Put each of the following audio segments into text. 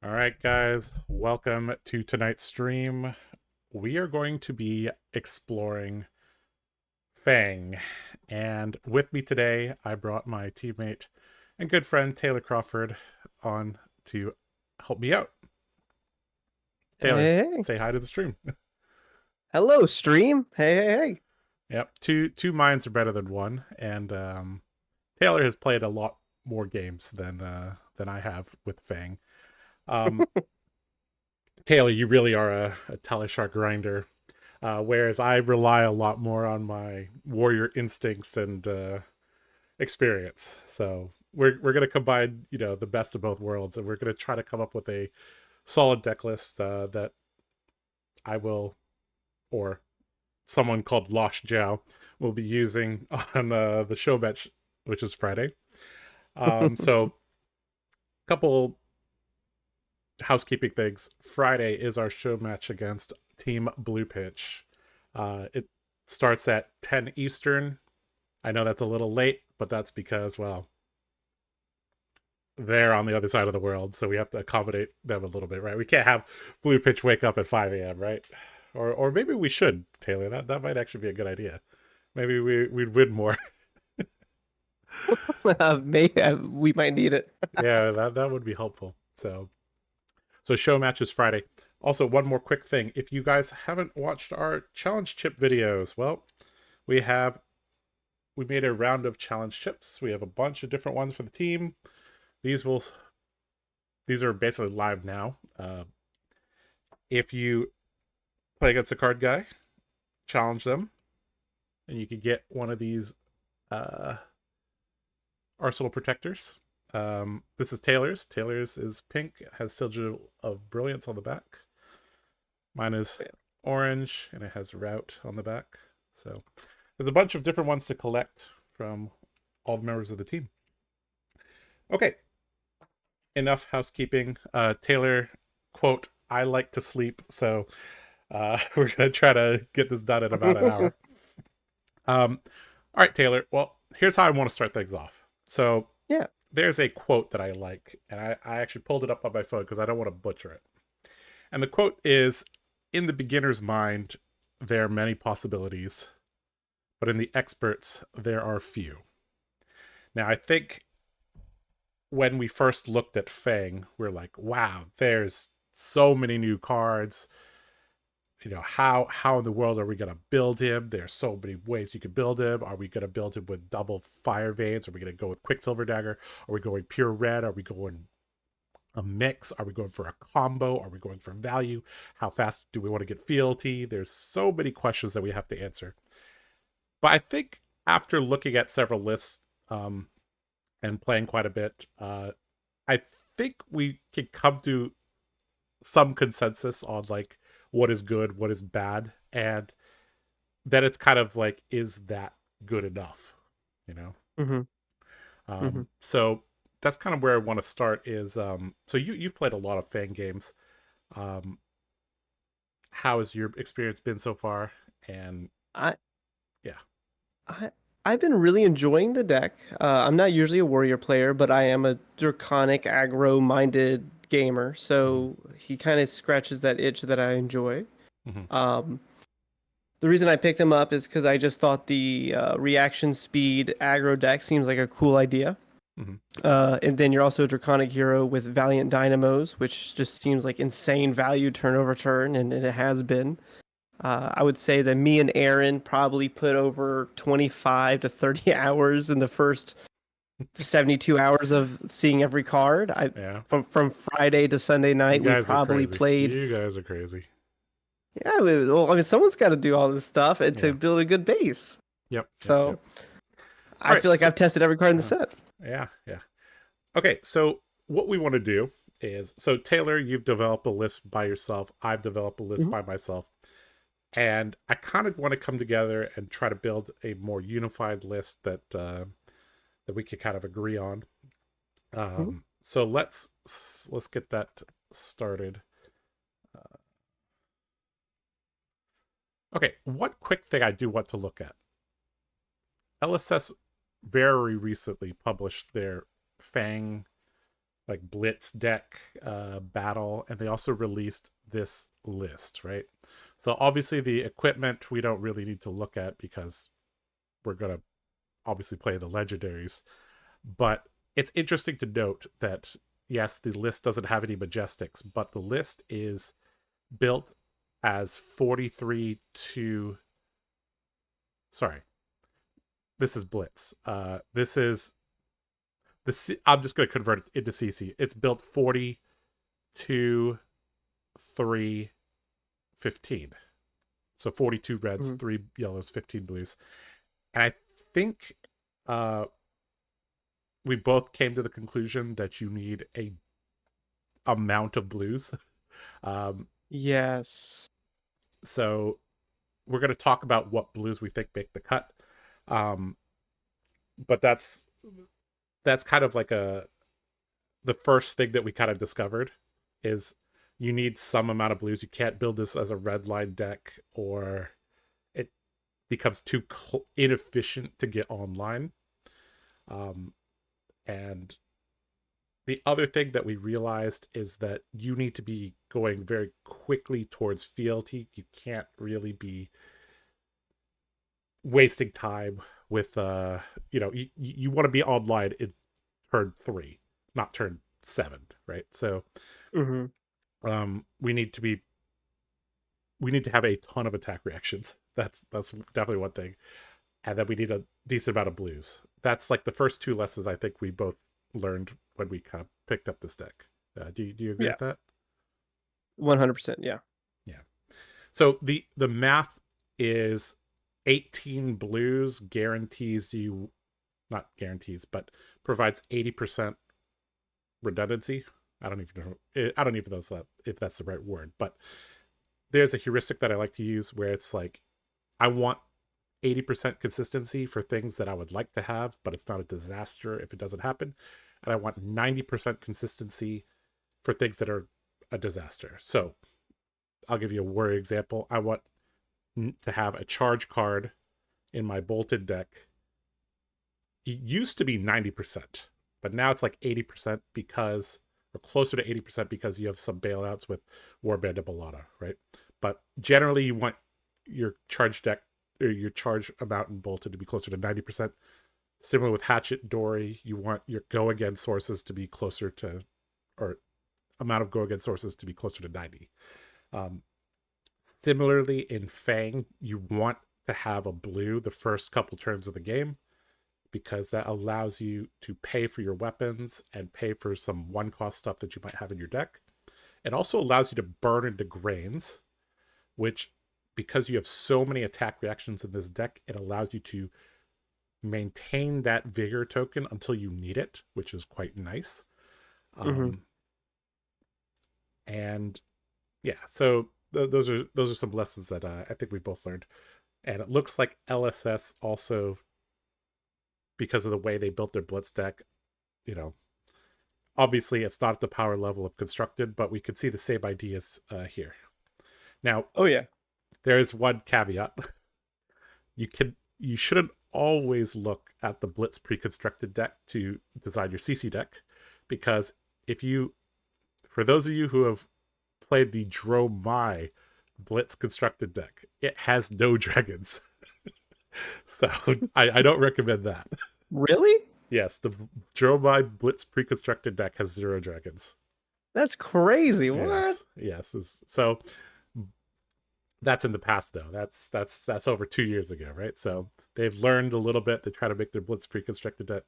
All right, guys, welcome to tonight's stream. We are going to be exploring Fang. And with me today, I brought my teammate and good friend Taylor Crawford on to help me out. Taylor, Hey, say hi to the stream. hello, stream. Hey. Yep, two minds are better than one, and Taylor has played a lot more games than I have with Fang. Um, Taylor, you really are a Teleshark grinder. Whereas I rely a lot more on my warrior instincts and experience. So we're gonna combine, the best of both worlds, and we're gonna try to come up with a solid deck list that I will, or someone called Losh Jiao will be using on the show match, which is Friday. So couple housekeeping things. Friday is our show match against Team Blue Pitch. It starts at 10 Eastern. I know that's a little late, but that's because, well, they're on the other side of the world, so we have to accommodate them a little bit, right? We can't have Blue Pitch wake up at 5 a.m., right? Or maybe we should, Taylor. That might actually be a good idea. Maybe we'd win more. We might need it. Yeah, that would be helpful. So show match is Friday. Also, one more quick thing. If you guys haven't watched our challenge chip videos, well, we made a round of challenge chips. We have a bunch of different ones for the team. These are basically live now. If you play against the card guy, challenge them, and you could get one of these arsenal protectors. This is Taylor's. Taylor's is pink, has Sigil of Brilliance on the back. Mine is orange, and it has Route on the back. So there's a bunch of different ones to collect from all the members of the team. Okay, enough housekeeping. Taylor, quote, I like to sleep, so we're going to try to get this done in about an hour. All right, Taylor. Well, here's how I want to start things off. So Yeah. there's a quote that I like, and I actually pulled it up on my phone because I don't want to butcher it. And the quote is, in the beginner's mind, there are many possibilities, but in the experts, there are few. Now, I think when we first looked at Fang, we're like, wow, there's so many new cards. How in the world are we going to build him? There's so many ways you could build him. Are we going to build him with double fire veins? Are we going to go with Quicksilver Dagger? Are we going pure red? Are we going a mix? Are we going for a combo? Are we going for value? How fast do we want to get fealty? There's so many questions that we have to answer. But I think after looking at several lists and playing quite a bit, I think we can come to some consensus on like what is good, what is bad, and then it's kind of like, is that good enough? You know? Mm-hmm. Mm-hmm. So that's kind of where I want to start is so you've played a lot of Fang games. Um how has your experience been so far? And I yeah. I I've been really enjoying the deck. I'm not usually a warrior player, but I am a Draconic aggro-minded gamer, Mm-hmm. so he kind of scratches that itch that I enjoy. Mm-hmm. Um, the reason I picked him up is because I just thought the reaction speed aggro deck seems like a cool idea. Mm-hmm. And then you're also a Draconic hero with Valiant Dynamos, which just seems like insane value turn over turn, and it has been. I would say that me and Aaron probably put over 25 to 30 hours in the first 72 hours of seeing every card. Yeah. From Friday to Sunday You night, we guys are probably crazy. played. You guys are crazy. Yeah, well, I mean, someone's got to do all this stuff and to Yeah. build a good base. Yep. Yep. So Yep. All I right. feel like So I've tested every card in the uh, set. yeah. Yeah. Okay. So what we want to do is, so Taylor, you've developed a list by yourself. I've developed a list Mhm. by myself. And I kind of want to come together and try to build a more unified list that we could kind of agree on. Mhm. So let's get that started. Uh, okay, one quick thing I do want to look at. LSS very recently published their Fang like blitz deck battle, and they also released this list, right? So obviously the equipment we don't really need to look at because we're gonna obviously play the legendaries, but it's interesting to note that yes, the list doesn't have any majestics, but the list is built as 43 to sorry, this is blitz. This is I'm just going to convert it into CC. It's built 40 to 3 15. So 42 reds, Mhm. 3 yellows, 15 blues. And I think we both came to the conclusion that you need a amount of blues. um, Yes. so we're going to talk about what blues we think make the cut. Um, but that's kind of like the first thing that we kind of discovered is you need some amount of blues. You can't build this as a red line deck or it becomes too inefficient to get online. Um, and the other thing that we realized is that you need to be going very quickly towards fealty. You can't really be wasting time with you want to be online in turn 3, not turn 7, right? So Hmm. we need to be we need to have a ton of attack reactions. That's definitely one thing, and then we need a decent amount of blues. That's like the first two lessons I think we both learned when we kind of picked up this deck. Do you agree Yeah. with that? 100%. Yeah. Yeah. So the math is 18 blues guarantees you, not guarantees, but provides 80% redundancy. I don't even know if that's the right word, but there's a heuristic that I like to use where it's like I want 80% consistency for things that I would like to have, but it's not a disaster if it doesn't happen. And I want 90% consistency for things that are a disaster. So I'll give you a word example. I want to have a charge card in my bolted deck. It used to be 90%, but now it's like 80% because, or closer to 80% because you have some bailouts with Warband and Bellata, right? But generally, you want your charge deck or your charge amount in bolted to be closer to 90%. Similar with Hatchet Dory, you want your go again sources to be closer to, or amount of go again sources to be closer to 90. Um, Similarly, in Fang, you want to have a blue the first couple turns of the game because that allows you to pay for your weapons and pay for some one cost stuff that you might have in your deck. It also allows you to burn into grains, which, because you have so many attack reactions in this deck, it allows you to maintain that vigor token until you need it, which is quite nice. Hmm. Um, and yeah, so those are some lessons that I think we both learned. And it looks like LSS also, because of the way they built their blitz deck, you know, obviously it's not at the power level of constructed, but we could see the same ideas here. Now, Oh yeah. there is one caveat. You shouldn't always look at the blitz pre-constructed deck to design your CC deck, because if you, for those of you who have played the Dromai blitz constructed deck, it has no dragons. So I don't recommend that. Really? Yes, the Dromai blitz pre-constructed deck has 0 dragons. That's crazy. What? Yes. So that's in the past though. That's over 2 years ago, right? So they've learned a little bit. They try to make their blitz pre-constructed deck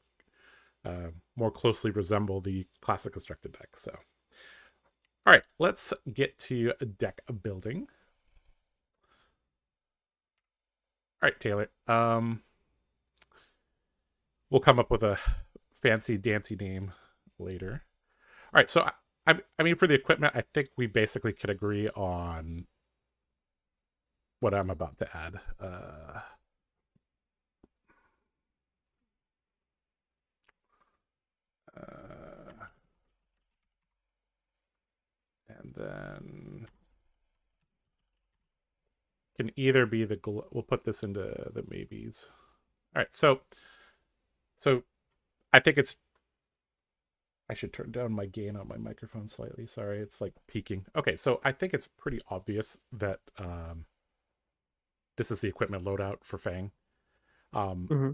more closely resemble the classic constructed deck. So, all right, let's get to deck building. All right, Taylor. We'll come up with a fancy dancy name later. All right, so I mean, for the equipment, I think we basically could agree on what I'm about to add. And then can either be we'll put this into the maybes. All right, so I think it's I should turn down my gain on my microphone slightly. Sorry, it's like peaking. Okay, so I think it's pretty obvious that this is the equipment loadout for Fang. Um, Hmm.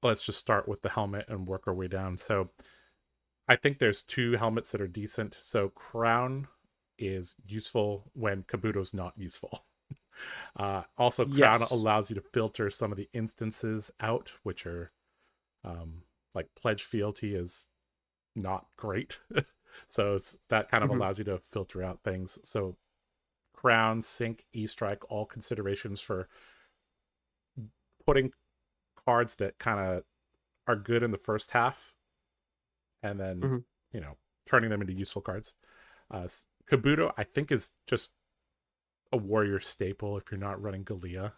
let's just start with the helmet and work our way down. So I think there's two helmets that are decent. So Crown is useful when Kabuto's not useful. Also, Crown Yes. allows you to filter some of the instances out, which are like Pledge Fealty is not great. So that kind of Hmm. allows you to filter out things. So Crown, Sync, E-Strike, all considerations for putting cards that kind of are good in the first half and then, Hmm. you know, turning them into useful cards. Kabuto, I think, is just a warrior staple if you're not running Galea,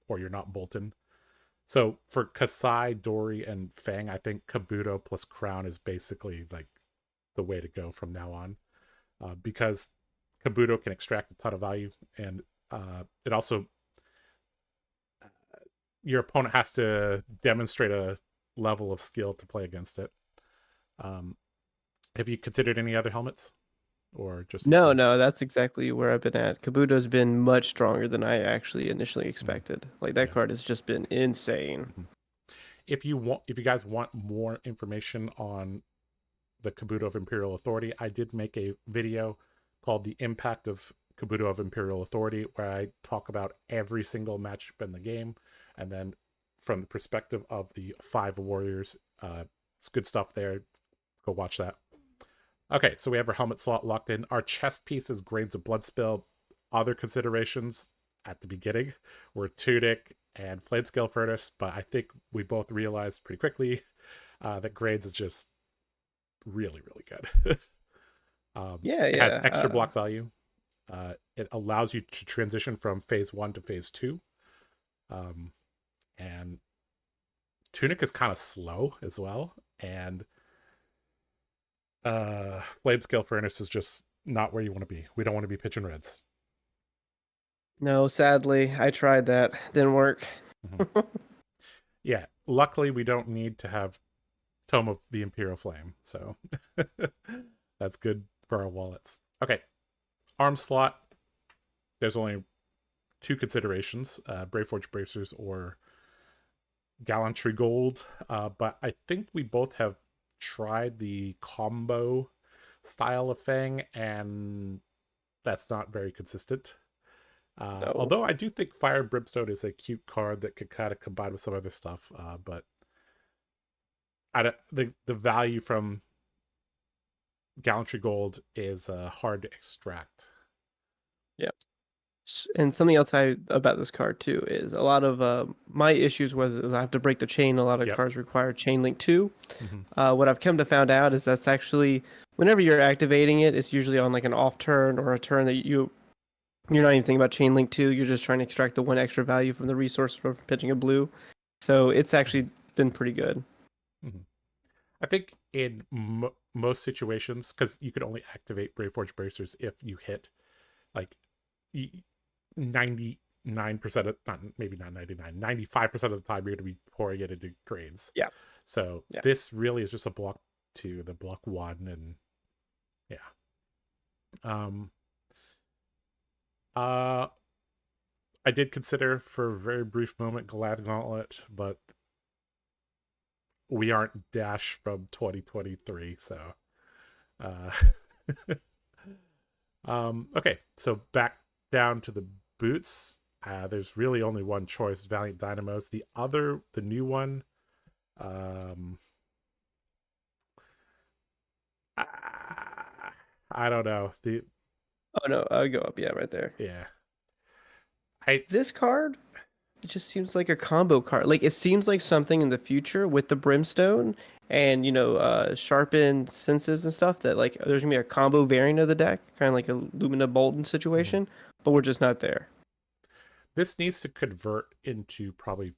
or you're not Bolton. So for Kasai, Dory, and Fang, I think Kabuto plus Crown is basically like the way to go from now on, because Kabuto can extract a ton of value, and it also, your opponent has to demonstrate a level of skill to play against it. Um, have you considered any other helmets, or just these No, two? no, that's exactly where I've been at. Kabuto's been much stronger than I actually initially Mm, expected. Like that yeah. card has just been insane. Mhm. If you guys want more information on the Kabuto of Imperial Authority, I did make a video called "The Impact of Kabuto of Imperial Authority," where I talk about every single matchup in the game, and then from the perspective of the five warriors. It's good stuff there. Go watch that. Okay, so we have our helmet slot locked in. Our chest piece is Grades of Blood Spill. Other considerations at the beginning were Tunic and Flamescale Furnace, but I think we both realized pretty quickly that Grades is just really, really good. Yeah, It has yeah. extra block value. It allows you to transition from phase 1 to phase 2. Um, and Tunic is kind of slow as well. And Flamescale Furnace is just not where you want to be. We don't want to be pitching reds. No, sadly, I tried that. Didn't work. Mhm. Yeah, luckily we don't need to have Tome of the Imperial Flame, so that's good for our wallets. Okay, arm slot. There's only two considerations: Braveforge Bracers or Gallantry Gold. But I think we both have tried the combo style of Fang, and that's not very consistent. No. Although I do think Fire Brimstone is a cute card that could kind of combine with some other stuff, but I don't, the value from Gallantry Gold is hard to extract. Yeah. And something else about this card too is a lot of my issues was I have to break the chain. A lot of Yep. cards require chain link 2. Mm-hmm. What I've come to found out is that's actually whenever you're activating it, it's usually on like an off turn or a turn that you're not even thinking about chain link 2. You're just trying to extract the one extra value from the resource from pitching a blue. So it's Mm-hmm. actually been pretty good. Mm-hmm. I think in most situations, because you could only activate Braveforge Bracers if you hit like 99% of, not maybe not 99, 95% of the time you're going to be pouring it into grades. Yeah. So Yeah. this really is just a block to the block one, and yeah. Um uh I did consider for a very brief moment Glad Gauntlet, but we aren't Dash from 2023, so uh okay, so back down to the boots. There's really only one choice, Valiant Dynamos. The new one, um, I don't know. Oh no, I'll go up. Yeah, right there. Yeah, I This card, it just seems like a combo card. Like it seems like something in the future with the brimstone and sharpened senses and stuff that like there's gonna be a combo variant of the deck, kind of like a Lumina Bolton mhm. situation, but we're just not there. This needs to convert into probably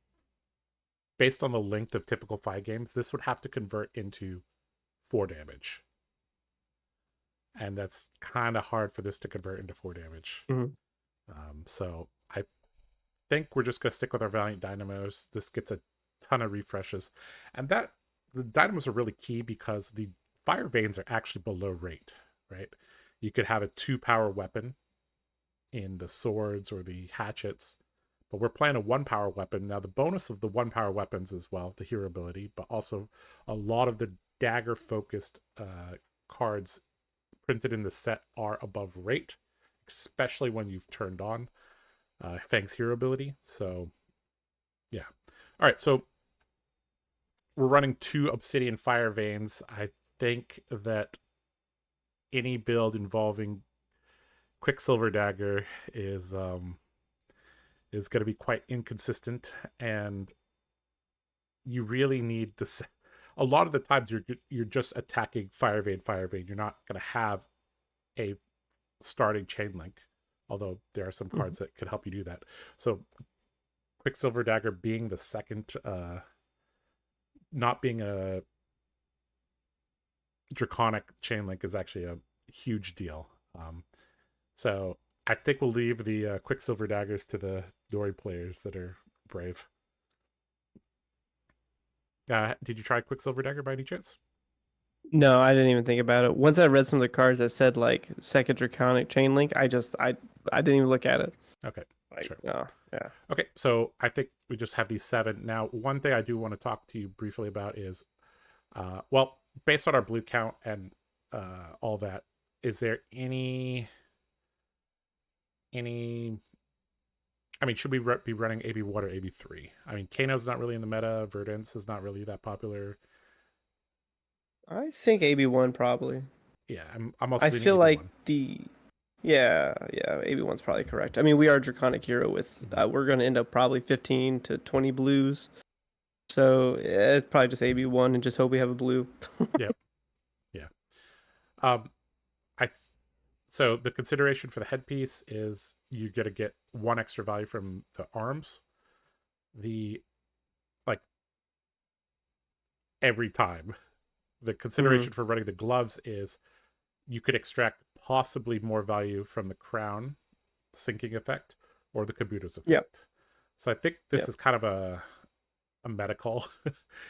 based on the length of typical 5 games. This would have to convert into 4 damage, and that's kind of hard for this to convert into 4 damage. Hmm. So I think we're just gonna stick with our Valiant Dynamos. This gets a ton of refreshes, and that the dynamos are really key because the fire veins are actually below rate, right? You could have a 2-power weapon in the swords or the hatchets, but we're playing a 1-power weapon. Now, the bonus of the 1-power weapons as well, the hero ability, but also a lot of the dagger focused cards printed in the set are above rate, especially when you've turned on Fang's hero ability. So, yeah. All right, so we're running 2 Obsidian Fire Veins. I think that any build involving Quicksilver Dagger is going to be quite inconsistent, and you really need this. A lot of the times you're just attacking Fire Vein. You're not going to have a starting chain link, although there are some cards that could help you do that. So Quicksilver Dagger being the second, not being a Draconic chain link is actually a huge deal. So I think we'll leave the Quicksilver Daggers to the Dory players that are brave. Did you try Quicksilver Dagger by any chance? No, I didn't even think about it. Once I read some of the cards that said like second Draconic chain link, I didn't even look at it. Okay, Like, sure. oh, yeah. Okay, so I think we just have these 7. Now, one thing I do want to talk to you briefly about is, well, based on our blue count and all that, is there any I mean, should we be running AB1 or AB3? I mean, Kano's not really in the meta. Verdance is not really that popular. I think AB1 probably. Yeah, I'm also I leaning feel like AB1. yeah, AB1's probably correct. I mean, we are Draconic Hero with we're going to end up probably 15 to 20 blues. So it's probably just AB1 and just hope we have a blue. Yep. Yeah. Um, so the consideration for the headpiece is you got to get 1 extra value from the arms. Like every time. The consideration for running the gloves is you could extract possibly more value from the crown sinking effect or the Kabuto's effect. Yep. So I think this is kind of a meta call.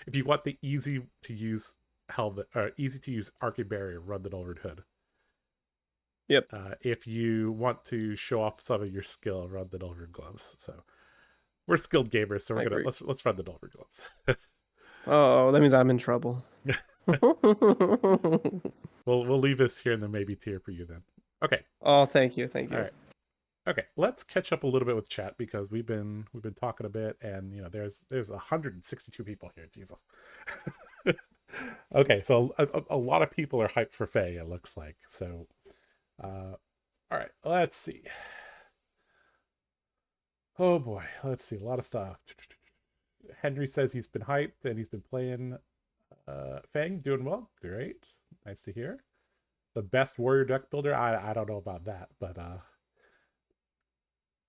If you want the easy to use helmet or easy to use Arcane Barrier, run the Nulred Hood. Yep. If you want to show off some of your skill, run the Nulred Gloves. So we're skilled gamers, so let's run the Nulred Gloves. Oh, that means I'm in trouble. We'll leave this here in the maybe tier for you then. Okay. Oh, thank you. All right. Okay, let's catch up a little bit with chat because we've been talking a bit, and there's 162 people here. Jesus. Okay, so a lot of people are hyped for Faye. It looks like so. All right, let's see. Oh boy, let's see a lot of stuff. Henry says he's been hyped and he's been playing Fang, doing well. Great, nice to hear. The best warrior deck builder. I don't know about that, but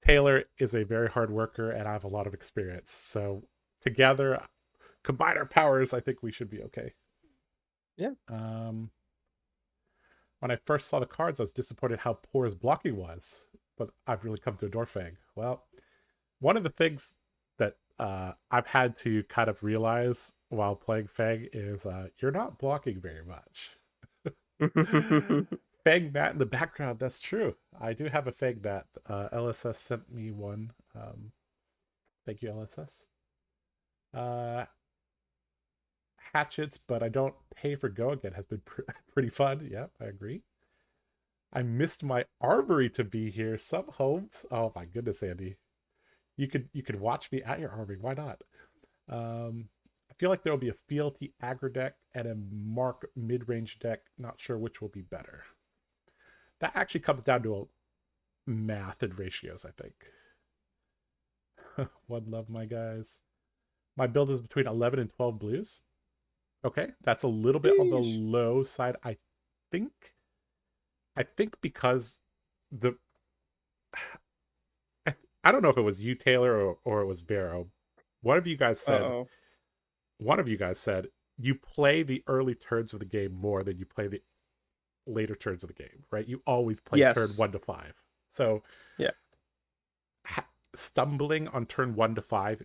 Taylor is a very hard worker and I have a lot of experience. So together, combine our powers, I think we should be okay. Yeah. When I first saw the cards, I was disappointed how poor his blocking was, but I've really come to adore Fang. Well, one of the things that I've had to kind of realize while playing Fang is you're not blocking very much. Fang mat in the background. That's true. I do have a Fang mat. LSS sent me one. Thank you, LSS. Hatchets, but I don't pay for Go Again has been pretty fun. Yep, I agree. I missed my armory to be here. Some homes. Oh my goodness, Andy. You could watch me at your armory. Why not? I feel like there will be a fealty aggro deck and a mark mid-range deck. Not sure which will be better. That actually comes down to a math and ratios, I think. One love, my guys. My build is between 11 and 12 blues. Okay, that's a little bit on the low side. I think because I don't know if it was you, Taylor, or it was Vero. One of you guys said you play the early turns of the game more than you play the later turns of the game, right? You always play turn 1 to 5. So yeah, stumbling on turn 1 to 5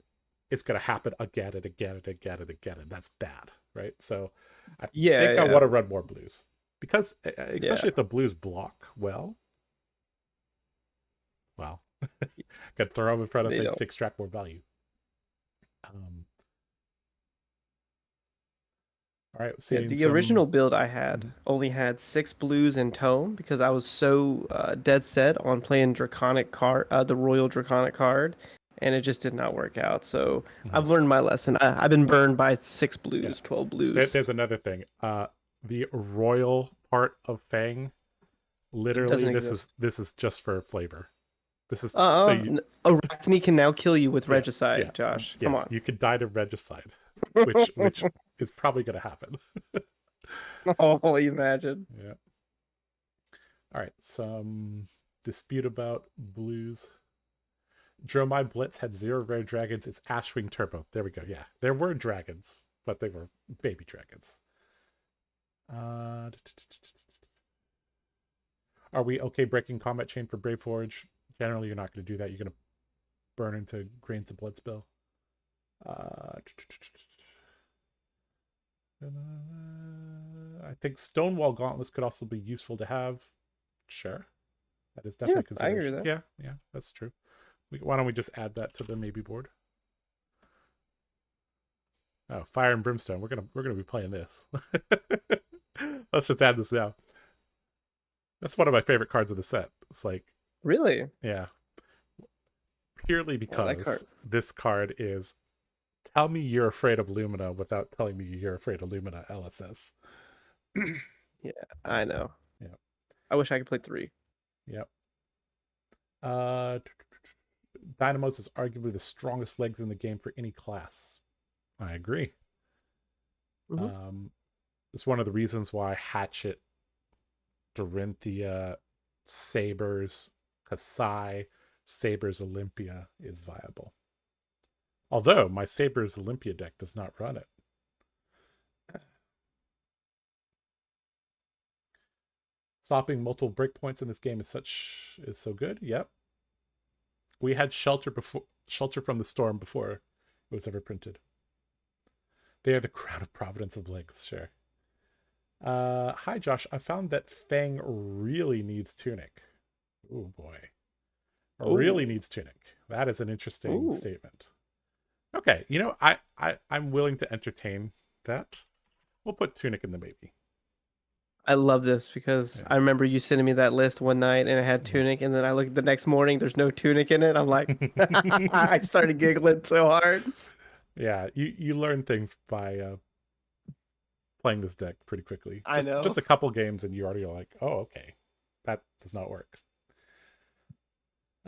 is going to happen again and again and again and again, and that's bad. right? So I Yeah, think I yeah, want to run more blues because, yeah. especially if the blues block well, well, can throw them in front of They things don't. to extract more value. Um, all right, Yeah, seeing the some. original build I had Mhm. only had 6 blues and tome because I was so dead set on playing Draconic card, the Royal Draconic card, and it just did not work out. So Mhm. I've learned my lesson. I've been burned by six Yeah, blues, 12 blues. there's another thing. The royal part of Fang, It literally, doesn't this exist. is just for flavor. This is so Uh-uh. you. Arachne can now kill you with Yeah, Regicide, yeah, Josh. Come yes, on. you could die to regicide, which is probably going to happen. Oh, imagine. Yeah. All right. Some dispute about blues. Dromai Blitz had 0 rare dragons. It's Ashwing Turbo. There we go. Yeah, there were dragons, but they were baby dragons. Uh, are we okay breaking combat chain for Brave Forge? Generally, you're not going to do that. You're going to burn into grains of blood spill. Uh, I think Stonewall Gauntlets could also be useful to have. Sure. That is Yeah, definitely a I agree consideration. with that. Yeah, yeah, that's true. Why don't we just add that to the maybe board? Oh, Fire and Brimstone. We're gonna be playing this. Let's just add this now. That's one of my favorite cards of the set. It's like, Really? yeah, purely Oh, that because card. this card is tell me you're afraid of Lumina without telling me you're afraid of Lumina LSS. Yeah, I know. Yeah, I wish I could play 3. yep. Uh, Dynamos is arguably the strongest legs in the game for any class. I agree. Hmm. Um, it's one of the reasons why Hatchet, Dorinthia, Sabers, Kasai, Sabers Olympia is viable. Although my Sabers Olympia deck does not run it. Stopping multiple breakpoints in this game is so good. Yep. We had Shelter from the Storm before it was ever printed. They are the crown of providence of legs, sure. Hi Josh. I found that Fang really needs Tunic. Oh boy. Really Oh, needs Tunic. That is an interesting oh. statement. Okay, I'm willing to entertain that. We'll put Tunic in the maybe. I love this because Yeah. I remember you sending me that list one night and it had tunic, and then I looked the next morning, there's no tunic in it. I'm like, I started giggling so hard. Yeah, you learn things by playing this deck pretty quickly. I Just know. a couple games and you already are like, oh okay, that does not work.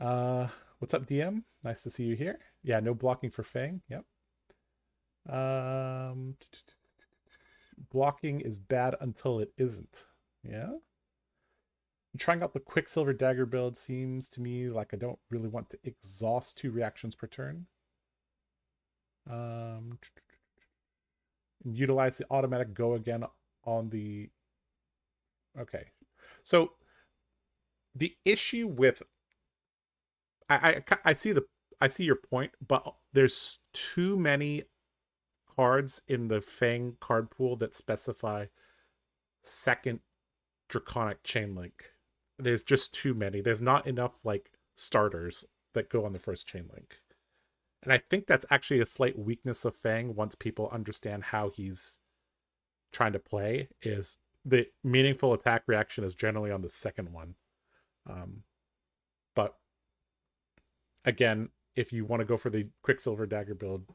Uh, what's up, DM? Nice to see you here. Yeah, no blocking for Fang. Yep. Um, Blocking is bad until it isn't. Yeah. Trying out the Quicksilver Dagger build seems to me like I don't really want to exhaust 2 reactions per turn. Um, Utilize the automatic go again on the. Okay, so the issue with I see your point, but there's too many cards in the Fang card pool that specify second Draconic chain link. There's just too many. There's not enough like starters that go on the first chain link. And I think that's actually a slight weakness of Fang once people understand how he's trying to play is the meaningful attack reaction is generally on the second one. But again, if you want to go for the Quicksilver Dagger build,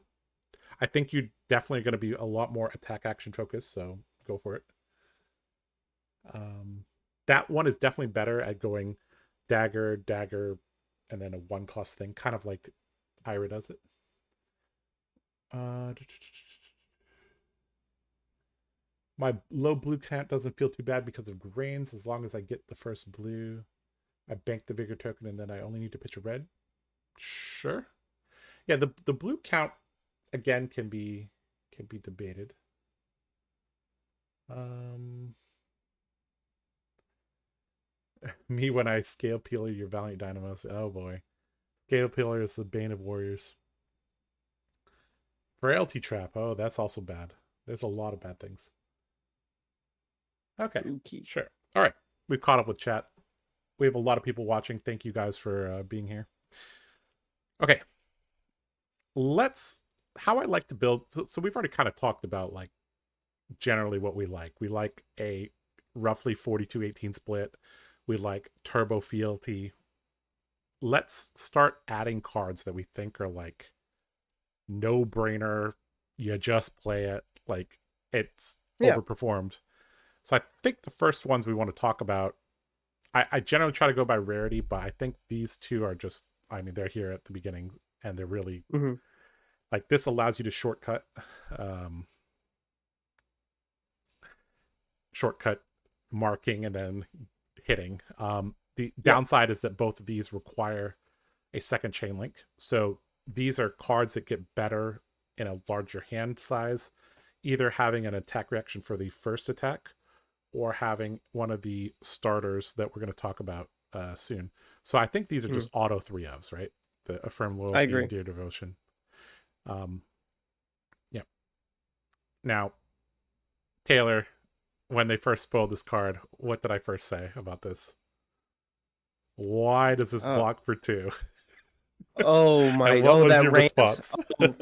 I think you definitely going to be a lot more attack action focused, so go for it. Um, that one is definitely better at going dagger, dagger, and then a 1 cost thing, kind of like Ira does it. My low blue count doesn't feel too bad because of grains. As long as I get the first blue, I bank the vigor token, and then I only need to pitch a red. Sure. Yeah, the blue count again can be debated. Um, Me when I scale peeler your Valiant Dynamos. Oh boy, scale peeler is the bane of warriors. Frailty trap. Oh, that's also bad. There's a lot of bad things. Okay, Spooky. sure. All right, we've caught up with chat. We have a lot of people watching. Thank you guys for being here. Okay, let's. How I like to build. So we've already kind of talked about like generally what we like. We like a roughly 42-18 split. We like turbo fealty. Let's start adding cards that we think are like no brainer. You just play it. Like it's Yeah. overperformed. So I think the first ones we want to talk about, I generally try to go by rarity, but I think these two are just, I mean, they're here at the beginning and they're really Hmm. like this allows you to um, shortcut marking and then hitting. The Yep. downside is that both of these require a second chain link. So these are cards that get better in a larger hand size, either having an attack reaction for the first attack or having one of the starters that we're going to talk about soon. So I think these are Hmm. just auto 3-ofs, right? The affirm I loyalty, agree. endear devotion. Um, yeah. Now, Taylor, when they first spoiled this card, what did I first say about this? Why does this Uh, block for 2? oh And my! what Oh, was that your rant. response? Oh,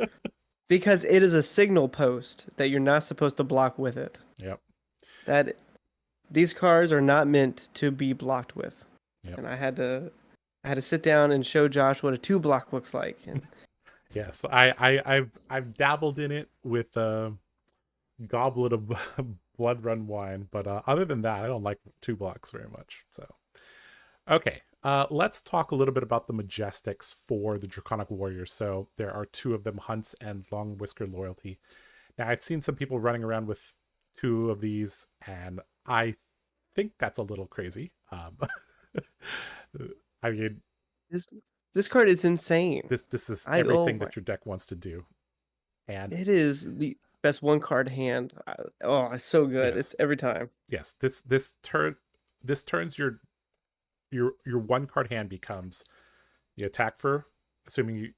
because it is a signal post that you're not supposed to block with it. Yep. That these cards are not meant to be blocked with. Yep. And I had to sit down and show Josh what a 2 block looks like. And Yes. I've dabbled in it with goblet of blood run wine, but other than that, I don't like 2 blocks very much. So okay, let's talk a little bit about the majestics for the Draconic Warriors. So there are 2 of them, Hunts and Long Whiskered Loyalty. Now I've seen some people running around with 2 of these, and I think that's a little crazy. I mean, this this card is insane. this is Oh everything my! that your deck wants to do, and It is the best 1 card hand. Oh, it's so good. yes, It's every time. yes, this turns your 1 card hand becomes you attack for assuming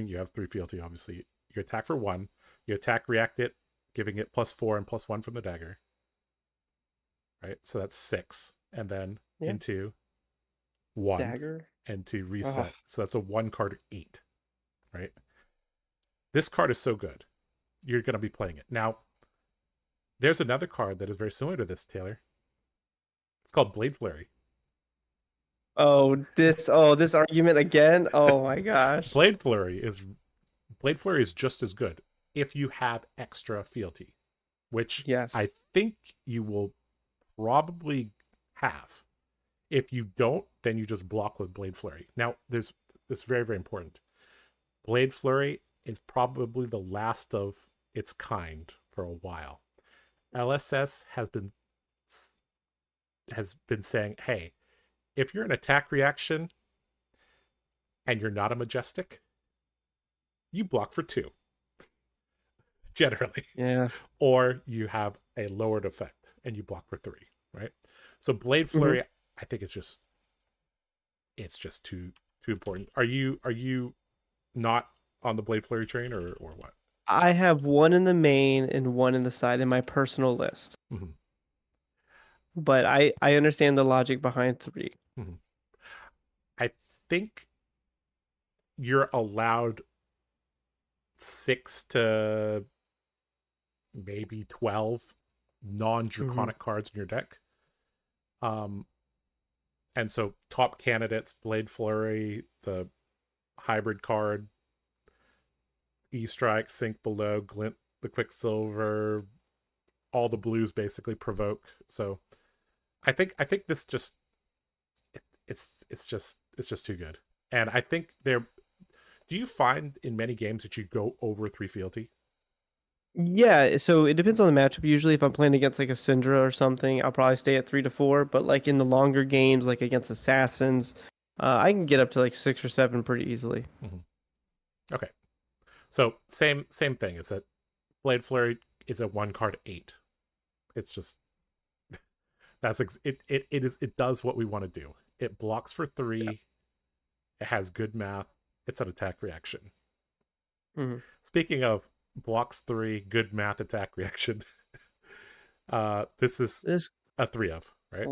you have 3 fealty, obviously you attack for 1, you attack react it, giving it +4 and +1 from the dagger, right? So that's 6, and then Yeah, into 1 dagger. and to Oh, reset. So that's a 1 card 8, right? This card is so good. You're going to be playing it. Now, there's another card that is very similar to this, Taylor. It's called Blade Flurry. this argument again. Oh my gosh. Blade Flurry is Blade Flurry is just as good if you have extra fealty, which I Yes. think you will probably have. If you don't, then you just block with Blade Flurry. Now, there's this very, very important. Blade Flurry is probably the last of its kind for a while. LSS has been saying, hey, if you're an attack reaction and you're not a majestic, you block for 2, generally. Yeah. Or you have a lowered effect and you block for 3, right? So Blade Hmm. Flurry, I think it's just too important. Are you not on the Blade Flurry train or what? I have 1 in the main and 1 in the side in my personal list. Mm-hmm. But I understand the logic behind 3. Mm-hmm. I think you're allowed 6 to maybe 12 Hmm. non-draconic cards in your deck. Um, and so top candidates: Blade Flurry, the hybrid card, E Strike, Sink Below, Glint, the Quicksilver, all the blues basically provoke. So I think this just it's just too good. And I think there. Do you find in many games that you go over 3 fealty? Yeah, so it depends on the matchup. Usually, if I'm playing against like a Syndra or something, I'll probably stay at 3 to 4. But like in the longer games, like against assassins, I can get up to like 6 or 7 pretty easily. Mm-hmm. Okay, so same thing is that Blade Flurry is a 1 card 8. It's just it does what we want to do. It blocks for 3. It has good math. It's an attack reaction. Hmm. Speaking of blocks 3, good math attack reaction. This is This a 3 of, right?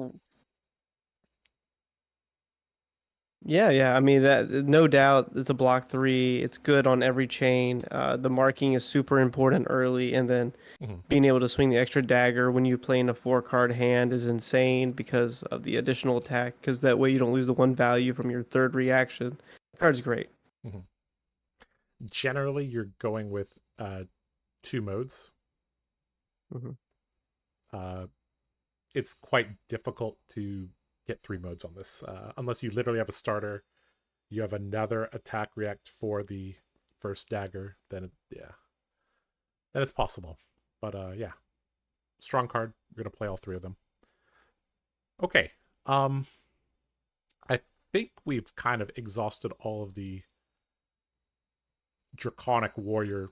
Yeah. I mean that no doubt it's a block 3. It's good on every chain. The marking is super important early, and then Mm-hmm. being able to swing the extra dagger when you play in a 4 card hand is insane because of the additional attack. Because that way you don't lose the 1 value from your 3rd reaction. The card's great. Mm-hmm. Generally, you're going with 2 modes. Mm-hmm. Uh, it's quite difficult to get 3 modes on this, unless you literally have a starter. You have another attack react for the first dagger, then then it's possible. But yeah, strong card. We're gonna play all 3 of them. Okay. I think we've kind of exhausted all of the Draconic Warrior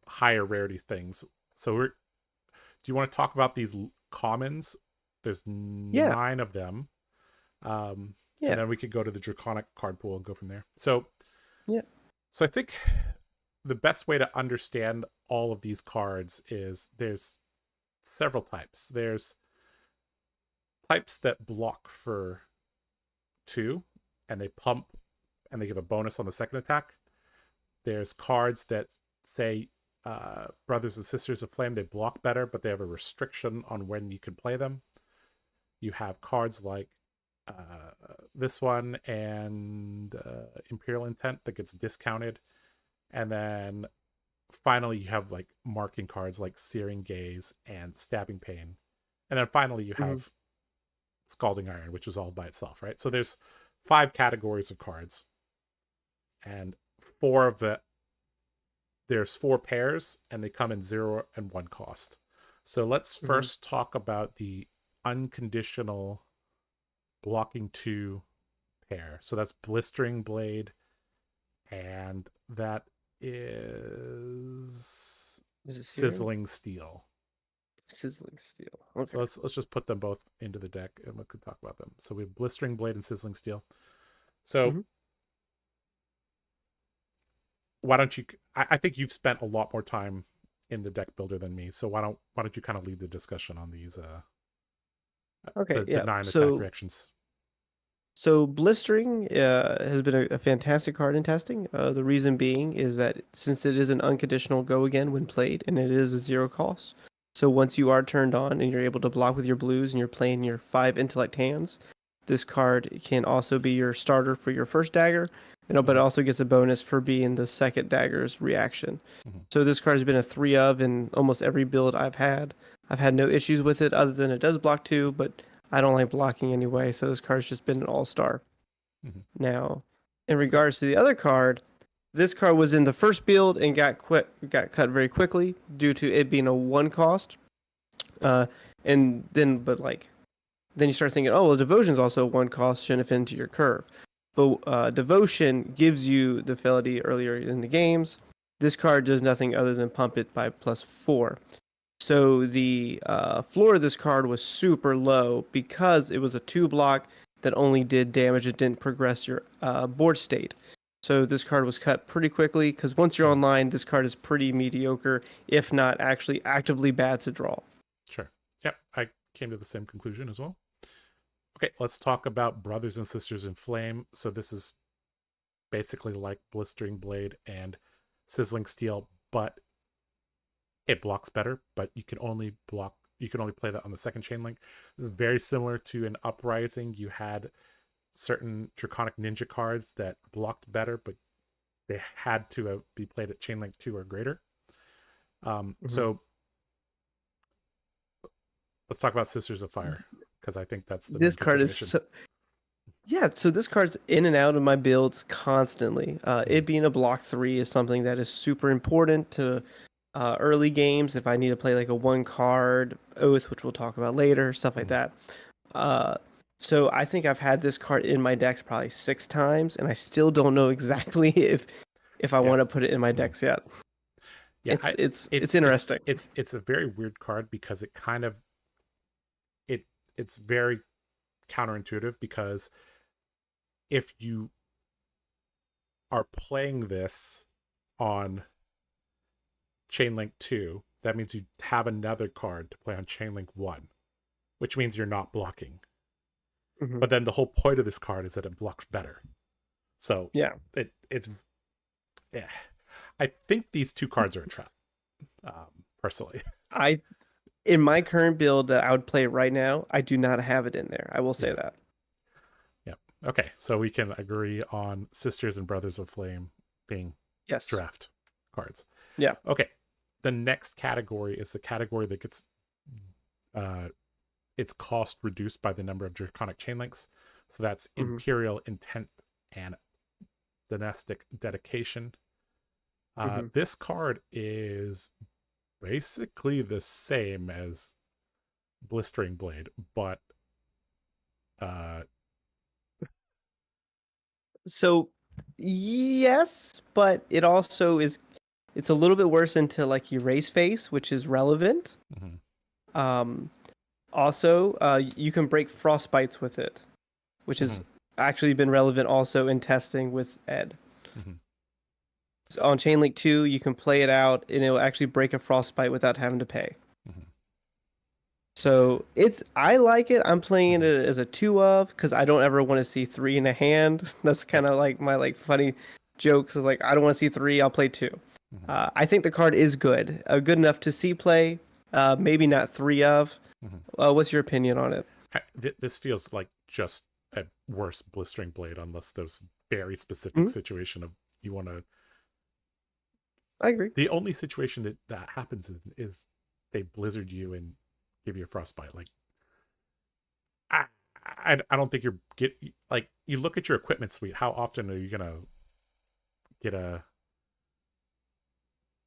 higher rarity things. So do you want to talk about these commons? There's Yeah. 9 of them. And Yeah. then we could go to the Draconic card pool and go from there. So Yeah. I think the best way to understand all of these cards is there's several types. There's types that block for 2 and they pump and they give a bonus on the second attack. There's cards that say Brothers and Sisters of Flame, they block better, but they have a restriction on when you can play them. You have cards like this one and Imperial Intent that gets discounted. And then finally, you have like marking cards like Searing Gaze and Stabbing Pain. And then finally, you Mm-hmm. have Scalding Iron, which is all by itself, right? So there's 5 categories of cards, and 4 of the there's 4 pairs, and they come in 0 and 1 cost. So let's Mm-hmm. first talk about the unconditional blocking 2 pair. So that's Blistering Blade, and that is Is it searing? Sizzling Steel. Sizzling steel. So Okay. let's just put them both into the deck and we could talk about them. So we have Blistering Blade and Sizzling Steel. So Mm-hmm. why don't you? I think you've spent a lot more time in the deck builder than me. So why don't you kind of lead the discussion on these Okay. the Yeah. 9 attack So reactions? blistering has been a fantastic card in testing. The reason being is that since it is an unconditional go again when played, and it is a 0 cost. So once you are turned on and you're able to block with your blues and you're playing your 5 intellect hands, this card can also be your starter for your first dagger, but it Mm-hmm. also gets a bonus for being the second dagger's reaction. Mm-hmm. So this card has been a 3 of in almost every build I've had. I've had no issues with it other than it does block 2, but I don't like blocking anyway, so this card's just been an all-star. Mm-hmm. Now, in Okay. regards to the other card, this card was in the first build and got cut very quickly due to it being a 1 cost. Uh, and then, but like, then you start thinking, oh, well, Devotion's also 1 cost, shouldn't fit into your curve. But Devotion gives you the ability earlier in the games. This card does nothing other than pump it by +4. So the floor of this card was super low because it was a 2 block that only did damage. It didn't progress your board state. So this card was cut pretty quickly because once you're Mm-hmm. online, this card is pretty mediocre, if not actually actively bad to draw. Sure. Yep. I came to the same conclusion as well. Okay, let's talk about Brothers and Sisters in Flame. So this is basically like Blistering Blade and Sizzling Steel, but it blocks better, but you can only play that on the second chain link. This is very similar to an Uprising. You had certain Draconic Ninja cards that blocked better, but they had to be played at chain link 2 or greater. Mm-hmm. So let's talk about Sisters of Fire, because I think that's the main This card is consideration. so, yeah, so this card's in and out of my builds constantly. Mm-hmm. It being a block 3 is something that is super important to early games if I need to play like a 1 card Oath, which we'll talk about later, stuff like Mm-hmm. that. Uh, so I think I've had this card in my decks probably 6 times, and I still don't know exactly if I Yeah. want to put it in my Mm-hmm. decks yet. Yeah, It's interesting. it's a very weird card because it kind of it it's very counterintuitive, because if you are playing this on Chainlink 2, that means you have another card to play on Chainlink 1, which means you're not blocking. Hmm. But then the whole point of this card is that it blocks better. So Yeah. it's yeah. I think these two cards are a trap, personally. I in my current build that I would play right now, I do not have it in there. I will say Yeah. that. Yeah. Okay. So we can agree on Sisters and Brothers of Flame being Yes. draft cards. Yeah. Okay. The next category is the category that gets uh, its cost reduced by the number of Draconic chain links. So that's Hmm. Imperial Intent and Dynastic Dedication. Hmm. This card is basically the same as Blistering Blade, but uh, So yes, but it also is. It's a little bit worse into like Erase Face, which is relevant. mhm, Um, Also, you can break frostbites with it, which has mhm, actually been relevant also in testing with Ed. mhm, So on Chainlink 2, you can play it out and it will actually break a frostbite without having to pay. mhm, So I like it. I'm playing mhm. it as a 2 of because I don't ever want to see 3 in a hand. That's Yep. kind of like my like funny jokes. Is like I don't want to see 3. I'll play 2. Mhm, I think the card is good, good enough to see play. Maybe not 3 of. mhm. What's your opinion on it? This feels like just a worse Blistering Blade, unless there's very specific Mhm. situation of you want to. I agree. The only situation that happens is they blizzard you and give you a frostbite. Like I, I don't think you're get like you look at your equipment suite. How often are you gonna get a?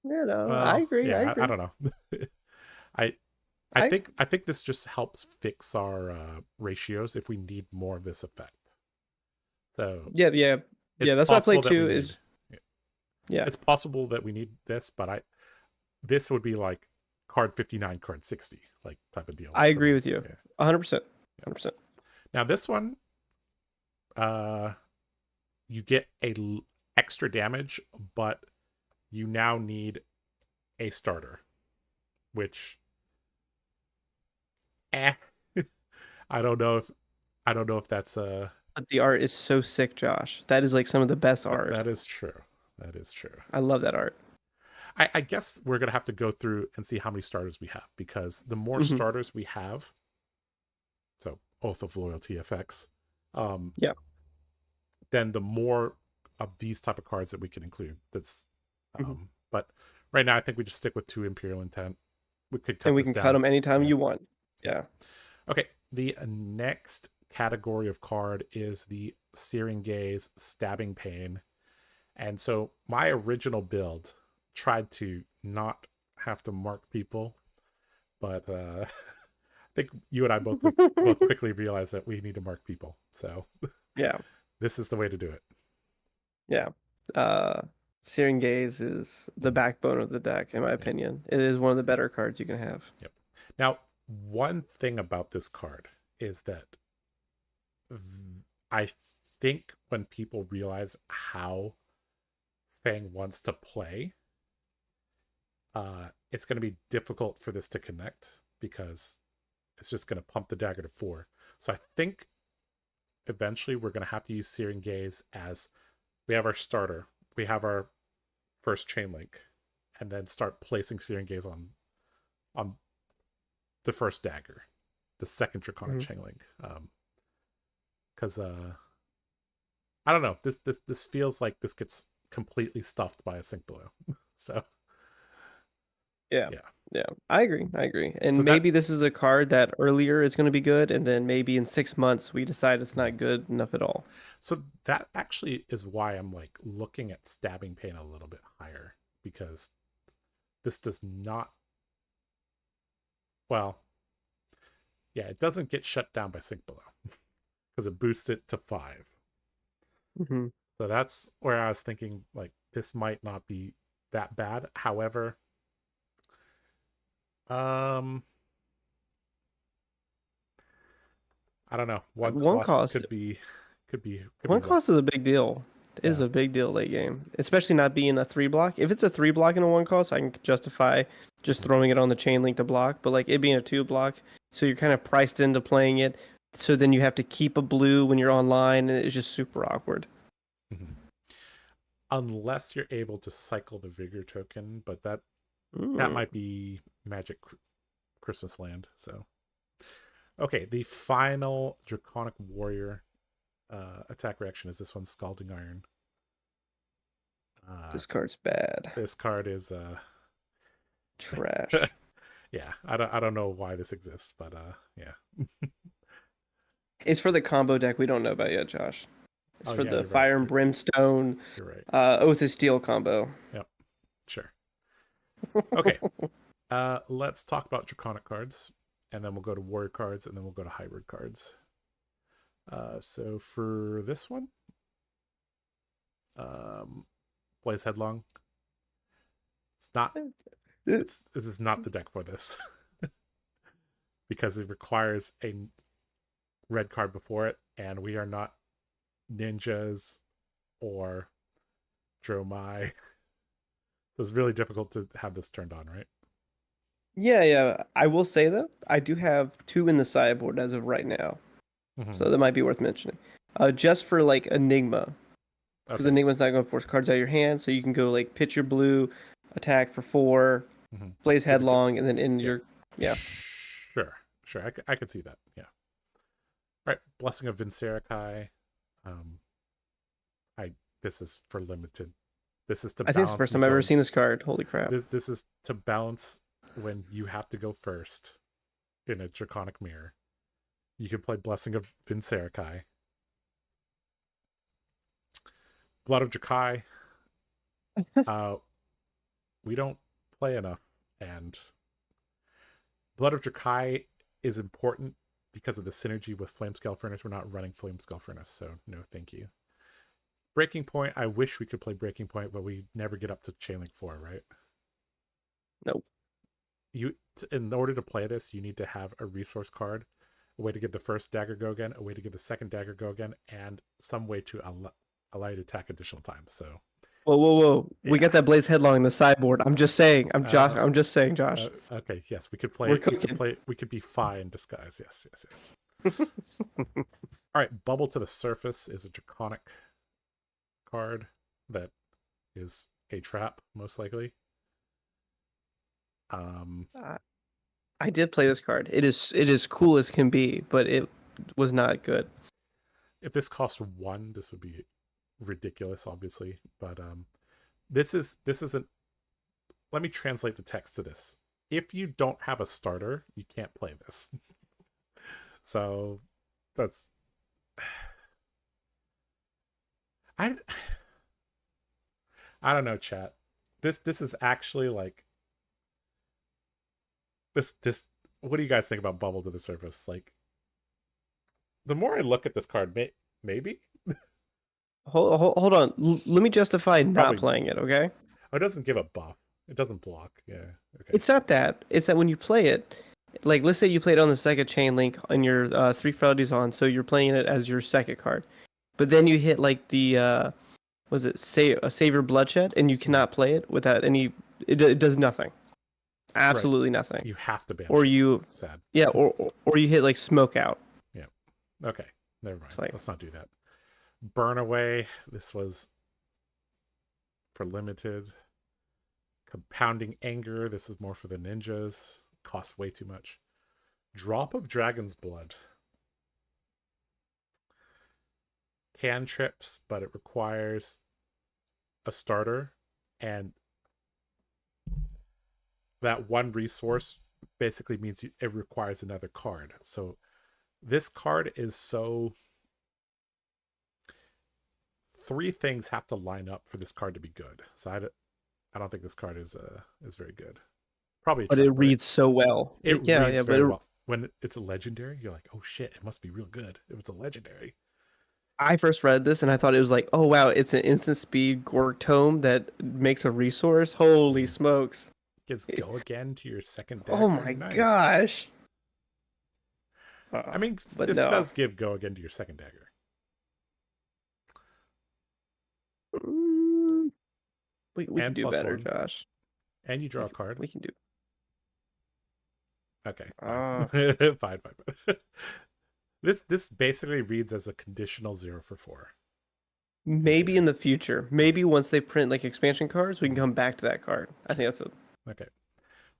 Yeah, no, I Well, agree. I yeah, I agree. don't know. I I I think this just helps fix our ratios if we need more of this effect. So Yeah, yeah, it's yeah. That's what I play possible that we too. need. Is yeah, It's possible that we need this, but this would be like card 59, card 60, like type of deal I for agree me. with you, Yeah. 100%, Yeah. 100%. Now this one, you get extra damage, but you now need a starter, which eh, I don't know if that's a But the art is so sick, Josh. That is like some of the best art. that is true. That is true. I love that art. I guess we're gonna have to go through and see how many starters we have, because the more Hmm. starters we have, so Oath of Loyalty effects, um, Yeah. then the more of these type of cards that we can include. Hmm. But right now I think we just stick with 2 Imperial Intent. We could And cut we this can cut down. them anytime Yeah. you want. Yeah. Yeah. Okay. The next category of card is the Searing Gaze Stabbing Pain. And so my original build tried to not have to mark people, but I think you and I both quickly realized that we need to mark people. So Yeah. this is the way to do it. Yeah. Uh, Searing Gaze is the Mhm. backbone of the deck, in my Yeah. opinion. It is one of the better cards you can have. Yep. Now, one thing about this card is that I think when people realize how Fang wants to play, it's going to be difficult for this to connect, because it's just going to pump the dagger to 4. So I think eventually we're going to have to use Searing Gaze as we have our starter, we have our first chain link, and then start placing Searing Gaze on the first dagger, the second Draconic Hmm. chain link. Because I don't know, this feels like this gets completely stuffed by a sync below. So Yeah. yeah, Yeah. I agree. I agree. so And that maybe this is a card that earlier is going to be good, and then maybe in 6 months we decide it's not good enough at all. so that actually is why I'm like looking at Stabbing Pain a little bit higher, because this does not, well, yeah, it doesn't get shut down by sync below because it boosts it to 5. Hmm. So that's where I was thinking like this might not be that bad. However, um I don't know. One One cost cost could be One rough. cost is a big deal. It is Yeah. a big deal late game, especially not being a 3 block. If it's a 3 block in a 1 cost, I can justify just Mhm. throwing it on the chain link to block. But like it being a 2 block, so you're kind of priced into playing it. So then you have to keep a blue when you're online, and it's just super awkward. Mhm. Unless you're able to cycle the vigor token, but that Mm. might be Magic Christmas Land. So okay, the final Draconic Warrior attack reaction is this one, Scalding Iron. This card's bad. This card is Trash. yeah, I don't know why this exists, but yeah. It's for the combo deck we don't know about yet, Josh. It's Oh for yeah, the you're right. Fire and Brimstone, You're right. Oath of Steel combo. Yep. Sure. Okay. Let's talk about Draconic cards, and then we'll go to Warrior cards, and then we'll go to Hybrid cards. So for this one, Blaze Headlong. It's not. This is not the deck for this because it requires a red card before it, and we are not ninjas or Dromai. So it's really difficult to have this turned on, right? Yeah. I will say though, I do have 2 in the sideboard as of right now, Mm-hmm. so that might be worth mentioning. Just for like Enigma, because Okay. Enigma's not going to force cards out of your hand, so you can go like pitch your blue, attack for 4, Mm-hmm. Blaze Get the Headlong, and then in yeah. your yeah. Sure. I could see that. Yeah. All right. Blessing of Vincerakai. Um, I this is for limited. This is to I think it's the balance first you time I've ever going. seen this card. Holy crap! This is to balance when you have to go first in a Draconic Mirror. You can play Blessing of Vincerakai. Blood of Drakai. Uh, we don't play enough, and Blood of Drakai is important because of the synergy with Flamescale Furnace. We're not running Flamescale Furnace, so no thank you. Breaking Point, I wish we could play Breaking Point, but we never get up to Chainlink 4, right? Nope. In order to play this, you need to have a resource card, a way to get the first dagger go again, a way to get the second dagger go again, and some way to allow you to attack additional times. So Whoa! We yeah. got that Blaze Headlong in the sideboard. I'm just saying. I'm just saying, Josh. Okay, yes, we could We're play. cooking. We could be Fi in disguise. Yes. All right, Bubble to the Surface is a Draconic card that is a trap, most likely. I did play this card. It is cool as can be, but it was not good. If this cost 1, this would be ridiculous, obviously. But this isn't. Let me translate the text to this. If you don't have a starter, you can't play this. So that's I I don't know, chat. This is actually like this what do you guys think about Bubble to the Surface? Like the more I look at this card, maybe Hold on. Let me justify not probably playing it, okay? oh, it doesn't give a buff. It doesn't block. Yeah. Okay. It's not that. It's that when you play it, like let's say you played on the second chain link on your 3 frailties on, so you're playing it as your second card. But then you hit like the was it Savior Bloodshed, and you cannot play it without any. It does nothing. Right. Absolutely nothing. You have to banish Or it. you Sad. yeah, or you hit like Smoke Out. Yeah. Okay. Never mind. Like, Let's not do that. Burn Away. This was for limited. Compounding Anger. This is more for the ninjas. Costs way too much. Drop of Dragon's Blood. Cantrips, but it requires a starter, and that one resource basically means it requires another card. So this card is so 3 things have to line up for this card to be good. So I don't think this card is very good. Probably a but trap, it right? reads so well. Reads But very well. When it's a legendary, you're like, oh shit, it must be real good if it's a legendary. I first read this and I thought it was like, oh wow, it's an instant speed Gorg tome that makes a resource. Holy smokes! Gives Go Again to your second dagger. Oh my Nice. gosh! I mean, but this no. does give Go Again to your second dagger. Mm, we can And do plus better, one. Josh. And you draw We a can, card. we can do. Okay, fine. Ah, Fine. This basically reads as a conditional 0 for 4, in maybe in theory. the future. Maybe once they print like expansion cards, we can Mhm. come back to that card. I think that's a Okay.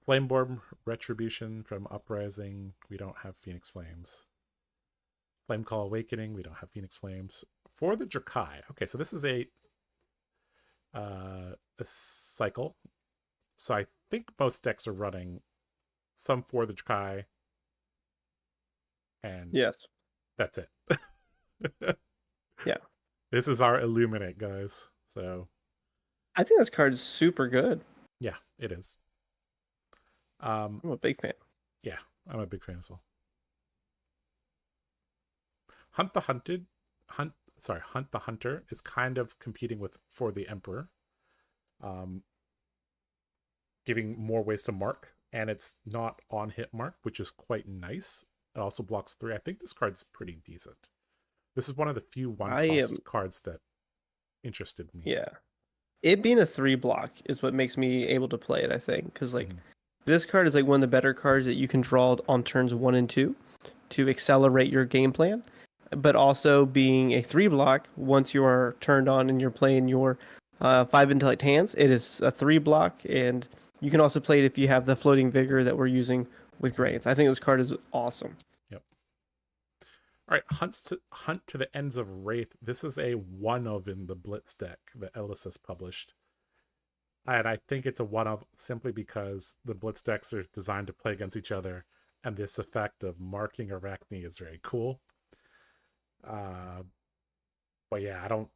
Flameborn Retribution from Uprising. We don't have Phoenix Flames. Flamecall Awakening. We don't have Phoenix Flames. For the Drakai. Okay, so this is a cycle. So I think most decks are running some for the Drakai, and yes. that's it. Yeah. This is our Illuminate, guys. So I think this card is super good. yeah, it is. Um, I'm a big fan. yeah, I'm a big fan as well. Hunt the Hunted, Hunt the Hunter is kind of competing with For the Emperor, um, giving more ways to mark, and it's not on hit mark, which is quite nice. It also blocks 3. I think this card's pretty decent. This is one of the few one I am, cost cards that interested me. yeah. It being a 3 block is what makes me able to play it, I think. Because, like, Mhm. this card is like one of the better cards that you can draw on turns 1 and 2 to accelerate your game plan. But also being a 3 block, once you are turned on and you're playing your 5 intellect hands, it is a 3 block. And you can also play it if you have the floating vigor that we're using with Grains. I think this card is awesome. Yep. All right, Hunt to the Ends of Wraith. This is a one of in the Blitz deck that Ellis has published, and I think it's a one of simply because the Blitz decks are designed to play against each other, and this effect of marking Arachne is very cool. Uh, but yeah, I don't.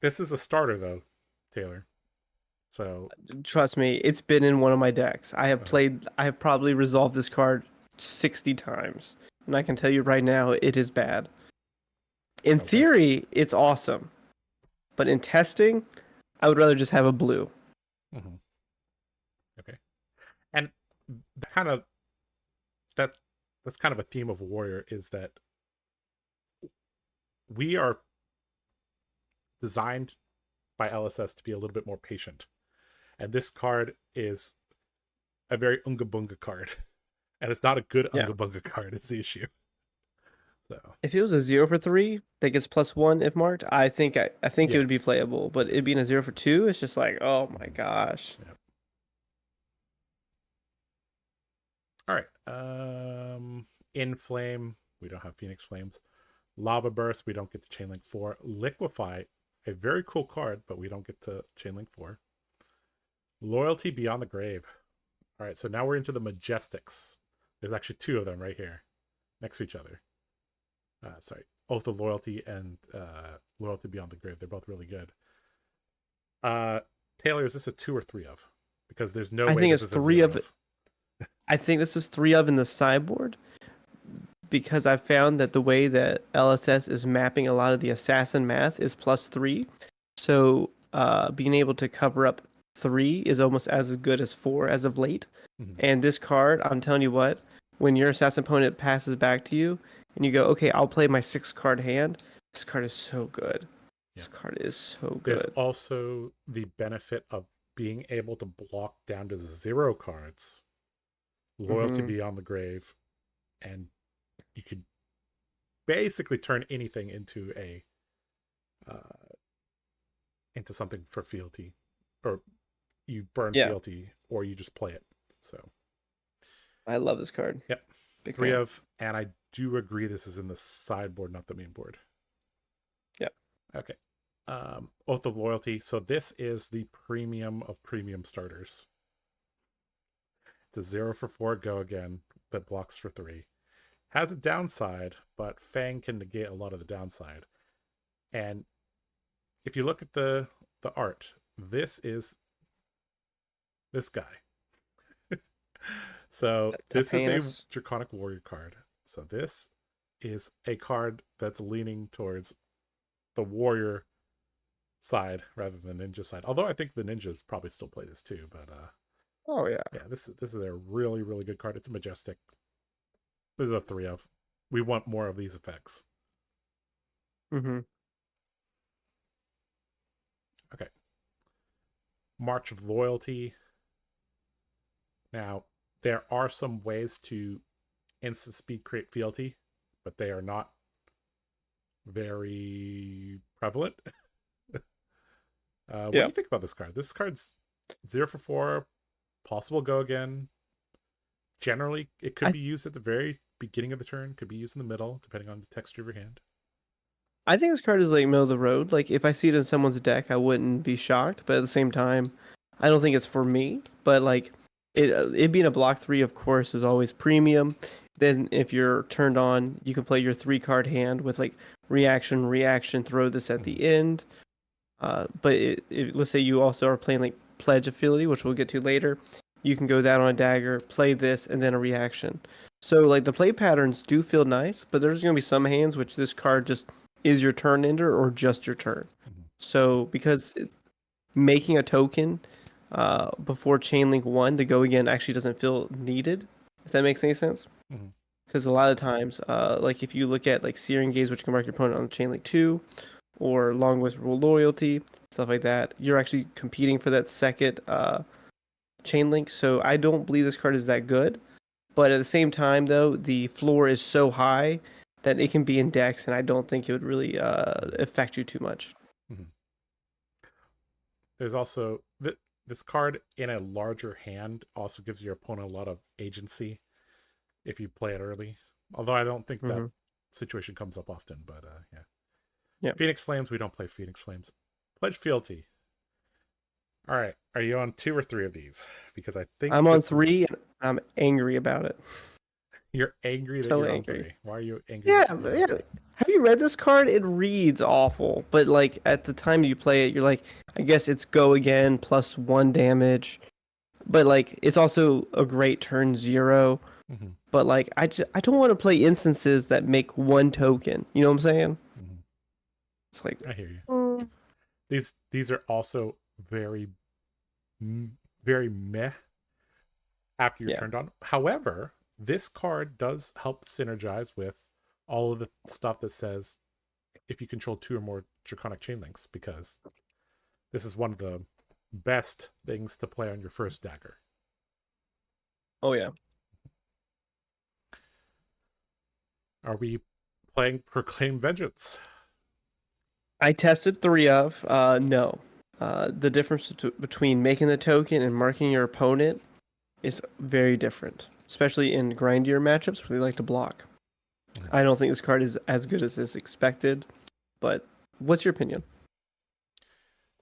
This is a starter though, Taylor. So Trust me, it's been in one of my decks. uh, I have probably resolved this card 60 times. And I can tell you right now, it is bad. In okay, theory, it's awesome. But in testing, I would rather just have a blue. hmm okay, and that kind of that that's kind of a theme of Warrior is that we are designed by LSS to be a little bit more patient. And this card is a very Unga Bunga card. And it's not a good Yeah. Unga Bunga card, it's the issue. So If it was a 0 for 3 that gets +1 if marked, I think it would be yes. playable. But it Yes. being a 0 for 2, it's just like, oh my Mhm. gosh. Yep. All right. In Flame, we don't have Phoenix Flames. Lava Burst, we don't get to Chainlink 4. Liquefy, a very cool card, but we don't get to Chainlink 4. Loyalty Beyond the Grave. All right, so now we're into the Majestics. There's actually 2 of them right here next to each other. Sorry, Oath of Loyalty and Loyalty Beyond the Grave. They're both really good. Taylor, is this a 2 or 3 of? Because there's no I way think this it's is a 3 0 of. of. I think this is 3 of in the sideboard. Because I found that the way that LSS is mapping a lot of the assassin math is +3. So being able to cover up 3 is almost as good as 4 as of late. Mhm. And this card, I'm telling you what, when your assassin opponent passes back to you and you go, okay, I'll play my 6 card hand, this card is so good. Yeah. This card is so There's good. also the benefit of being able to block down to 0 cards, Loyalty Hmm. Beyond the Grave, and you could basically turn anything uh, into something for fealty, or you burn Yeah, fealty, or you just play it. So I love this card. yep, Big 3 fan. of, and I do agree this is in the sideboard, not the main board. Yeah. Okay. Oath of Loyalty. So this is the premium of premium starters. It's a 0 for 4 go again that blocks for 3. Has a downside, but Fang can negate a lot of the downside. And if you look at the art, this is this guy. So this is a Tapanis. Draconic Warrior card. So this is a card that's leaning towards the warrior side rather than the ninja side. Although I think the ninjas probably still play this too, but Oh yeah. yeah, this is a really really good card. It's a majestic. This is a 3 of. We want more of these effects. Hmm. Okay. March of Loyalty. Now, there are some ways to instant speed create fealty, but they are not very prevalent. What do Yeah. you think about this card? This card's 0 for 4, possible go again. Generally, it could I be used at the very beginning of the turn, could be used in the middle, depending on the texture of your hand. I think this card is like middle of the road. Like if I see it in someone's deck, I wouldn't be shocked. But at the same time, I don't think it's for me. But like it being a block 3, of course, is always premium. Then if you're turned on, you can play your 3-card hand with like reaction, reaction, throw this at the end. But let's say you also are playing like Pledge Affinity, which we'll get to later. You can go that on a dagger, play this, and then a reaction. So like the play patterns do feel nice, but there's gonna be some hands which this card just is your turn ender or just your turn. Mm-hmm. So because making a token before Chainlink 1 to go again actually doesn't feel needed, if that makes any sense. Mm-hmm. Because a lot of times, like if you look at like Searing Gaze, which can mark your opponent on Chainlink 2, or Long Whisper Loyalty, stuff like that, you're actually competing for that second Chainlink. So I don't believe this card is that good. But at the same time, though, the floor is so high that it can be in decks, and I don't think it would really affect you too much. Mm-hmm. There's also this card in a larger hand also gives your opponent a lot of agency if you play it early. Although I don't think that situation comes up often, but yeah. Yeah. Phoenix Flames, we don't play Phoenix Flames. Pledge Fealty. All right, are you on 2 or 3 of these? Because I think I'm on 3, and I'm angry about it. You're angry that you're on 3. Why are you angry? Yeah. Have you read this card? It reads awful, but like at the time you play it, you're like, I guess it's go again plus 1 damage, but like it's also a great turn 0. Mm-hmm. But like I don't want to play instances that make 1 token. You know what I'm saying? Mm-hmm. It's like I hear you. These are also very very meh after you're turned on. However, this card does help synergize with all of the stuff that says if you control 2 or more Draconic chain links, because this is one of the best things to play on your first dagger. Oh yeah. Are we playing Proclaim Vengeance? I tested 3 of. No. The difference between making the token and marking your opponent is very different, especially in grindier matchups where they like to block. I don't think this card is as good as is expected, but what's your opinion?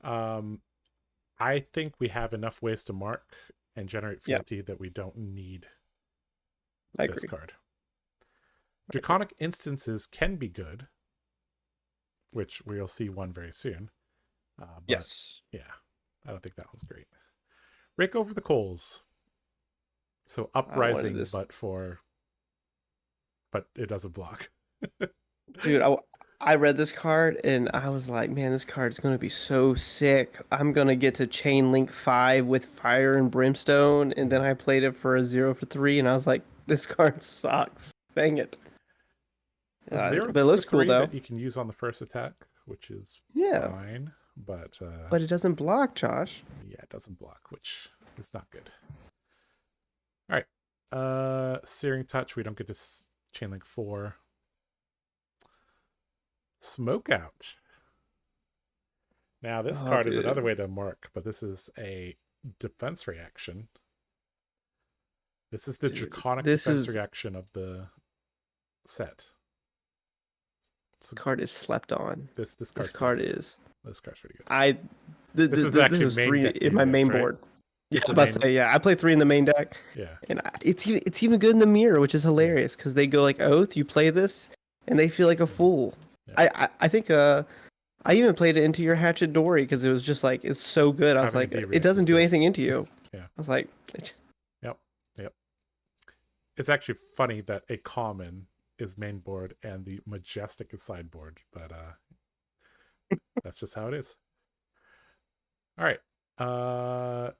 I think we have enough ways to mark and generate fealty that we don't need this card. Draconic instances can be good, which we'll see one very soon. Yes. Yeah, I don't think that one's great. Rake over the coals. So uprising, but it doesn't block. Dude, I read this card and I was like, man, this card is going to be so sick. I'm going to get to Chain Link 5 with Fire and Brimstone. And then I played it for a 0 for 3 and I was like, this card sucks. Dang it. But it looks cool though. That you can use on the first attack, which is fine. But it doesn't block, Josh. Yeah, it doesn't block, which is not good. All right. Searing Touch, we don't get to Chainlink 4. Smoke Out. Now, this card is another way to mark, but this is a defense reaction. This is the Draconic defense reaction of the set. This card is slept on. This card is. This card's pretty good. This is 3 in my main board. Yeah, I was about to say, I play 3 in the main deck. Yeah. And it's even good in the mirror, which is hilarious because they go like Oath, you play this, and they feel like a fool. Yeah. I think I even played it into your Hatchet Dory because it was just like, it's so good. I was like, it doesn't do anything into you. Yeah. I was like, Yep. It's actually funny that a common is main board and the Majestic is sideboard, but that's just how it is. All right.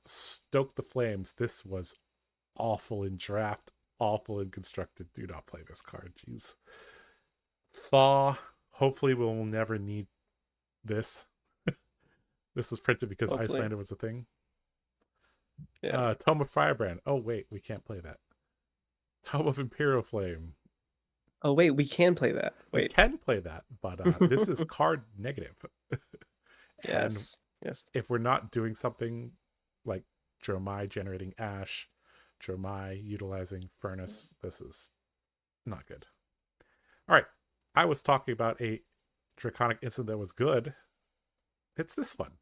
Stoke the Flames. This was awful in draft, awful in constructed. Do not play this card. Jeez. Thaw. Hopefully we'll never need this. This was printed because Hopefully. Icelander was a thing. Yeah. Tome of Firebrand. Oh wait, we can't play that. Tome of Imperial Flame. Oh wait, we can play that. We Wait. can play that, but this is card negative. And Yes. Yes. if we're not doing something like Dromai generating Ash, Dromai utilizing Furnace, this is not good. All right. I was talking about a Draconic instant that was good. It's this one,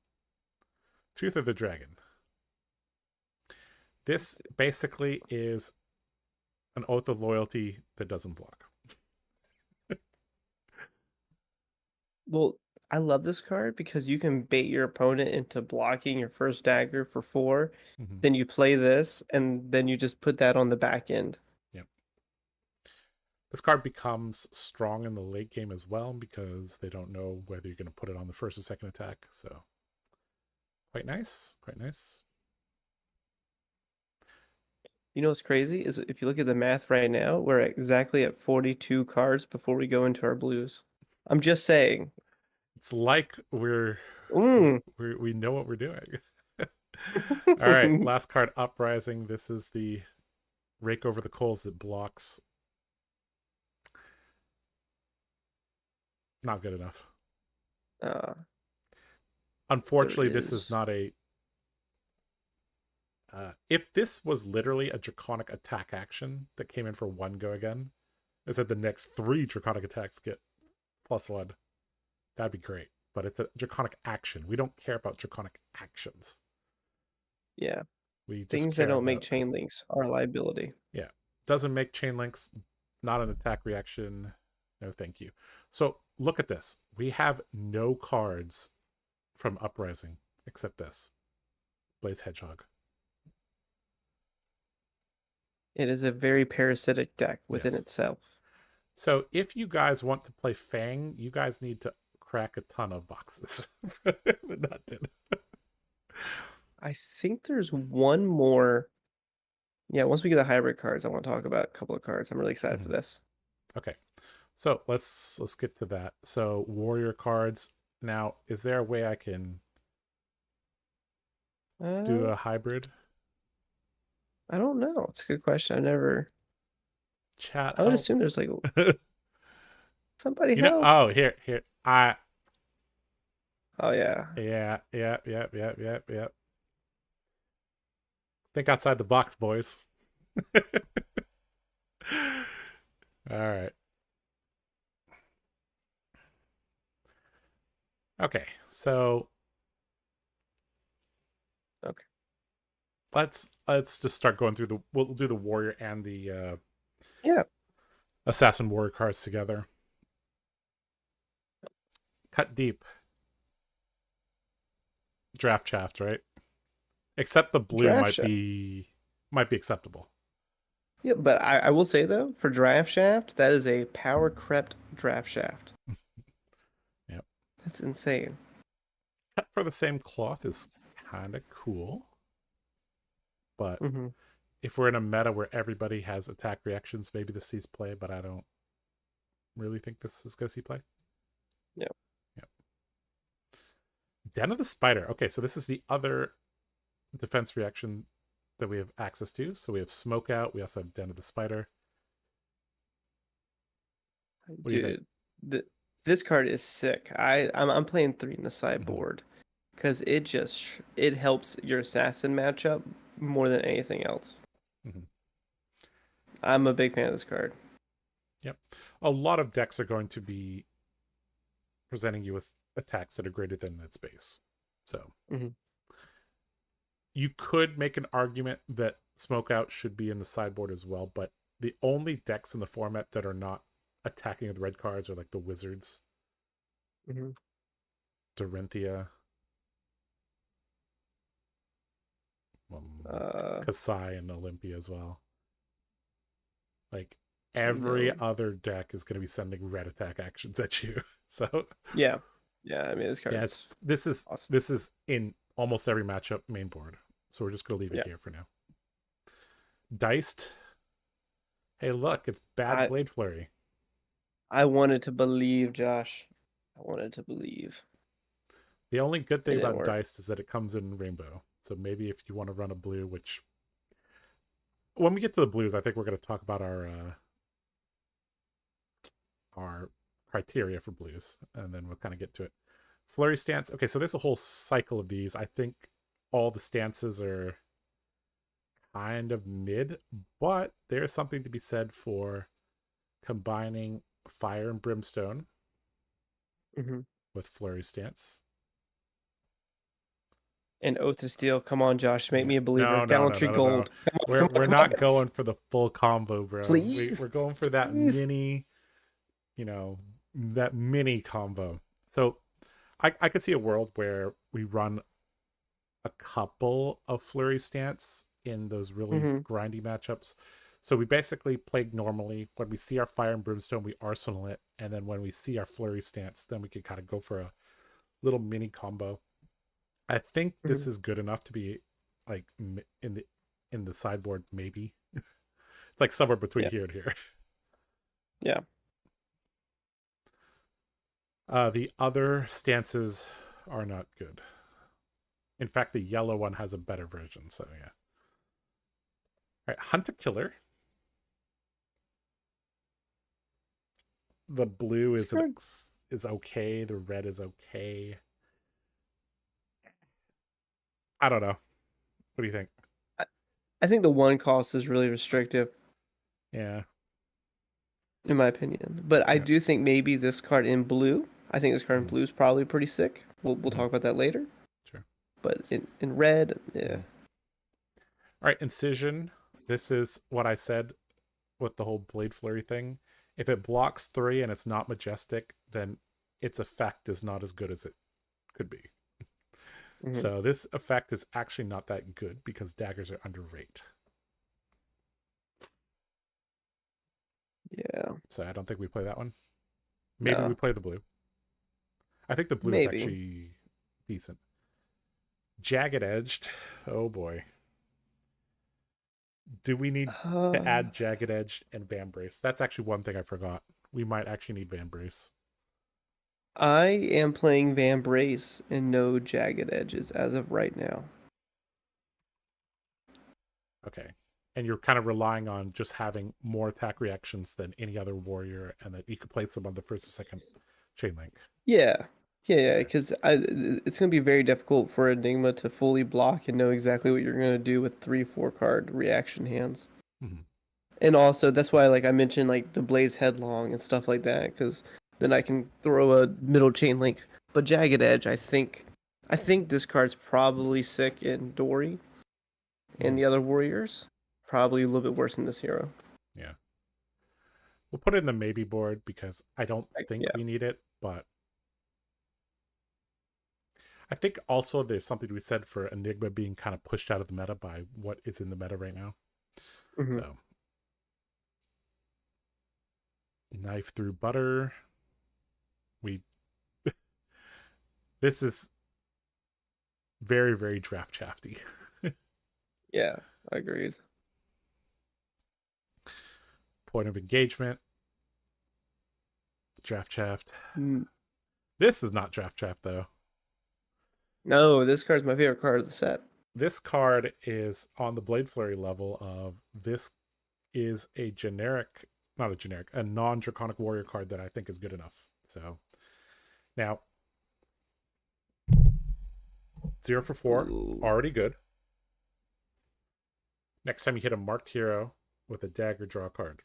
Tooth of the Dragon. This basically is an Oath of Loyalty that doesn't block. Well, I love this card because you can bait your opponent into blocking your first dagger for 4. Mm-hmm. Then you play this, and then you just put that on the back end. Yep. This card becomes strong in the late game as well because they don't know whether you're going to put it on the first or second attack. So quite nice. Quite nice. You know what's crazy is if you look at the math right now, we're exactly at 42 cards before we go into our blues. I'm just saying. It's like Mm. we know what we're doing. All right, last card, Uprising. This is the Rake Over the Coals that blocks. Not good enough. Unfortunately, this is not a... if this was literally a Draconic attack action that came in for 1 go again, I said the next 3 Draconic attacks get +1. That'd be great. But it's a Draconic action. We don't care about Draconic actions. Yeah. We just Things care that don't about... make chain links are a liability. Yeah. Doesn't make chain links. Not an attack reaction. No, thank you. So look at this. We have no cards from Uprising except this. Blaze Hedgehog. It is a very parasitic deck within itself. So if you guys want to play Fang, you guys need to crack a ton of boxes. Not did. I think there's one more. Yeah, once we get the hybrid cards, I want to talk about a couple of cards. I'm really excited for this. Okay. So let's get to that. So warrior cards. Now, is there a way I can do a hybrid? I don't know. It's a good question. I never. Chat. I would assume there's like somebody you help. know. Oh, here. Oh yeah. Yeah. Think outside the box, boys. All right. Okay, so let's just start going through the... we'll do the warrior and the assassin warrior cards together. Cut deep. Draft shaft, right? Except the blue might be acceptable. Yeah, but I will say though, for draft shaft, that is a power crept draft shaft. Yep. That's insane. Cut for the same cloth is kind of cool. But if we're in a meta where everybody has attack reactions, maybe this sees play, but I don't really think this is going to see play. Yep. Den of the Spider. Okay, so this is the other defense reaction that we have access to. So we have Smoke Out. We also have Den of the Spider. Dude, this card is sick. I'm playing 3 in the sideboard because it helps your assassin matchup more than anything else. I'm a big fan of this card. Yep. A lot of decks are going to be presenting you with attacks that are greater than its base. So you could make an argument that Smoke Out should be in the sideboard as well, but the only decks in the format that are not attacking with red cards are like the Wizards, Dorinthia, Kasai, and Olympia as well. Like every other deck is going to be sending red attack actions at you. So yeah. I mean, this card. Yeah, this is awesome. This is in almost every matchup main board. So we're just going to leave it here for now. Diced. Hey, look, it's bad Blade Flurry. I wanted to believe, Josh. I wanted to believe. The only good It thing didn't about work. Dice is that it comes in rainbow. So maybe if you want to run a blue, which when we get to the blues, I think we're going to talk about our criteria for blues, and then we'll kind of get to it. Flurry stance. Okay, so there's a whole cycle of these. I think all the stances are kind of mid, but there's something to be said for combining fire and brimstone Hmm. with flurry stance. And Oath of Steel. Come on, Josh, make Yeah. me a believer. No, no, no, Gallantry no, no, no. Gold. Come on, We're come on, we're come on, not come on. going for the full combo, bro. We're Please, going for that please. mini, you know, that mini combo. So I could see a world where we run a couple of flurry stance in those really Hmm. grindy matchups. So we basically play normally. When we see our fire and brimstone, we arsenal it, and then when we see our flurry stance, then we can kind of go for a little mini combo. I think this Hmm. is good enough to be like in the sideboard. Maybe it's like somewhere between Yeah, here and here. yeah. The other stances are not good. In fact, the yellow one has a better version. So yeah. All right, Hunt a Killer. The blue It's good. is okay. The red is okay. I don't know. What do you think? I, I think the one cost is really restrictive, Yeah. in my opinion. But I Yeah. do think maybe this card in blue. I think this card in Mm-hmm. blue is probably pretty sick. We'll Mm-hmm. talk about that later. Sure. But in red, yeah. Mm-hmm. All right, Incision. This is what I said with the whole Blade Flurry thing. If it blocks 3 and it's not majestic, then its effect is not as good as it could be. Hmm. So this effect is actually not that good because daggers are underrated. Yeah. So I don't think we play that one. Maybe we No. play the blue. I think the blue is Maybe. actually decent. Jagged Edged. Oh boy. Do we need to Uh, add Jagged Edged and Van Brace? That's actually one thing I forgot. We might actually need Van Brace. I am playing Van Brace and no jagged edges as of right now. Okay. And you're kind of relying on just having more attack reactions than any other warrior, and that you could place them on the first or second chain link. Yeah. Yeah, Okay. because it's going to be very difficult for Enigma to fully block and know exactly what you're going to do with 3, 4 card reaction hands. Mm-hmm. And also, that's why like I mentioned like the Blaze Headlong and stuff like that, because then I can throw a middle chain link. But Jagged Edge, I think this card's probably sick in Dory and Mm-hmm. the other warriors. Probably a little bit worse than this hero. Yeah. We'll put it in the maybe board because I don't think Yeah. we need it, but I think also there's something to be said for Enigma being kind of pushed out of the meta by what is in the meta right now. Hmm. So, knife through butter. We this is very very draft shafty. Yeah, agreed. Point of engagement. Draft shaft. Mm. This is not draft shaft though. No, this card's my favorite card of the set. This card is on the Blade Flurry level of this is a generic, not a generic, a non-draconic warrior card that I think is good enough. So now 0 for 4, Ooh, already good. Next time you hit a marked hero with a dagger, draw a card.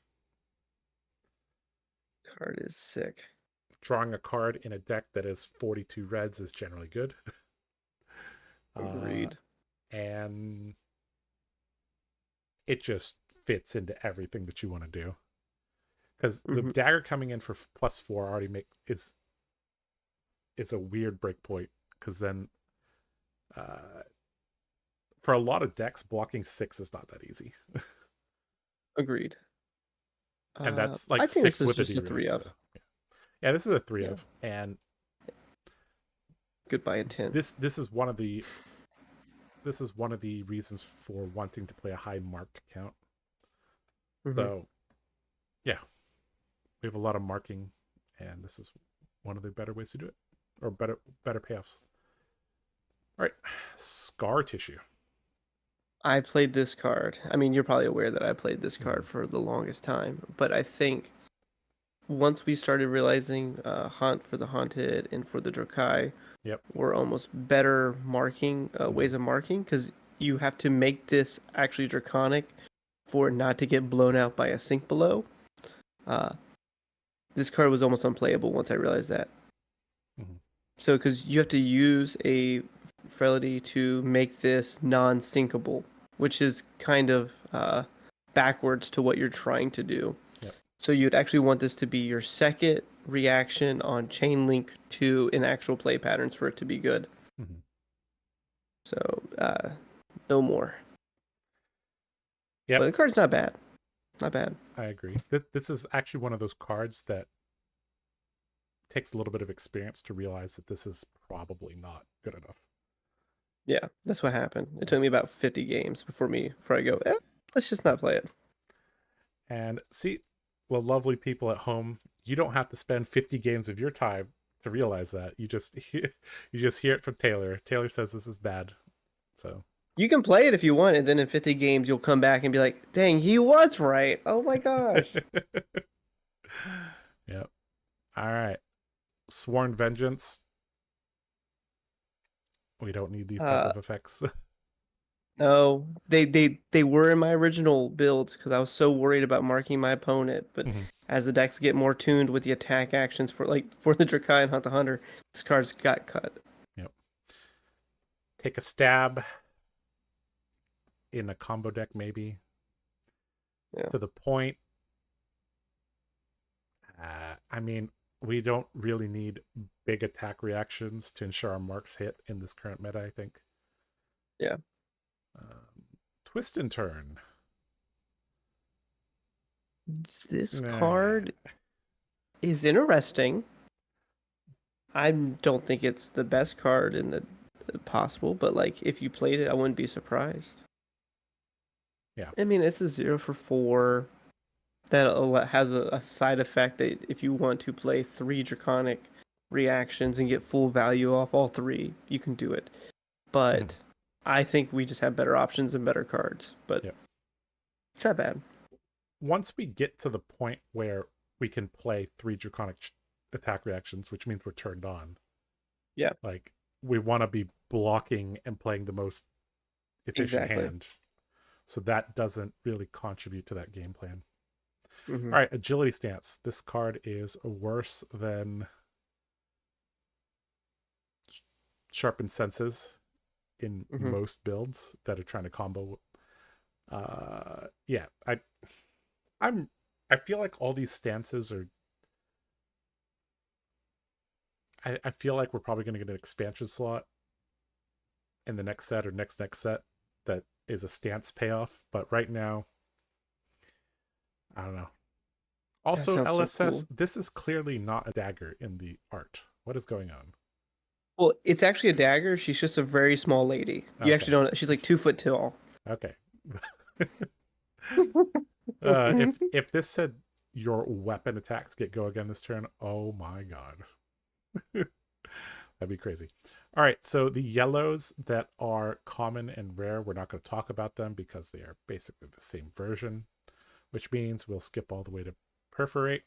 card is sick. Drawing a card in a deck that is 42 reds is generally good. uh, Agreed. and it just fits into everything that you want to do. Because the Hmm. dagger coming in for +4 already make it's a weird break point. Because then, for a lot of decks, blocking 6 is not that easy, Agreed. and that's like I think this 6 is with a just a derail. three So of. yeah, this is a 3 Yeah. of, and Goodbye intent. this is one of the reasons for wanting to play a high marked count. Hmm. So yeah, we have a lot of marking, and this is one of the better ways to do it, or better payoffs. All right, scar tissue. I played this card. I mean, you're probably aware that I played this Mm-hmm. card for the longest time, but I think once we started realizing Haunt for the Haunted and for the Drokai Yep. were almost better marking Mm-hmm. ways of marking, because you have to make this actually Draconic for it not to get blown out by a sink below. Uh, this card was almost unplayable once I realized that. Mm-hmm. So, because you have to use a Fidelity to make this non-sinkable, which is kind of backwards to what you're trying to do. Yep. So you'd actually want this to be your second reaction on chain link to in actual play patterns for it to be good. Mm-hmm. So no more. Yep. But the card's not bad. Not bad. I agree. This is actually one of those cards that takes a little bit of experience to realize that this is probably not good enough. Yeah, that's what happened. It took me about 50 games before I go, let's just not play it. And see, well, lovely people at home, you don't have to spend 50 games of your time to realize that. You just hear it from Taylor. Taylor says this is bad. So You can play it if you want, and then in 50 games you'll come back and be like, dang, he was right. Oh my gosh. Yep. All right. Sworn Vengeance. We don't need these type Uh, of effects. no, they were in my original builds because I was so worried about marking my opponent. But Mhm. as the decks get more tuned with the attack actions for the Drakai and Hunt the Hunter, this card's got cut. Yep. Take a stab in a combo deck, maybe. Yeah. To the point. I mean, we don't really need big attack reactions to ensure our marks hit in this current meta, I think. Yeah. Twist and Turn. This Nah. card is interesting. I don't think it's the best card in the possible, but like if you played it, I wouldn't be surprised. Yeah. I mean, it's a 0 for 4 that has a side effect that if you want to play 3 Draconic reactions and get full value off all 3, you can do it. But I think we just have better options and better cards. But Yep. it's not bad. Once we get to the point where we can play 3 Draconic attack reactions, which means we're turned on. Yeah. Like, we want to be blocking and playing the most efficient Exactly. hand. So that doesn't really contribute to that game plan. Mm-hmm. All right, Agility Stance. This card is worse than Sharpened Senses in most builds that are trying to combo. Yeah, I feel like all these stances are. I feel like we're probably going to get an expansion slot in the next set or next set that is a stance payoff. But right now, I don't know. Also, LSS, so cool. this is clearly not a dagger in the art. What is going on? Well, it's actually a dagger. She's just a very small lady. You actually don't. She's like 2 foot tall. Okay. If this said your weapon attacks get go again this turn, oh my god. That'd be crazy. All right, so the yellows that are common and rare, we're not going to talk about them because they are basically the same version, which means we'll skip all the way to Perforate.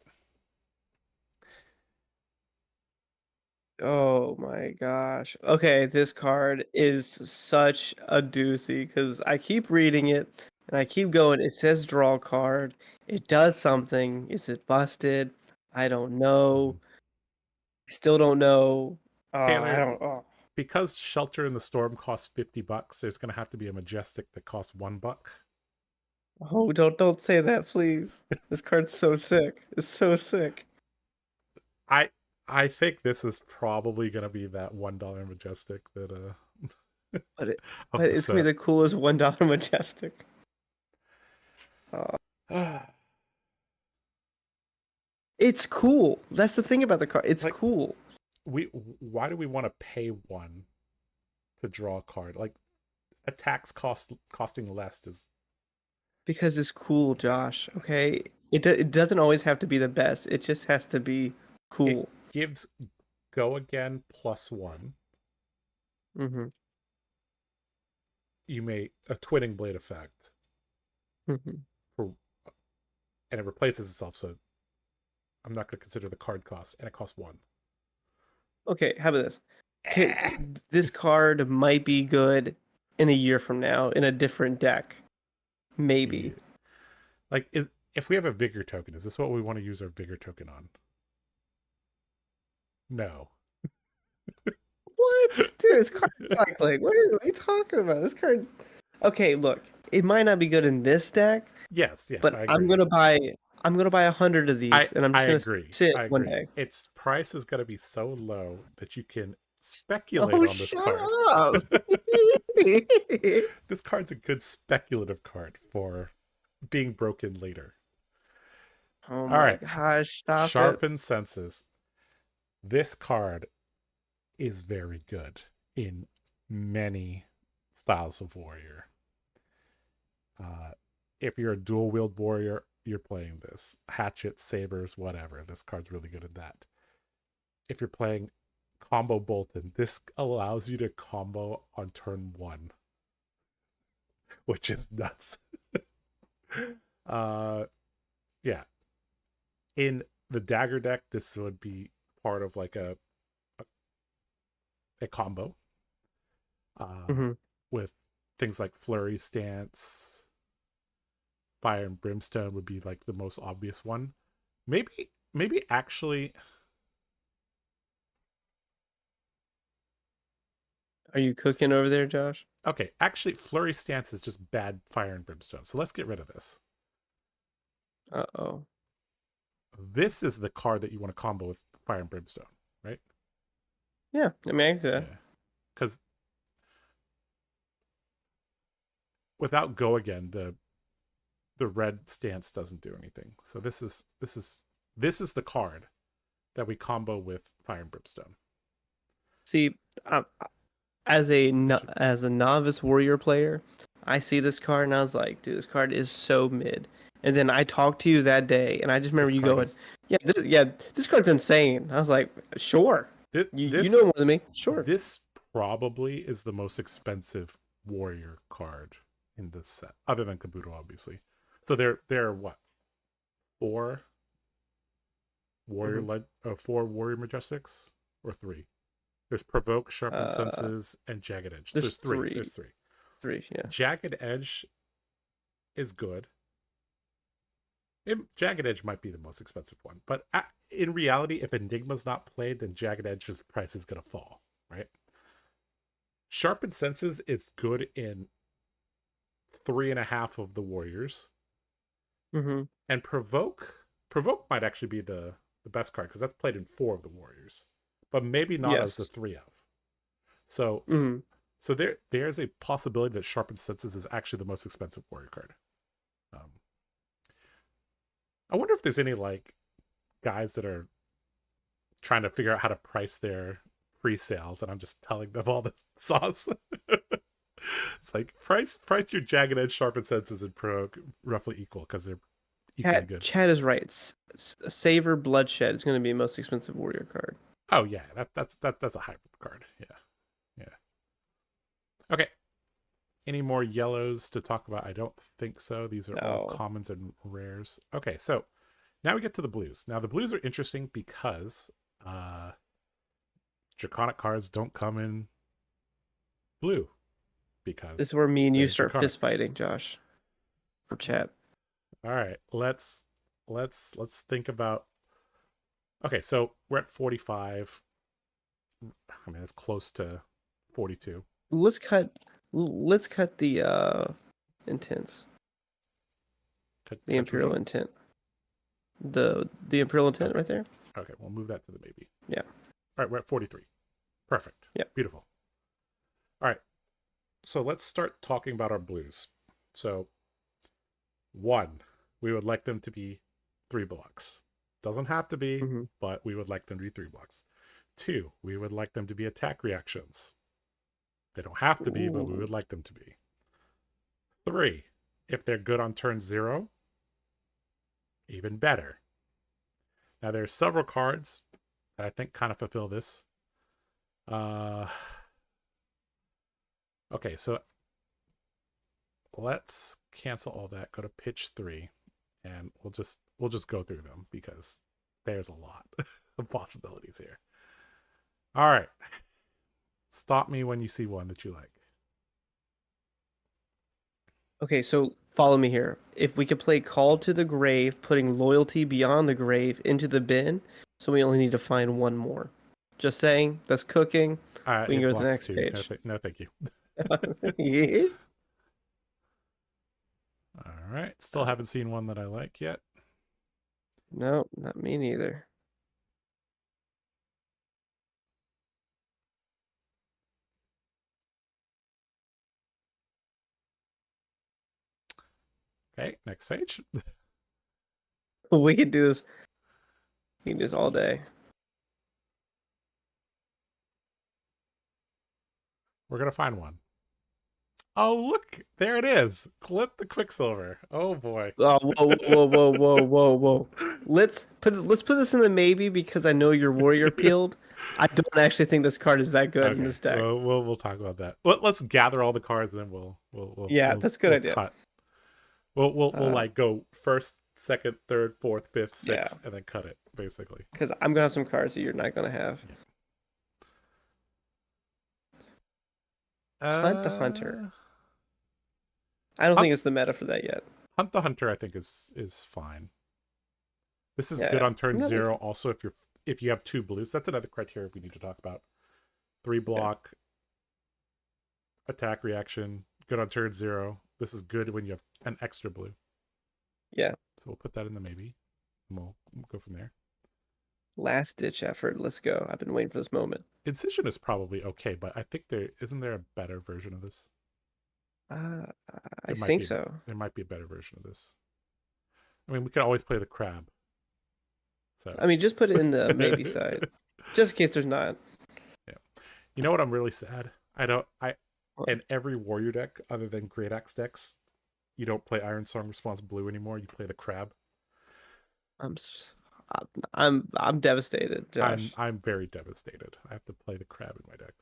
Oh my gosh. Okay, this card is such a doozy because I keep reading it and I keep going. It says draw card. It does something. Is it busted? I don't know. I still don't know. I Taylor, don't. Oh. because Shelter in the Storm costs $50, there's going to have to be a Majestic that costs $1. Oh, don't say that, please. This card's so sick. It's so sick. I think this is probably going to be that $1 Majestic that But of the it's gonna be set. the coolest $1 Majestic. It's cool. That's the thing about the card. It's Like, cool. why do we want to pay 1 to draw a card? Like, attacks costing less is Because it's cool, Josh. Okay, it doesn't always have to be the best. It just has to be cool. it gives go again +1. Mm-hmm. you may a twinning blade effect Mhm. for, and it replaces itself. So I'm not going to consider the card cost, and it costs 1. Okay, how about this? This card might be good in a year from now in a different deck. Yeah. Maybe. Like, if we have a vigor token, is this what we want to use our vigor token on? No. What? Dude, it's card cycling. What are you talking about? This card. Okay, look, it might not be good in this deck, Yes, but I agree. I'm gonna buy 100 of these, and I'm I just gonna agree. sit I one agree. day. Its price is going to be so low that you can speculate Oh, on this shut card. up! This card's a good speculative card for being broken later. Oh All my right. gosh, stop it. Sharpen Senses. This card is very good in many styles of warrior. If you're a dual wield warrior, you're playing this. Hatchet, sabers, whatever. This card's really good at that. If you're playing combo Bolton, this allows you to combo on turn 1, which is nuts. uh yeah. In the dagger deck, this would be part of like a combo. Hmm. With things like Flurry Stance, Fire and Brimstone would be like the most obvious one. Maybe actually, Are you cooking over there, Josh? okay, actually Flurry Stance is just bad Fire and Brimstone. So let's get rid of this. Uh-oh. This is the card that you want to combo with Fire and Brimstone, right? Yeah, I mean, I can see that. Yeah. Because without Go Again, the red stance doesn't do anything. So this is the card that we combo with Fire and Brimstone. See, as a novice warrior player, I see this card and I was like, dude, this card is so mid. And then I talked to you that day, and I just remember This you card going, is yeah, this card's insane. I was like, sure, you know this more than me, sure. this probably is the most expensive warrior card in this set, other than Kabuto, obviously. So there are what, four Hmm. four warrior majestics, or three? There's Provoke, Sharpen Uh, Senses, and Jagged Edge. there's There's three. three, There's three. yeah. Jagged Edge is good. Jagged Edge might be the most expensive one, but in reality, if Enigma's not played, then Jagged Edge's price is going to fall, right? Sharpen Senses is good in 3.5 of the warriors, Hmm. and Provoke might actually be the best card because that's played in 4 of the warriors, but maybe not as the Yes. 3 of. So Hmm. so there's a possibility that Sharpen Senses is actually the most expensive warrior card. Um, I wonder if there's any like guys that are trying to figure out how to price their pre-sales, and I'm just telling them all the sauce. It's like price your Jagged Edge, Sharpen Senses, and Pro roughly equal because they're equally good. Chad is right. Saver Bloodshed is going to be the most expensive warrior card. Oh yeah, that's a hybrid card. Yeah, yeah. Okay. Any more yellows to talk about? I don't think so. These are all No. commons and rares. Okay, so now we get to the blues. Now the blues are interesting because Draconic cards don't come in blue because This is where me and you they're start Draconic. fist fighting, Josh. For chat. All right, let's think about. Okay, so we're at 45. I mean, it's close to 42. Let's cut. Let's cut the intents. The Cut which imperial one? intent. The imperial intent Okay. right there. Okay, we'll move that to the maybe. Yeah. All right, we're at 43. Perfect. Yeah. Beautiful. All right. So let's start talking about our blues. So, 1, we would like them to be 3 blocks. Doesn't have to be, Hmm. but we would like them to be 3 blocks. 2, we would like them to be attack reactions. They don't have to be, but we Ooh. would like them to be. 3, if they're good on turn 0, even better. Now, there's several cards that I think kind of fulfill this. Okay, so let's cancel all that. Go to pitch 3, and we'll just go through them because there's a lot of possibilities here. All right, stop me when you see one that you like. Okay, so follow me here. If we could play Call to the Grave, putting loyalty beyond the grave into the bin, so we only need to find one more. Just saying, that's cooking. We can It go to the wants next to. page. No, thank you. All right, still haven't seen one that I like yet. No, not me neither. Okay, next page. We can do this. We can do this all day. We're gonna find one. Oh, look, there it is. Clip the Quicksilver. Oh boy. Oh, whoa. Let's put this in the maybe because I know your warrior peeled. I don't actually think this card is that good in Okay, this deck. well, we'll talk about that. Let's gather all the cards, and then Yeah, that's a good idea. cut. We'll like go first, second, third, fourth, fifth, sixth, and then cut it basically. Because I'm gonna have some cards that you're not gonna have. Hunt the Hunter. I don't think it's the meta for that yet. Hunt the Hunter, I think is fine. This is good on turn 0. Also, if you have 2 blues, that's another criteria we need to talk about. 3 block, attack reaction, good on turn 0. This is good when you have an extra blue. Yeah. So we'll put that in the maybe. And we'll go from there. Last ditch effort. Let's go. I've been waiting for this moment. Incision is probably okay, but I think isn't there a better version of this? I think so. There might be a better version of this. I mean, we could always play the crab. So I mean, just put it in the maybe side, just in case there's not. Yeah. You know what? I'm really sad. In every warrior deck other than Great Axe decks, you don't play Iron Song Response Blue anymore. You play the crab. I'm devastated, Josh. I'm very devastated. I have to play the crab in my deck.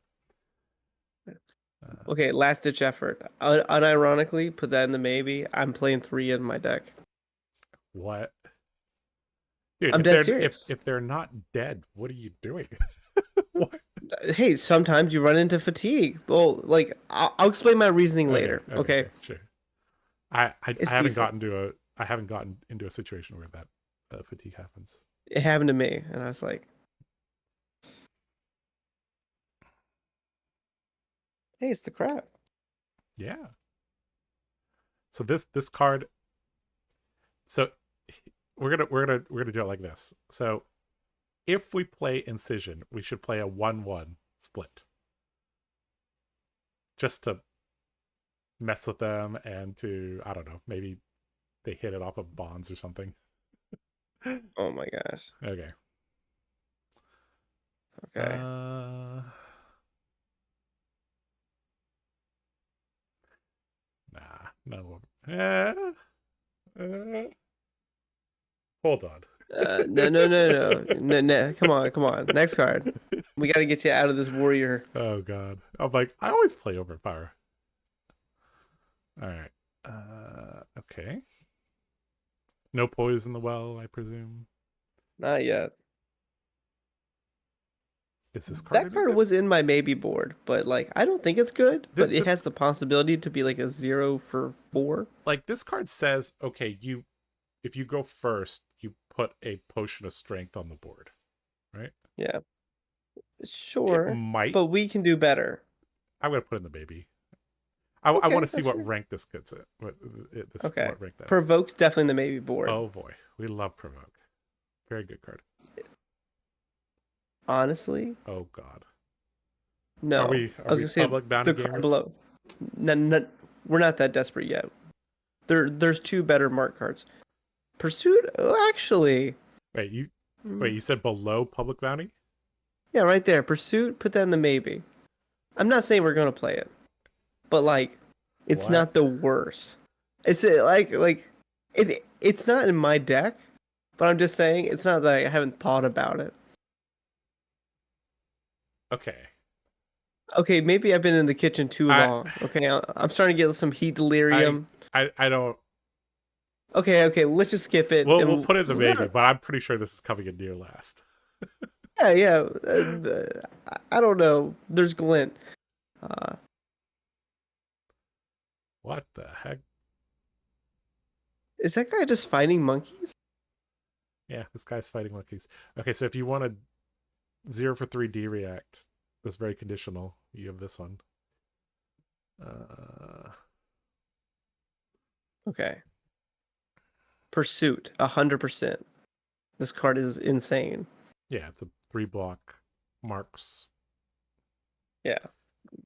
Okay, last ditch effort. Unironically, put that in the maybe. I'm playing 3 in my deck. What? Dude, I'm dead serious. If they're not dead, what are you doing? What? Hey, sometimes you run into fatigue. Well, like I'll explain my reasoning later. Okay. Sure. I haven't gotten into a situation where that fatigue happens. It happened to me, and I was like, "Hey, it's the crap." Yeah. So this card. So we're gonna do it like this. So if we play Incision, we should play a 1/1 split, just to mess with them and to, I don't know, maybe they hit it off of bonds or something. Oh my gosh. Okay. Nah, no. Hold on. No. Come on. Next card. We got to get you out of this warrior. Oh god. I'm like, I always play Overpower. All right. Okay. No Poison the Well, I presume. Not yet. Is this card? That card was in my maybe board, but like I don't think it's good. But it has the possibility to be like a 0 for 4. Like this card says, okay, if you go first, you put a Potion of Strength on the board, right? Yeah. Sure. It might, but we can do better. I'm gonna put in the baby. I want to see what rank this gets at. What rank that Provoke's definitely in the maybe board. Oh boy, we love Provoke. Very good card. Honestly. Oh god. No. Are we public bounty gamers? Below. No, we're not that desperate yet. There's 2 better mark cards. Pursuit. Oh, actually. Wait, you said below public bounty? Yeah, right there. Pursuit. Put that in the maybe. I'm not saying we're gonna play it. But like, it's not the worst. It's it's not in my deck, but I'm just saying it's not that I haven't thought about it. Okay. Okay, maybe I've been in the kitchen too I long. Okay, I'm starting to get some heat I delirium. I don't. Okay, let's just skip it Well, we'll and put it in the no, maybe, but I'm pretty sure this is coming in near last. yeah. I don't know. There's glint. Uh, What the heck? is that guy just fighting monkeys? Yeah, this guy's fighting monkeys. Okay, so if you want a 0 for 3D react, that's very conditional. You have this one. Uh, Okay. Pursuit, 100%. This card is insane. yeah, it's a 3 block marks. Yeah,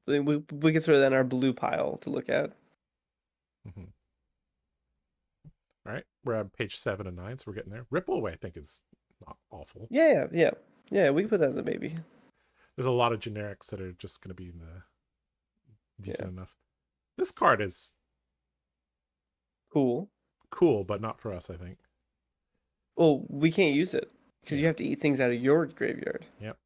we can throw that in our blue pile to look at. Mm-hmm. All right, we're on page 7 and 9, so we're getting there. Ripple Away, I think, is not awful. Yeah. We can put that in the maybe. There's a lot of generics that are just going to be in the decent Yeah, enough. This card is cool. cool, but not for us, I think. Well, we can't use it because you Yeah. have to eat things out of your graveyard. Yep.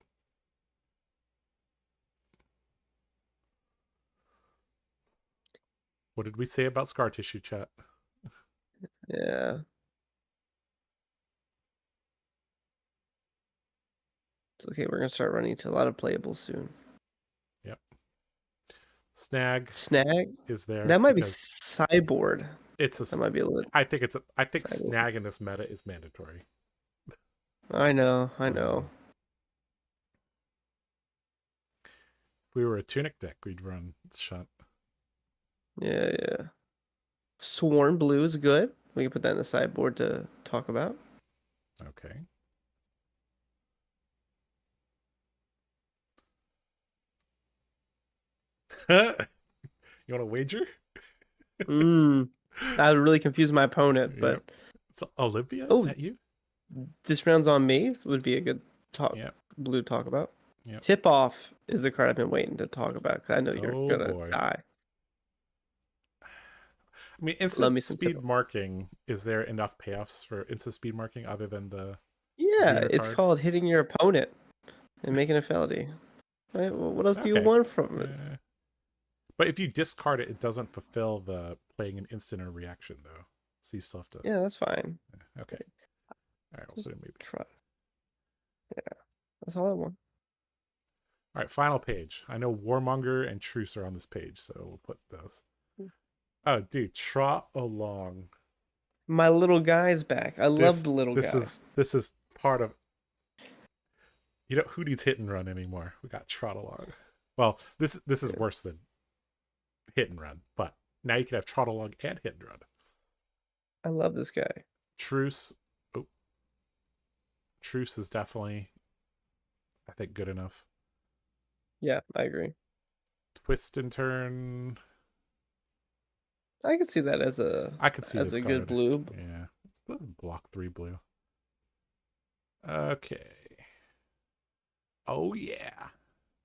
What did we say about scar tissue, chat? Yeah. It's okay. We're gonna start running into a lot of playables soon. Yep. Snag Snag. is there That might be because sideboard. it's That a. might be a little I think it's a. I think sideboard. snag in this meta is mandatory. I know. If we were a tunic deck, we'd run shot. Yeah. Sworn blue is good. We can put that in the sideboard to talk about. Okay. You want to wager? That would really confuse my opponent, Yep. but So Olympia, is oh, that you? this round's on me. This would be a good Yep. blue talk about. Yep. Tip off is the card I've been waiting to talk about. I know you're Oh gonna boy. die. I mean, Love instant me some tip speed off. marking. Is there enough payoffs for instant speed marking other than the Yeah, wiener it's card? called hitting your opponent and making a felony. Right? Well, what else do you Okay. want from it? But if you discard it, it doesn't fulfill the playing an instant or reaction, though. So you still have to. Yeah, that's fine. Okay. All right, we'll Just put it maybe. try. Yeah, that's all I want. All right, final page. I know Warmonger and Truce are on this page, so we'll put those. Oh, dude, trot along. My little guy's back. I love the little this guy. this is part of. You know who needs hit and run anymore? We got trot along. Well, this is worse than hit and run, but now you can have trot along and hit and run. I love this guy. Truce. Oh, Truce is definitely, I think, good enough. Yeah, I agree. Twist and turn. I could see that as I could see as this a card. good blue. Yeah, let's put block 3 blue. Okay. Oh yeah.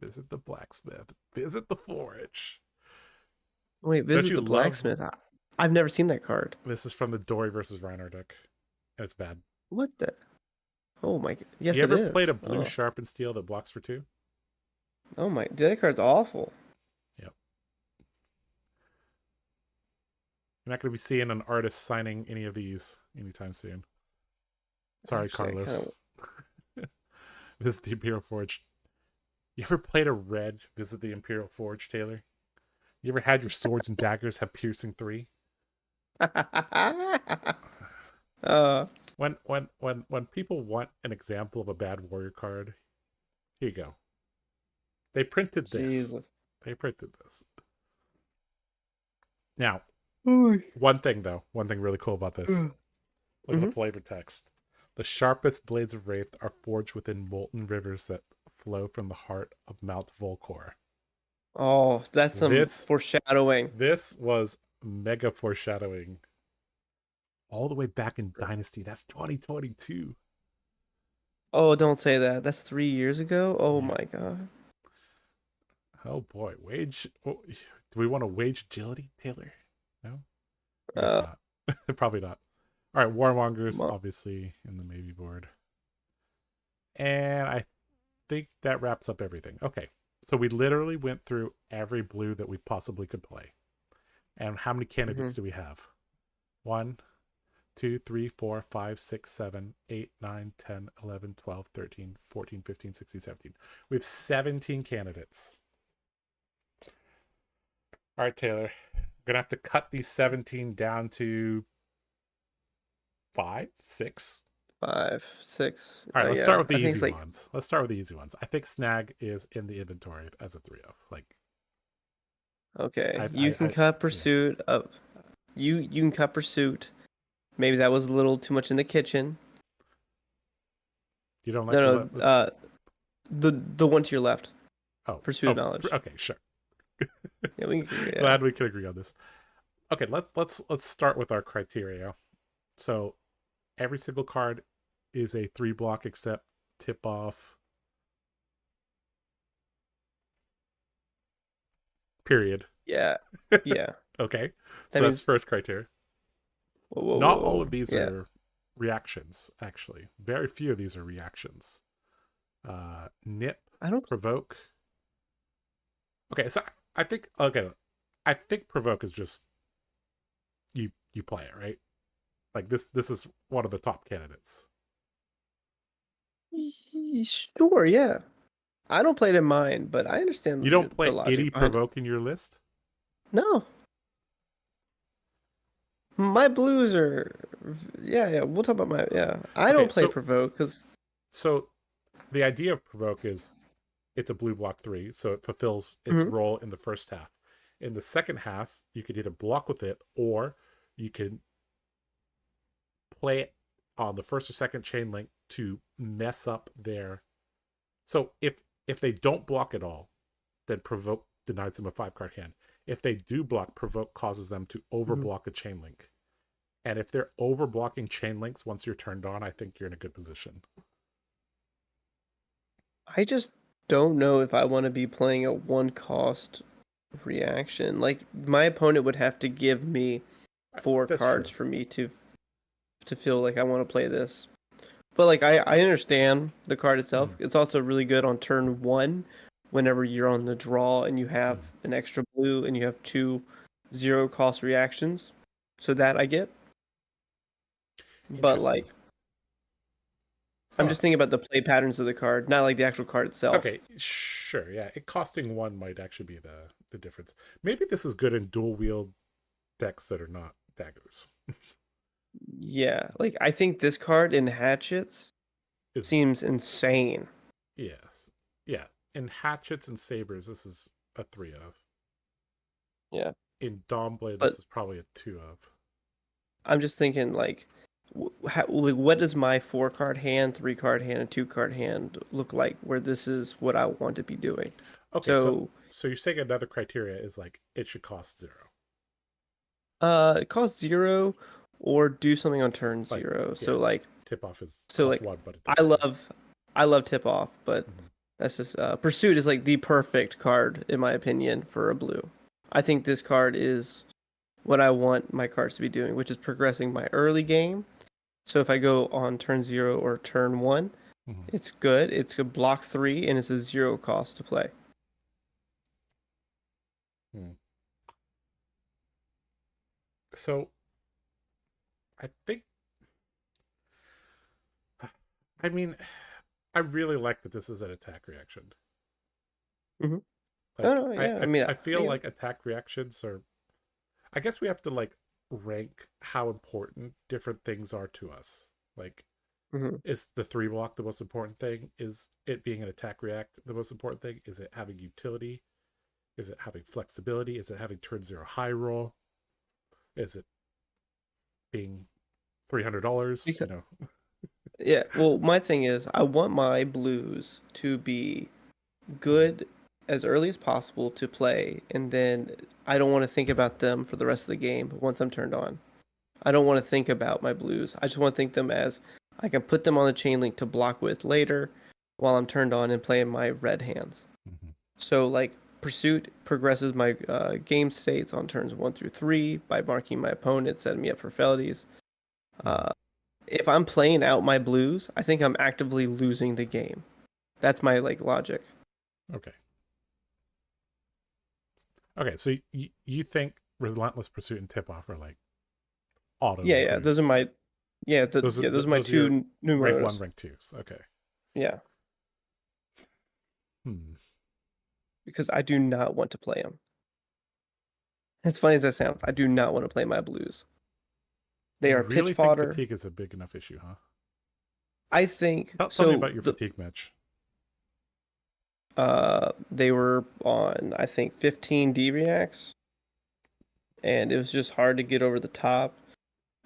Visit the blacksmith. Visit the forge. Wait, visit the blacksmith. I've never seen that card. This is from the Dory versus Reiner deck. It's bad. What the? Oh my! Yes, you it ever is. played a blue sharp and steel that blocks for 2? Oh my! That card's awful. Yep. You're not going to be seeing an artist signing any of these anytime soon. Sorry, Actually, Carlos. Visit the Imperial Forge. You ever played a red Visit the Imperial Forge, Taylor? You ever had your swords and daggers have piercing 3? When people want an example of a bad warrior card, here you go. They printed this. Jesus. They printed this. Now, one thing really cool about this. Look at the flavor text. The sharpest blades of Wraith are forged within molten rivers that flow from the heart of Mount Volcor. Oh, that's some foreshadowing. This was mega foreshadowing. All the way back in Dynasty. That's 2022. Oh, don't say that. That's 3 years ago. Oh my god. Oh boy, wage. Oh, do we want to wage agility, Taylor? No, I guess not. Probably not. All right, Warmongers obviously in the maybe board, and I think that wraps up everything. Okay, So we literally went through every blue that we possibly could play. And how many Hmm. candidates do we have? 1, 2, 3, 4, 5, 6, 7, 8, 9, 10, 11, 12, 13, 14, 15, 16, 17. We have 17 candidates. All right, Taylor. I'm going to have to cut these 17 down to 5, 6. 5, 6. All right, let's start Yeah, with the I think easy it's like ones. Let's start with the easy ones. I think Snag is in the inventory as a 3 of. Like, okay. You can I cut yeah. pursuit of you can cut pursuit. Maybe that was a little too much in the kitchen. You don't like No, the no. this? The one to your left. Oh, Pursuit of knowledge. okay, sure. Yeah, we can. Yeah. Glad we could agree on this. Okay, let's start with our criteria. So every single card is a 3 block except tip off. Period. Yeah. Yeah. Okay, so That that's means. first criteria. Whoa, whoa, Not all of whoa. these Yeah. are reactions. Actually, very few of these are reactions. Nip, I don't. provoke. Okay, so I think I think provoke is just you play it, right? Like this is one of the top candidates. Sure. Yeah. I don't play it in mine, but I You understand don't the play any logic behind it. provoke in your list? No. My blues are. Yeah. Yeah. We'll talk about my. Yeah. I Okay, don't play provoke because. so the idea of provoke is it's a blue block 3, so it fulfills its role in the first half. In the second half, you could either block with it or you can play it on the first or second chain link to mess up their. So if they don't block at all, then provoke denies them a 5 card hand. If they do block, provoke causes them to overblock a chain link. And if they're overblocking chain links once you're turned on, I think you're in a good position. I just don't know if I want to be playing a one cost reaction. Like my opponent would have to give me 4 That's cards true. for me to feel like I want to play this. But like I understand the card itself. Mm-hmm. It's also really good on turn 1 whenever you're on the draw and you have Mm-hmm. an extra blue and you have 2 0 cost reactions. So that I get. But Interesting. like I'm Huh. just thinking about the play patterns of the card, not like the actual card itself. Okay, sure. Yeah, it costing 1 might actually be the difference. Maybe this is good in dual wield decks that are not daggers. Yeah, like I think this card in hatchets Is seems insane. yes. Yeah. In hatchets and sabers, this is a 3 of. Yeah, In Dawnblade, but this is probably a 2 of. I'm just thinking like, like what does my 4 card hand, 3 card hand, and 2 card hand look like? Where this is what I want to be doing. Okay, so So, so you're saying another criteria is like it should cost 0. it costs 0, or do something on turn Like 0. yeah, So like, tip off is so cost like, 1, but it I doesn't. Yeah. love, I love tip off, but Mm-hmm. that's just pursuit is like the perfect card in my opinion for a blue. I think this card is what I want my cards to be doing, which is progressing my early game. So if I go on turn 0 or turn 1, Mm-hmm. it's good. It's a block 3 and it's a 0 cost to play. Hmm. So I think I mean I really like that this is an attack reaction. Mm-hmm. Oh Like no, yeah. I mean, I I feel get it. like attack reactions are I guess we have to like rank how important different things are to us. Like Mm-hmm. is the 3 block the most important thing? Is it being an attack react the most important thing? Is it having utility? Is it having flexibility? Is it having turn 0 high roll? Is it being $300? You Because know. yeah, well, my thing is, I want my blues to be good as early as possible to play, and then I don't want to think about them for the rest of the game once I'm turned on. I don't want to think about my blues. I just want to think them as I can put them on the chain link to block with later while I'm turned on and playing my red hands. Mm-hmm. So like pursuit progresses my game states on turns 1 through 3 by marking my opponent, setting me up for felonies. Mm-hmm. Uh, if I'm playing out my blues, I think I'm actively losing the game. That's my like logic. Okay. Okay, so you think Relentless Pursuit and Tip Off are like auto Yeah, those are boost? my those are my Those are your two rank one, numeros. rank twos. Okay. Yeah, Hmm. because I do not want to play them. As funny as that sounds, I do not want to play my blues. They You are pitch really think fodder. fatigue is a big enough issue, huh? I think Tell me so. about your fatigue match. They were on, I think, 15 D reacts, and it was just hard to get over the top.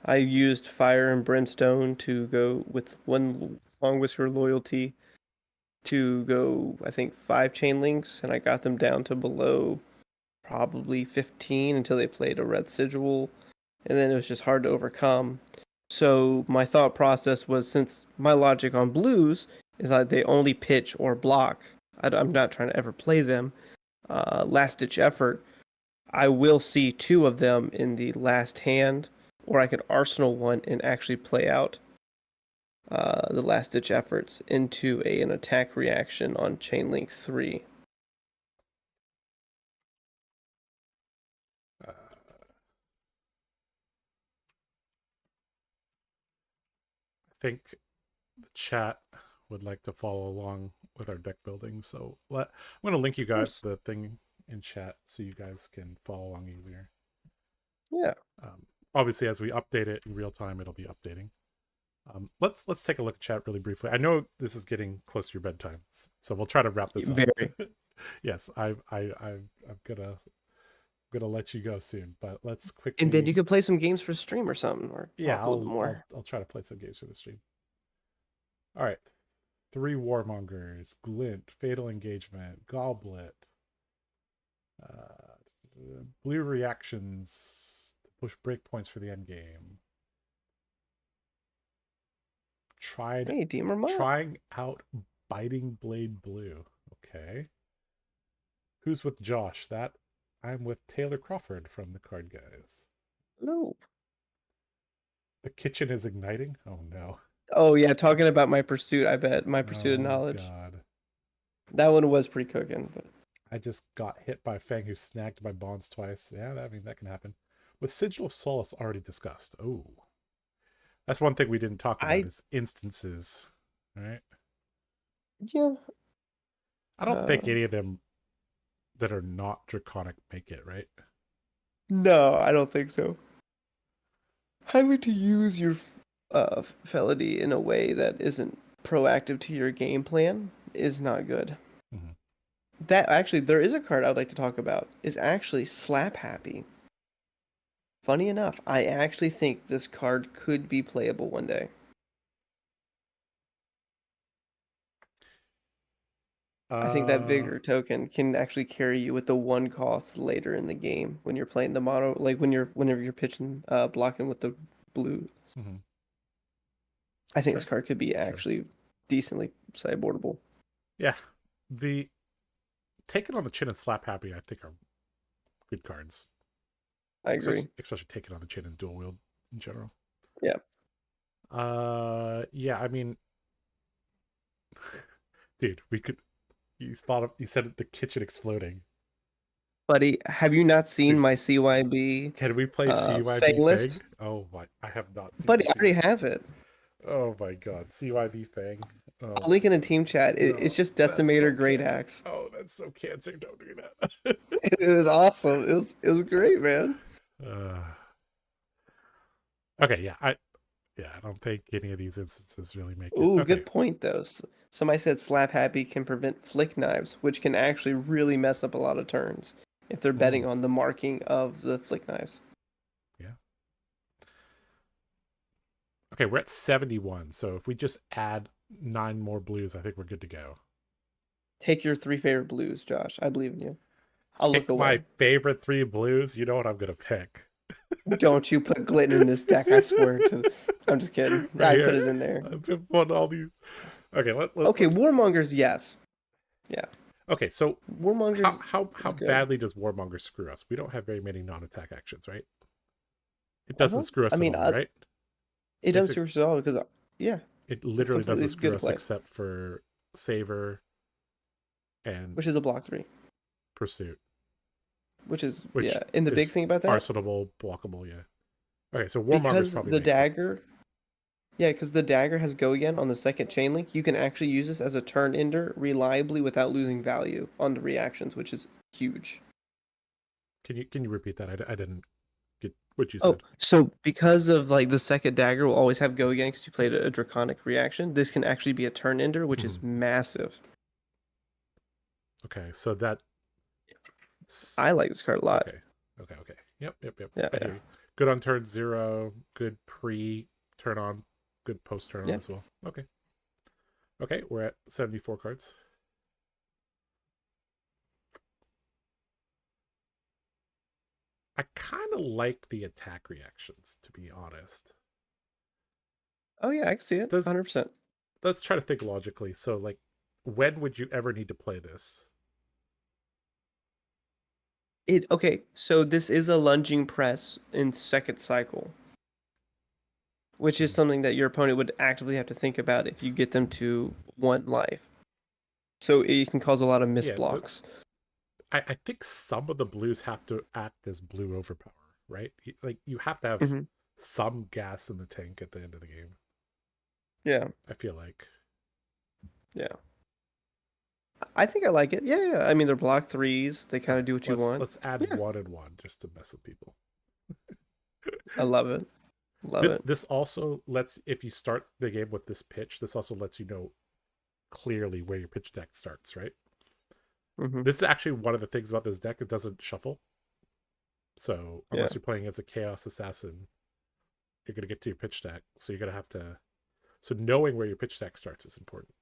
I used Fire and Brimstone to go with one Long Whisker loyalty to go, I think, 5 chain links, and I got them down to below probably 15 until they played a red sigil, and then it was just hard to overcome. So my thought process was, since my logic on blues is that they only pitch or block, I'm not trying to ever play them. Last ditch effort, I will see 2 of them in the last hand, or I could arsenal one and actually play out the last ditch efforts into an attack reaction on chain link 3. Uh, I think the chat would like to follow along with our deck building, so I'm going to link you Of guys course. the thing in chat so you guys can follow along easier. Yeah. Obviously, as we update it in real time, it'll be updating. Let's take a look at chat really briefly. I know this is getting close to your bedtime, so we'll try to wrap this up. Very. Yes, I'm gonna let you go soon, but let's And then quickly. you could play some games for stream or something, or Yeah, talk a little bit more. I'll try to play some games for the stream. All right, 3 Warmongers, Glint, Fatal Engagement, Goblet, uh, blue reactions to push breakpoints for the end game. Hey, Deemer Mom. Trying out Biting Blade Blue. Okay. Who's with Josh? That I'm with Taylor Crawford from TheCardGuyz. Hello. The kitchen is igniting. Oh no. Oh yeah, talking about my pursuit. I bet my pursuit of Oh knowledge. god. That one was pretty cooking, but I just got hit by Fang who snagged my bonds twice. Yeah, I mean that can happen. Was Sigil of Solace already discussed? Oh. That's one thing we didn't talk about I is instances. Right? yeah. I don't think any of them that are not draconic make it, right? No, I don't think so. Having to use your felony in a way that isn't proactive to your game plan is not good. Mm-hmm. That actually, there is a card I'd like to talk about. Is actually Slap Happy. Funny enough, I actually think this card could be playable one day. I think that Vigor token can actually carry you with the 1 cost later in the game when you're playing the mono, like whenever you're pitching, blocking with the blue. Mm-hmm. I think Sure. this card could be actually decently sideboardable. Yeah. The Taking on the Chin and Slap Happy, I think, are good cards. I agree. Especially Taking on the Chin and Dual Wield in general. Yeah. Yeah, I mean, dude, we could. You said the kitchen exploding. Buddy, have you not seen Dude, my CYB can we play Fang CYB list? Fang? Oh my, I have not seen. Buddy, I already have it. Oh my god, CYB Fang. Oh, I'll link in the team chat. It's just Decimator Great cancer. Axe. Oh, that's so cancer. Don't do that. It was awesome. It was great, man. Okay, yeah, I don't think any of these instances really make it. Ooh, Okay. good point though. Somebody said Slap Happy can prevent flick knives, which can actually really mess up a lot of turns if they're betting on the marking of the flick knives. Yeah. Okay, we're at 71. So if we just add 9 more blues, I think we're good to go. Take your 3 favorite blues, Josh. I believe in you. I'll Pick look away. my favorite 3 blues. You know what I'm gonna pick. Don't you put Glitton in this deck, I swear to. I'm just kidding. Right I put it in there. I've just put all these. Okay, Okay, Warmongers, yes. Yeah. Okay, so Warmongers. how good. badly does Warmonger screw us? We don't have very many non-attack actions, right? It doesn't screw us at all, right? It doesn't screw us at all because, yeah. It literally doesn't screw us except for Savor and which is a block 3. Pursuit. which is which yeah. And the big is thing about that, arsenable, blockable. Yeah. Okay, so Warmonger's because probably the makes it. dagger, yeah, because the dagger has go again on the second chain link. You can actually use this as a turn ender reliably without losing value on the reactions, which is huge. Can you repeat that? I didn't get what you Oh, said. so because of like the second dagger will always have go again because you played a draconic reaction, this can actually be a turn ender, which is Mhm. massive. Okay, so that. I like this card a lot. Okay, okay. Yep. Yeah, I yeah, hear you. Good on turn 0. Good pre turn on. Good post turn on yeah. as well. Okay. Okay, we're at 74 cards. I kind of like the attack reactions, to be honest. Oh yeah, I can see it, Does 100%. Let's try to think logically. So, like, when would you ever need to play this? It okay. So this is a lunging press in second cycle, which is Mhm. something that your opponent would actively have to think about if you get them to 1 life. So it can cause a lot of Yeah, misblocks. I think some of the blues have to act as blue overpower, right? Like, you have to have Hmm. some gas in the tank at the end of the game. Yeah, I feel like. yeah. I think I like it. Yeah, yeah. I mean, they're block threes. They kind Okay, of do what you let's want. let's add Yeah, one and one just to mess with people. I love it. Love This it. this also lets, if you start the game with this pitch, this also lets you know clearly where your pitch deck starts, right? Hmm. This is actually one of the things about this deck. It doesn't shuffle. So Yeah. unless you're playing as a Chaos Assassin, you're gonna get to your pitch deck. So you're gonna have to. So knowing where your pitch deck starts is important.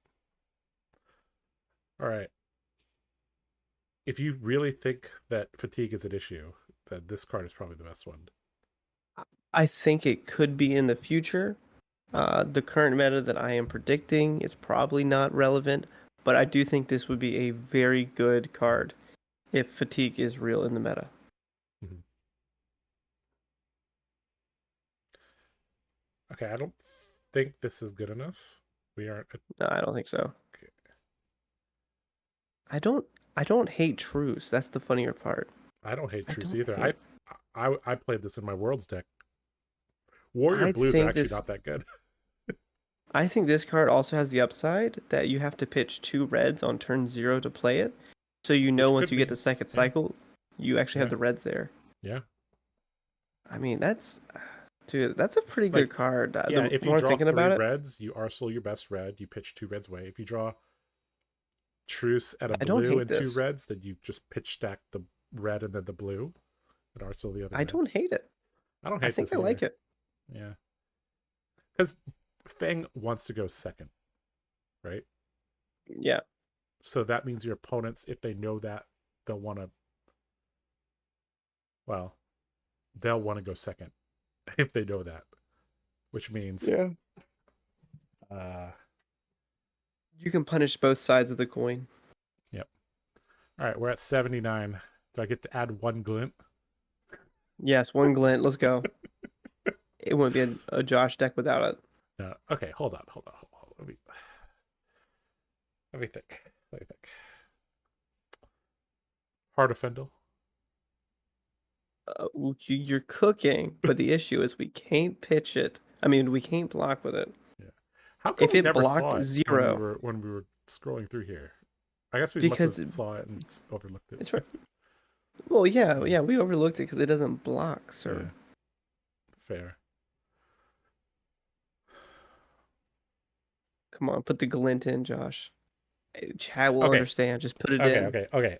All right. If you really think that fatigue is an issue, then this card is probably the best one. I think it could be in the future. The current meta that I am predicting is probably not relevant, but I do think this would be a very good card if fatigue is real in the meta. Mm-hmm. Okay, I don't think this is good enough. We aren't. No, I don't think so. Okay. I don't I don't hate Truce. That's the funnier part. I don't hate I Truce don't either. hate I played this in my Worlds deck. Warrior I Blues are think actually this not that good. I think this card also has the upside that you have to pitch 2 reds on turn 0 to play it. So you know Which once could you get be. the second Yeah, cycle, you actually have yeah, the reds there. yeah. I mean, that's dude, that's a pretty good Like, card. yeah, The if you more I'm draw thinking three about it, reds, you arsenal your best red. You pitch 2 reds away. If you draw Truce and a I don't blue hate and two this. reds, then you just pitch stack the red and then the blue and arsenal the other I red. don't hate it. I don't I hate think this I like either. it. Yeah, because Fang wants to go second, right? Yeah. So that means your opponents, if they know that, they'll want to. Well, they'll want to go second if they know that, which means Yeah. uh You can punish both sides of the coin. yep. All right, we're at 79. Do I get to add one glint? Yes, one glint. Let's go. It wouldn't be a Josh deck without it. No. Okay, hold on. Let me think. Let me think. Heart of Fendel. You're cooking, but the issue is we can't pitch it. I mean, we can't block with it. Yeah. How come If we it never blocked saw it when we 0, were scrolling through here? I guess we must have because saw it and overlooked it. it's right. Well, yeah, Yeah. yeah, we overlooked it because it doesn't block, Yeah. sir. Fair. Come on, put the glint in, Josh. Chat will Okay. understand. Just put it Okay. in. Okay. Okay.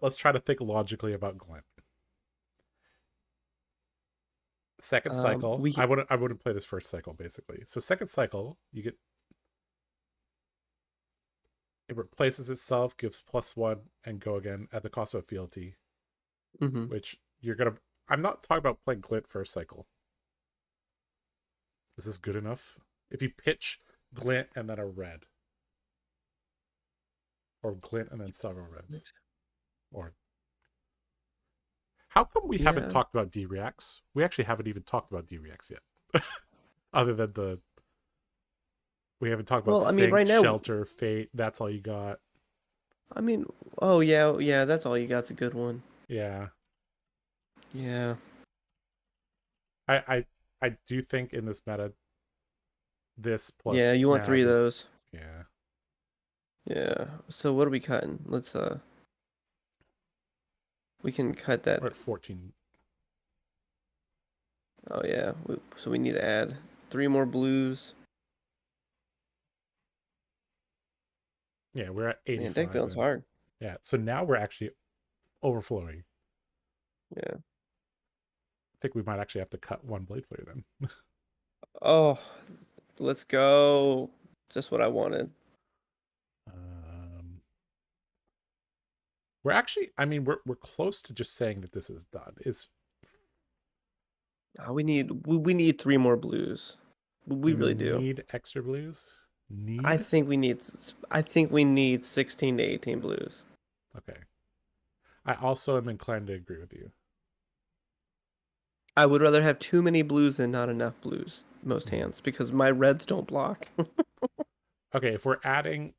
Let's try to think logically about glint. Second cycle. We I wouldn't play this first cycle basically. So second cycle, you get, it replaces itself, gives +1 and go again at the cost of fealty, hmm which you're gonna. I'm not talking about playing glint first cycle. Is this good enough? If you pitch glint and then a red, or glint and then several reds, or how come we haven't Yeah. talked about D-reacts? We actually haven't even talked about D-reacts yet. Other than we haven't talked about Well, I mean, Sync, right now, Shelter, Fate. That's all you got. I mean, oh yeah, yeah, that's all you got's a good one. Yeah. Yeah. I do think in this meta, this plus Yeah, you want 3 snag of is, those. yeah. Yeah. So what are we cutting? Let's we can cut that. We're at 14. Oh yeah. So we need to add 3 more blues. Yeah, we're at Man, deck 85 build's then. hard. Yeah, so now we're actually overflowing. Yeah. I think we might actually have to cut 1 blade for you then. Oh, let's go. Just what I wanted. um, we're actually, I mean, we're close to just saying that this is done. Is We need 3 more blues. We do we really do. need extra blues? I Need? think we need I think we need 16 to 18 blues. Okay. I also am inclined to agree with you. I would rather have too many blues than not enough blues most Mhm. hands because my reds don't block. Okay, if we're adding,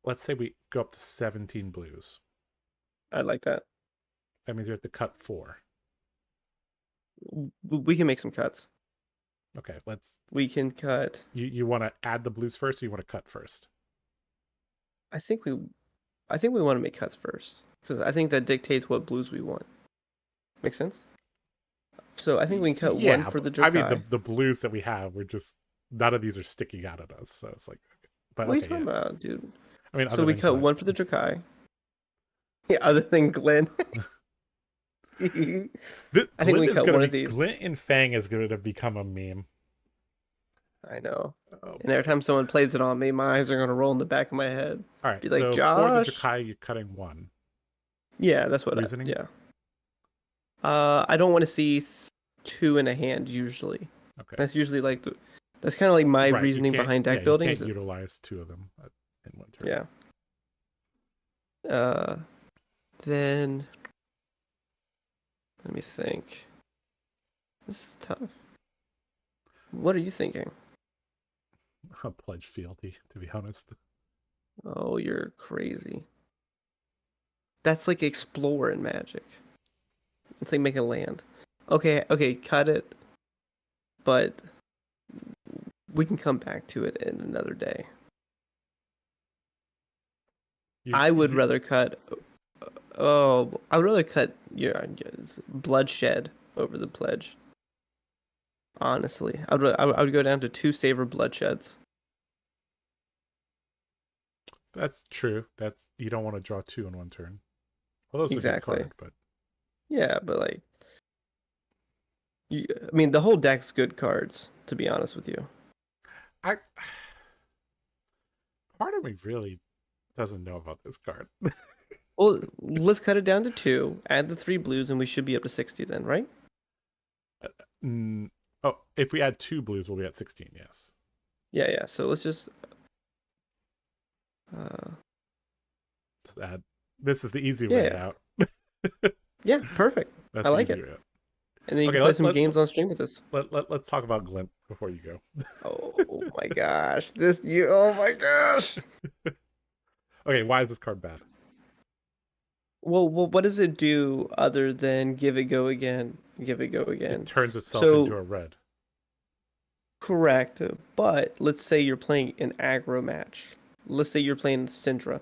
let's say we go up to 17 blues. I like that. That means we have to cut 4. We can make some cuts. Okay, let's. We can cut. You want to add the blues first, or you want to cut first? I think we want to make cuts first because I think that dictates what blues we want. Make sense? So I think we can cut 1 Yeah, for the I mean Drakai. the blues that we have, we're just none of these are sticking out at us, so it's like, okay. But What are you okay, talking yeah. about, dude? I mean, So other we than cut Glenn. 1 for the Drakai. Yeah, other than Glenn. I think we cut 1 of these. Glint and Fang is going to become a meme. I know. Oh And every boy. time someone plays it on me, my eyes are gonna roll in the back of my head. All right, Be like, so for the Josh. Drakai, you're cutting 1. Yeah, that's what. Reasoning? Yeah. I don't want to see 2 in a hand usually. Okay. That's usually like that's kind of like my Right, reasoning behind deck you building. can't utilize 2 of them in one turn. Yeah. Then let me think. This is tough. What are you thinking? A pledge fealty, to be honest. Oh, you're crazy. That's like explore in Magic. It's like make a land. Okay, cut it. But we can come back to it in another day. I would rather cut. Oh, I would rather cut your bloodshed over the pledge. Honestly, I would go down to 2 saver bloodsheds. That's true. That's you don't want to draw 2 in one turn. Well, those are a good Exactly. card, but Yeah, but like, I mean, the whole deck's good cards. To be honest with you. I part of me really doesn't know about this card. Well, let's cut it down to 2. Add the 3 blues, and we should be up to 60 then, right? Oh, if we add 2 blues, we'll be at 16. Yes. Yeah. So let's just add. This is the easy way out. yeah, perfect. That's I like it. route. And then you can play some games on stream with us. Let's talk about Glint before you go. Oh my gosh. Oh my gosh. Okay, why is this card bad? Well, what does it do other than give it go again? Give it go again. It turns itself into a red. Correct. But let's say you're playing an aggro match. Let's say you're playing Syndra.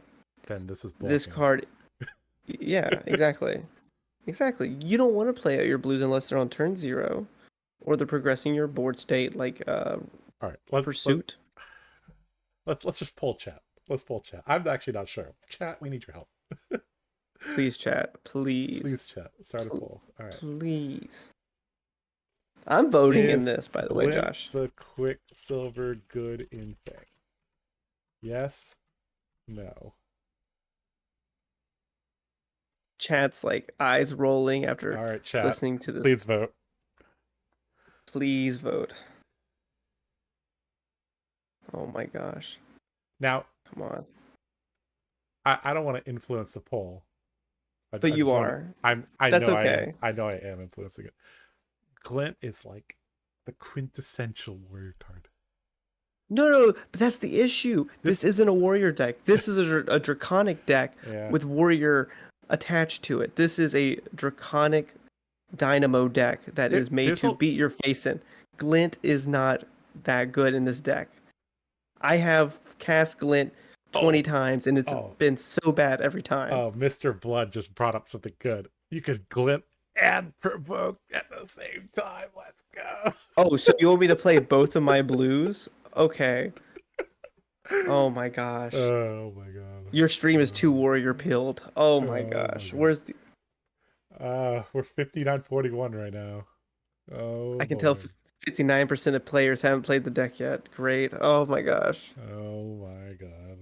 Then this is This card. Yeah, exactly. Exactly. You don't want to play out your blues unless they're on turn 0 or they're progressing your board state like all right, Pursuit. Let's just pull chat. Let's pull chat. I'm actually not sure. Chat, we need your help. Please chat. Please. Please chat. Start a poll. All right. Please. I'm voting in this, by the way, Josh. The Quicksilver good in Fang? Yes? No. Chat's like eyes rolling after all right, chat, listening to this. Please vote. Please vote. Oh my gosh. Now, come on. I don't want to influence the poll. But you are. That's okay. I know I am influencing it. Glint is like the quintessential warrior card. No, but that's the issue. This isn't a warrior deck. This is a draconic deck with warrior attached to it. This is a Draconic Dynamo deck that is made There's to a beat your face in. Glint is not that good in this deck. I have cast Glint 20 oh times and it's oh been so bad every time. oh Mr. Blood just brought up something good. You could glint and provoke at the same time. Let's go. Oh, so you want me to play both of my blues? Okay. Oh my gosh. Oh my god. Your stream is too warrior pilled. Oh my Oh my gosh. god. Where's the We're 59-41 right now. I Oh can tell boy. 59% of players haven't played the deck yet. Great. Oh my gosh. Oh my god.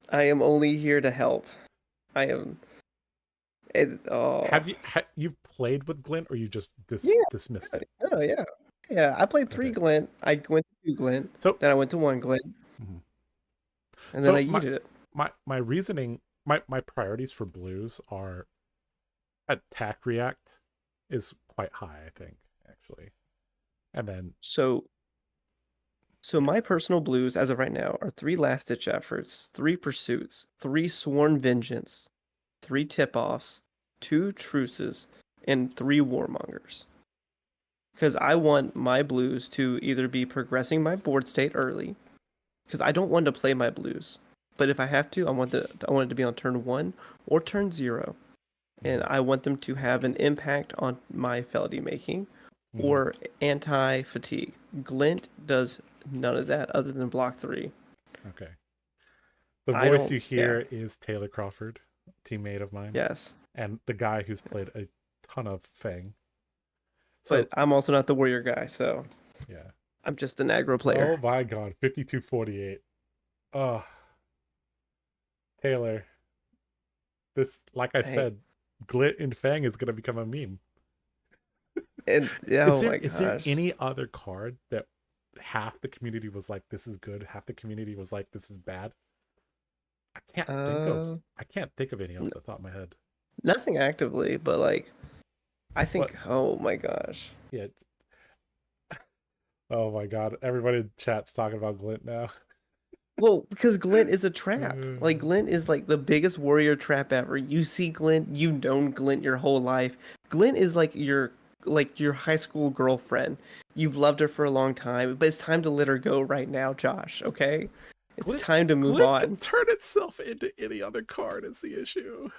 I am only here to help. I am oh. You've played with Glint or you just Yeah. dismissed it? Oh yeah. Yeah, I played 3 Okay. Glint. I went to 2 Glint. So Then I went to 1 Glint. mhm. And then I So yeeted it. my reasoning, my priorities for blues are attack react is quite high, I think, actually. And then So my personal blues as of right now are 3 last ditch efforts, 3 pursuits, 3 sworn vengeance, 3 tip-offs, 2 truces, and 3 warmongers. Because I want my blues to either be progressing my board state early, because I don't want to play my blues. But if I have to, I want it to be on turn 1 or turn 0. And I want them to have an impact on my felony making or anti-fatigue. Glint does none of that other than block 3. okay. The I voice don't, you yeah, hear is Taylor Crawford, teammate of mine, yes. and the guy who's played a ton of Fang. But So I'm also not the warrior guy, so yeah. I'm just an aggro Oh player. my god, 52-48. Oh, Taylor. This, like I Dang. said, Glit and Fang is gonna become a meme. And oh my Is there gosh. any other card that half the community was like this is good, half the community was like this is bad? Uh, I can't think of any off the top of my head. Nothing actively, but like I But think oh my gosh. yeah. Oh my god, everybody in chat's talking about Glint now. Well, because Glint is a trap. Like Uh, Glint is like the biggest warrior trap ever. You see Glint, you've known Glint your whole life. Glint is like your high school girlfriend. You've loved her for a long time, but it's time to let her go right now, Josh, okay? It's Glint time to move Glint can on. turn itself into any other card is the issue.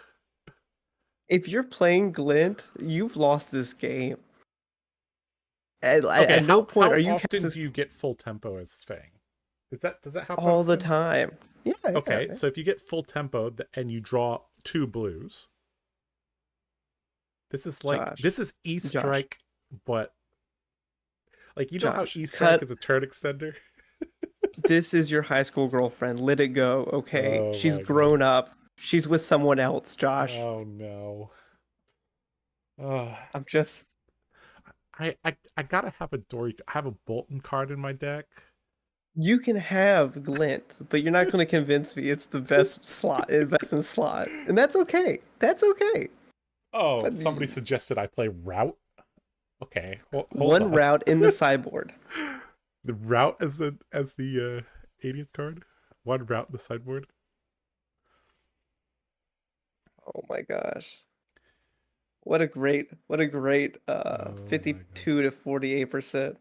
If you're playing Glint, you've lost this game. Okay, At no point how are you often casting do you get full tempo as Fang? Does that happen all the often? time. Yeah, yeah. Okay, so if you get full tempo and you draw 2 blues, Josh, this is E Josh, Strike, but like you know how Josh, E Strike cut. is a turn extender? This is your high school girlfriend. Let it go, okay? Oh She's my god. grown up. She's with someone else, Josh. Oh no. Oh, I'm just. I gotta have a Dory. I have a Bolton card in my deck. You can have Glint, but you're not going to convince me it's the best slot, best in slot, and that's okay. That's okay. Oh, But somebody suggested I play Route. Okay, hold one on. route in the sideboard. The Route as the 80th card. One Route in the sideboard. Oh my gosh. What a great Oh my god. 52 to 48%.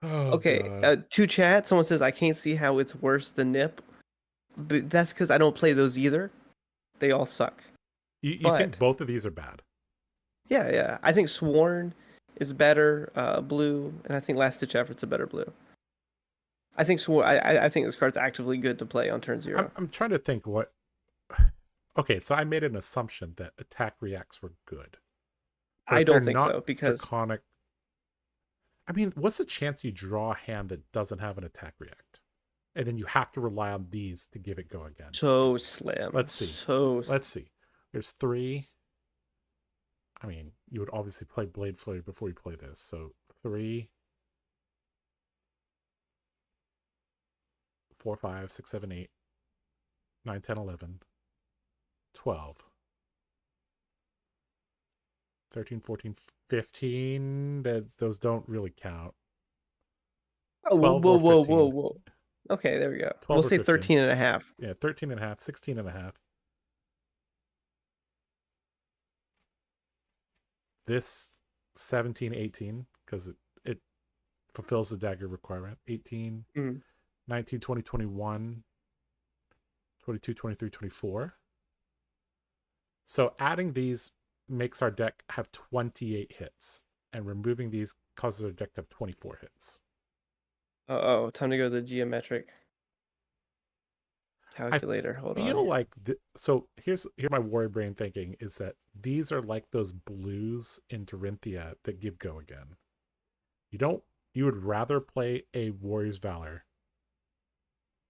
Oh Okay, god. to chat, someone says I can't see how it's worse than Nip, but that's because I don't play those either. They all suck. You think But both of these are bad? yeah, yeah, I think Sworn is better blue, and I think Last Ditch Effort's a better blue. I think Sworn. I think this card's actively good to play on turn 0. I'm trying to think what. Okay, so I made an assumption that attack reacts were good, but I if they're don't think not so because draconic, I mean, what's the chance you draw a hand that doesn't have an attack react, and then you have to rely on these to give it go again? so slim, Let's see. Let's see. There's 3. I mean, you would obviously play Blade Flurry before you play this. So 3, 4, 5, 6, 7, 8, 9, 10, 11, 12, 13, 14, 15. Those don't really count. Oh, whoa, 12 whoa, or whoa, whoa, 15. whoa. Okay, there we go. 12 We'll or say 15. 13 and a half. Yeah, 13 and a half, 16 and a half. This 17, 18, because it fulfills the dagger requirement. 18, Mm. 19, 20, 21, 22, 23, 24. So adding these makes our deck have 28 hits, and removing these causes our deck to have 24 hits. Oh, time to go to the geometric I calculator. Hold on feel here. like so here's my warrior brain thinking is that these are like those blues in Dorinthia that give go again. You don't you would rather play a warrior's valor,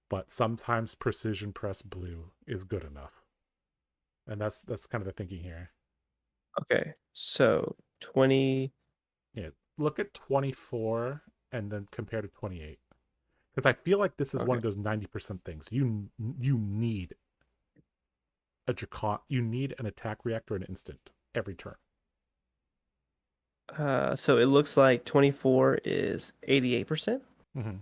but sometimes precision press blue is good enough. And that's kind of the thinking here. Okay, so 20. Yeah, look at 24 and then compare to 28. Because I feel like this is one Okay. of those 90% things. You need you need an attack reactor an instant every turn. So it looks like 24 is 88%, Mm-hmm.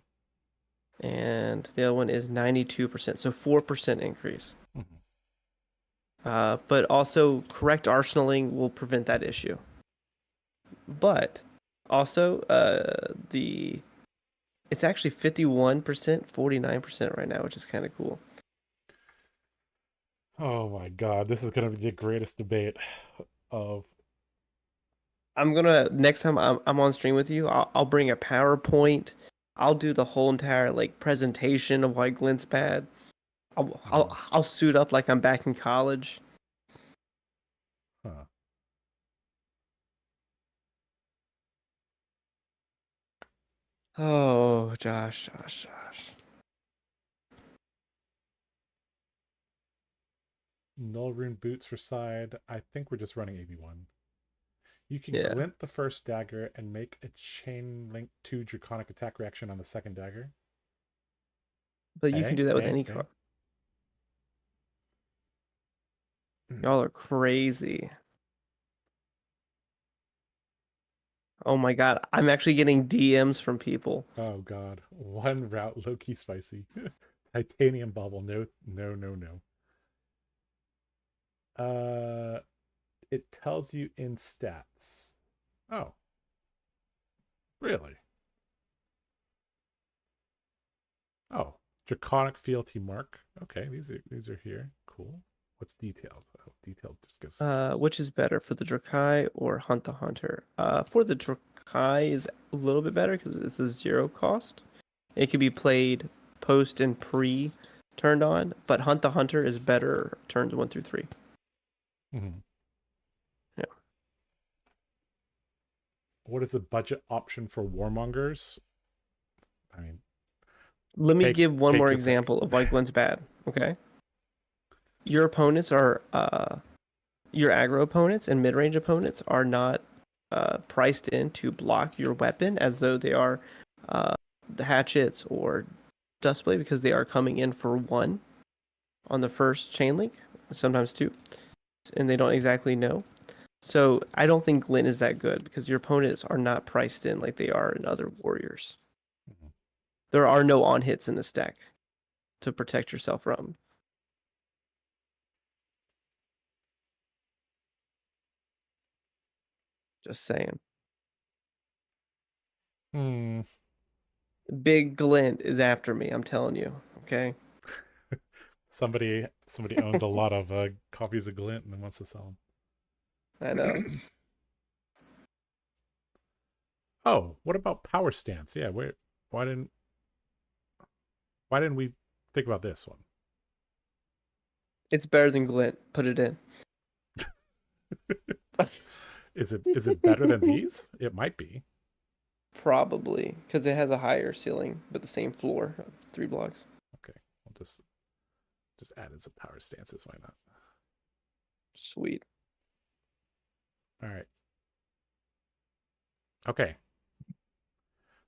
and the other one is 92%. So 4% increase. Mm-hmm. But also correct arsenaling will prevent that issue. But also, the it's actually 51%, 49% right now, which is kind of cool. Oh my god, this is gonna be the greatest debate of I'm gonna next time I'm on stream with you, I'll bring a PowerPoint. I'll do the whole entire like presentation of why Glint's bad. I'll suit up like I'm back in college. huh. Oh, Josh. Null rune boots for side. I think we're just running AB1. You can Yeah, glint the first dagger and make a chain link 2 draconic attack reaction on the second dagger. but you can Hey, do that with hey, any hey. card. Y'all are crazy. Oh my God, I'm actually getting DMs from people. Oh god. One route low key spicy. Titanium bubble. No, no, no, no. It tells you in stats. Oh, really? Oh, Draconic fealty mark. Okay, these are here. Cool. What's detailed? Oh, detailed discus. Which is better for the Drakai or Hunt the Hunter? For the Drakai is a little bit better because it's a zero cost. It can be played post and pre turned on, but Hunt the Hunter is better turns 1 through 3. Mm-hmm. Yeah. What is the budget option for warmongers? I mean, Let me give one take more your pick. example of why Glint's bad. Okay. Your opponents are your aggro opponents and mid range opponents are not priced in to block your weapon as though they are the hatchets or dustblade because they are coming in for 1 on the first chain link, sometimes 2, and they don't exactly know. So I don't think Glint is that good because your opponents are not priced in like they are in other warriors. Mhm. There are no on hits in this deck to protect yourself from. Just saying. Hmm. Big Glint is after me, I'm telling you. Okay. Somebody owns a lot of copies of Glint and wants to sell I know. them. Oh, what about power stance? Yeah, why didn't why didn't we think about this one? It's better than Glint. Put it in. Is it better than these? It might be. Probably because it has a higher ceiling but the same floor of 3 blocks. Okay, I'll just add in some power stances. Why not? Sweet. All right. Okay.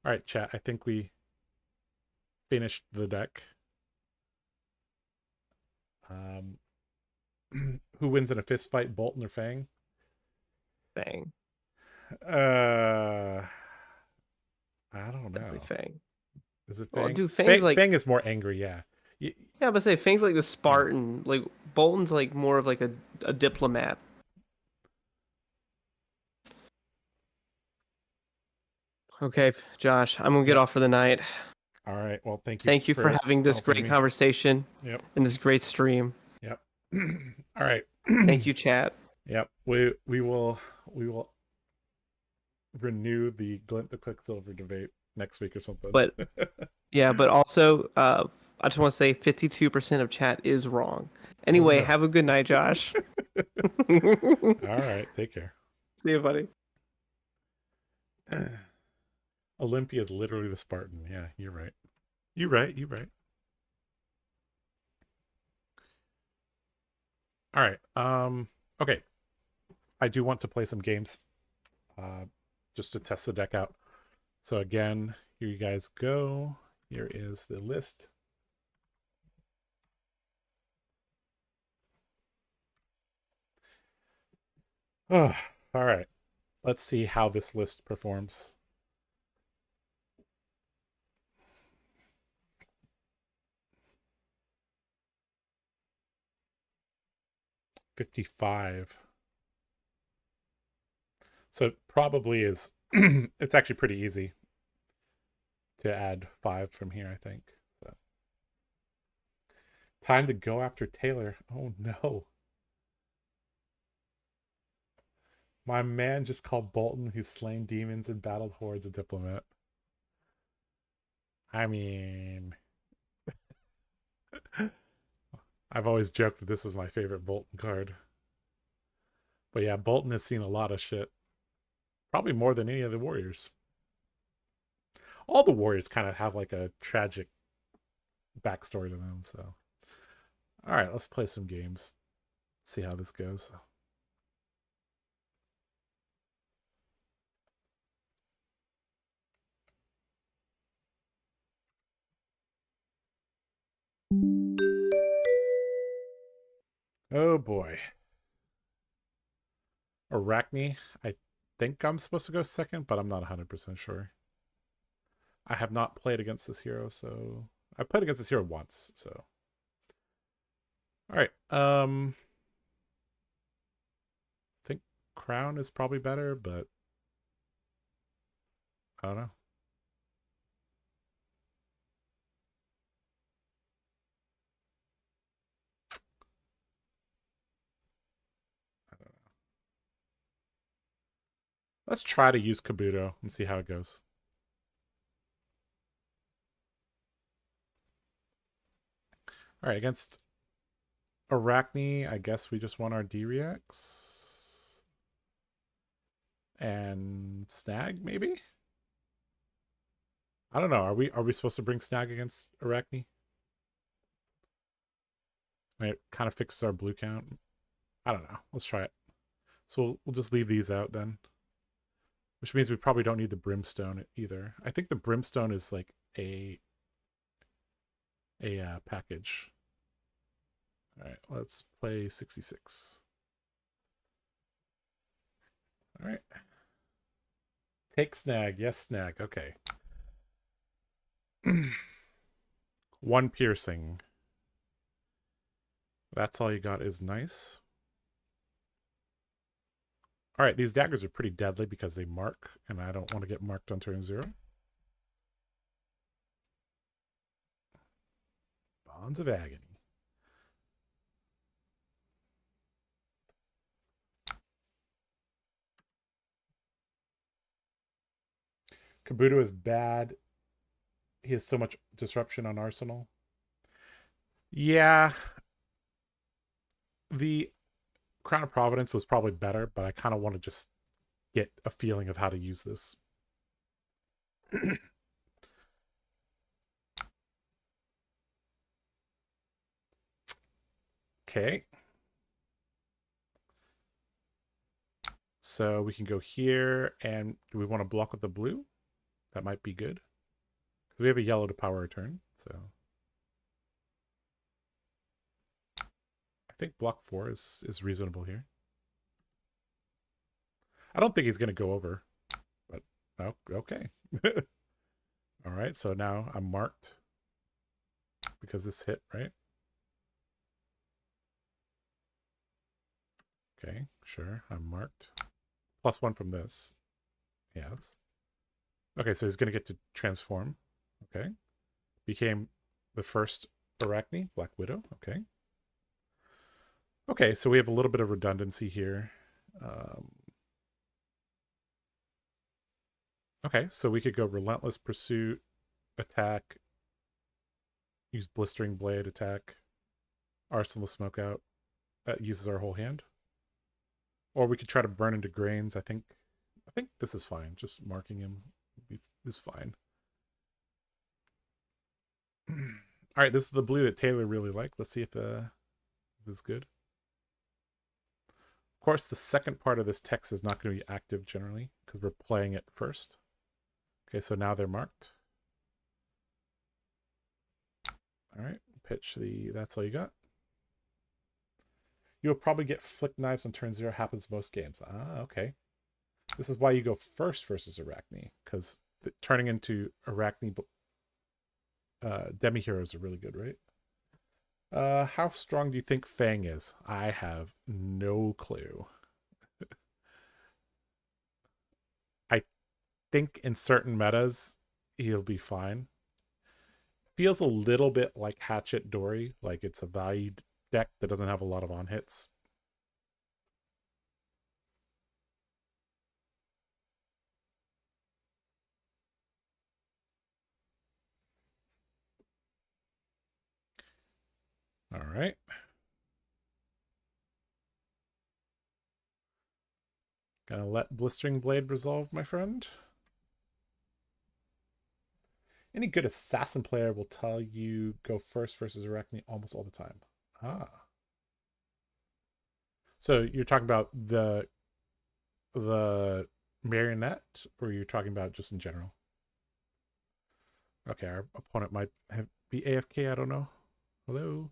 All right, chat. I think we finished the deck. Um, who wins in a fist fight, Bolton or Fang? Fang. Uh, I don't Definitely know. Fang. Is it Well, Fang? dude, Fang's like, Fang is more angry, yeah. yeah, but say Fang's like the Yeah. Spartan. Like Bolton's like more of like a diplomat. Okay, Josh, I'm gonna get Yep. off for the night. All right. Well, thank you Thank you for for having this helping great me. conversation Yep. and this great stream. Yep. All right. Thank you, chat. Yep. We will renew the Glint the Quicksilver debate next week or something. But yeah, but also, I just want to say 52% of chat is wrong. Oh Anyway, no. have a good night, Josh. All right. Take care. See you, buddy. Olympia is literally the Spartan. Yeah, you're right. You're right. You're right. All right. Okay. I do want to play some games. Just to test the deck out. So again, here you guys go. Here is the list. Oh, all right. Let's see how this list performs. $55. So it probably is. It's actually pretty easy to add 5 from here, I think. So. Time to go after Taylor. Oh no. My man just called Bolton, who's slain demons and battled hordes, a diplomat. I mean, I've always joked that this is my favorite Bolton card. But yeah, Bolton has seen a lot of shit. Probably more than any of the Warriors. All the Warriors kind of have like a tragic backstory to them, so. All right, let's play some games. See how this goes. Oh boy. Arachne. I think I'm supposed to go second, but I'm not 100% sure. I have not played against this hero, so I played against this hero once, so. All right. I think Crown is probably better, but I don't know. I don't know. Let's try to use Kabuto and see how it goes. All right, against Arachne, I guess we just want our D-Reacts. And Snag, maybe? I don't know. Are we supposed to bring Snag against Arachne? It kind of fixes our blue count. I don't know. Let's try it. So we'll just leave these out then. Which means we probably don't need the Brimstone either. I think the Brimstone is like a package. All right, let's play 66. All right. Take Snag. Yes, Snag. Okay. One piercing. That's all you got is nice. All right, these daggers are pretty deadly because they mark, and I don't want to get marked on turn 0. Bonds of Agony. Kabuto is bad. He has so much disruption on Arsenal. Yeah. The Crown of Providence was probably better, but I kind of want to just get a feeling of how to use this. Okay. So we can go here, and do we want to block with the blue? That might be good. Because we have a yellow to power a turn, so. I think block 4 is reasonable here. I don't think he's going to go over, but oh, okay. All All right, so now I'm marked because this hit, right? Okay, sure, I'm marked. +1 from this. Yes. Okay, so he's going to get to transform. Okay. Became the first Arachne, Black Widow. Okay. Okay, so we have a little bit of redundancy here. Okay, so we could go Relentless Pursuit, attack, use Blistering Blade, attack, Arsenal Smokeout. That uses our whole hand. Or we could try to burn into grains. I think this is fine. Just marking him is fine. All right, this is the blue that Taylor really liked. Let's see if this is good. Of course, the second part of this text is not going to be active generally because we're playing it first. Okay, so now they're marked. All right, pitch the, that's all you got. You'll probably get flick knives on turn 0, happens most games. Ah, okay. This is why you go first versus Arachne, because turning into Arachne demi-heroes are really good, right? How strong do you think Fang is? I have no clue. I think in certain metas, he'll be fine. Feels a little bit like Hatchet Dory, like it's a valued deck that doesn't have a lot of on-hits. All right. Gonna let Blistering Blade resolve, my friend. Any good assassin player will tell you go first versus Arachne almost all the time. Ah. So you're talking about the marionette, or you're talking about just in general? Okay, our opponent might be AFK, I don't know. Hello?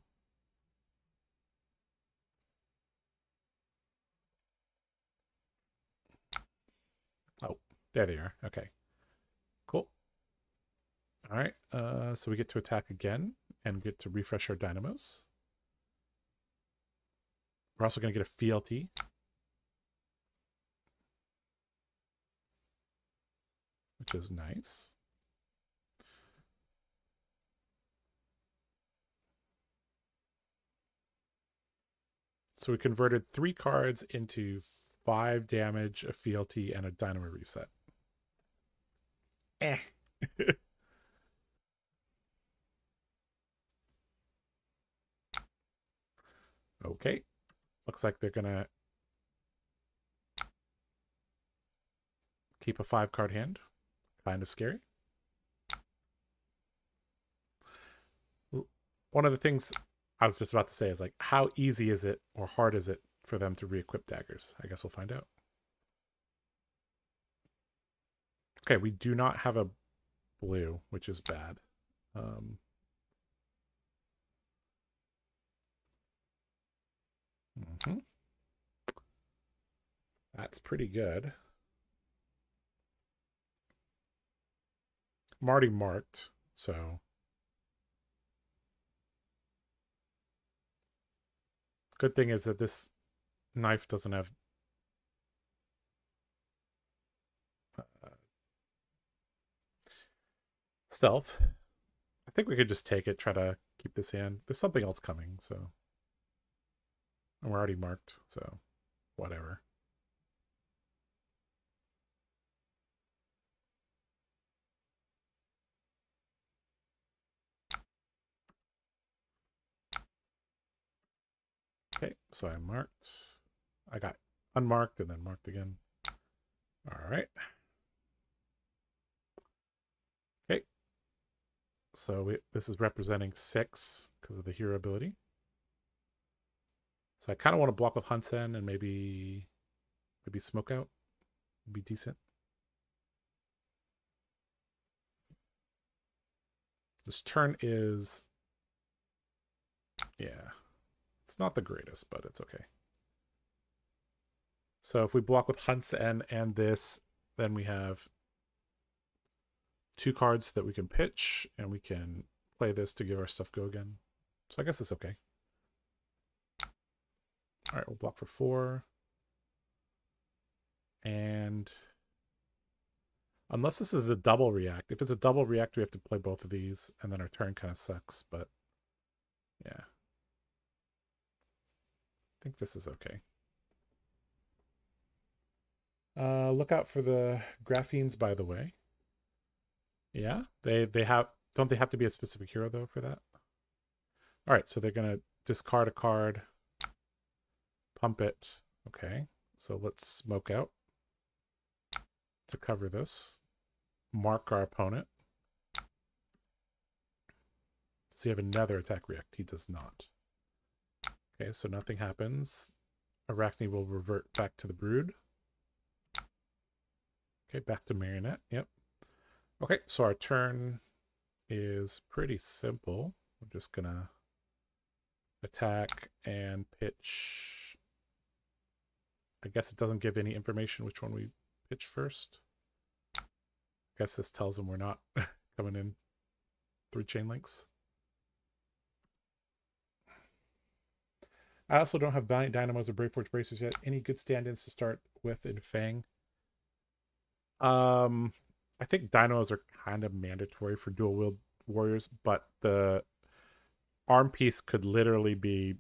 Oh, there they are. Okay. Cool. All right. So we get to attack again and get to refresh our dynamos. We're also going to get a fealty. Which is nice. So we converted 3 cards into 5 damage, a fealty, and a dynamo reset. Eh. Okay. Looks like they're going to keep a 5-card hand. Kind of scary. One of the things I was just about to say is, like, how easy is it or hard is it for them to re-equip daggers? I guess we'll find out. Okay, we do not have a blue, which is bad. That's pretty good. I'm already marked, so good thing is that this knife doesn't have stealth. I think we could just take it, try to keep this hand. There's something else coming, so. And we're already marked, so whatever. Okay, so I'm marked. I got unmarked and then marked again. All right. Okay. So this is representing 6 because of the hero ability. So I kind of want to block with Hunsen and maybe Smokeout would be decent. This turn is, yeah, it's not the greatest, but it's okay. So if we block with Hunsen and this, then we have 2 cards that we can pitch, and we can play this to give our stuff go again. So I guess it's okay. All right, we'll block for 4. And unless this is a double react. If it's a double react, we have to play both of these, and then our turn kind of sucks, but yeah. I think this is okay. Look out for the graphenes, by the way. Yeah, they have, don't they have to be a specific hero though for that? All right, so they're gonna discard a card, pump it. Okay, so let's smoke out to cover this. Mark our opponent. Does he have another attack react? He does not. Okay, so nothing happens. Arachne will revert back to the brood. Okay, back to marionette. Yep. Okay, so our turn is pretty simple. We're just gonna attack and pitch. I guess it doesn't give any information which one we pitch first. I guess this tells them we're not coming in 3 chain links. I also don't have Valiant Dynamos or Brave Forge Bracers yet. Any good stand-ins to start with in Fang? I think Dynamos are kind of mandatory for dual wield warriors, but the arm piece could literally be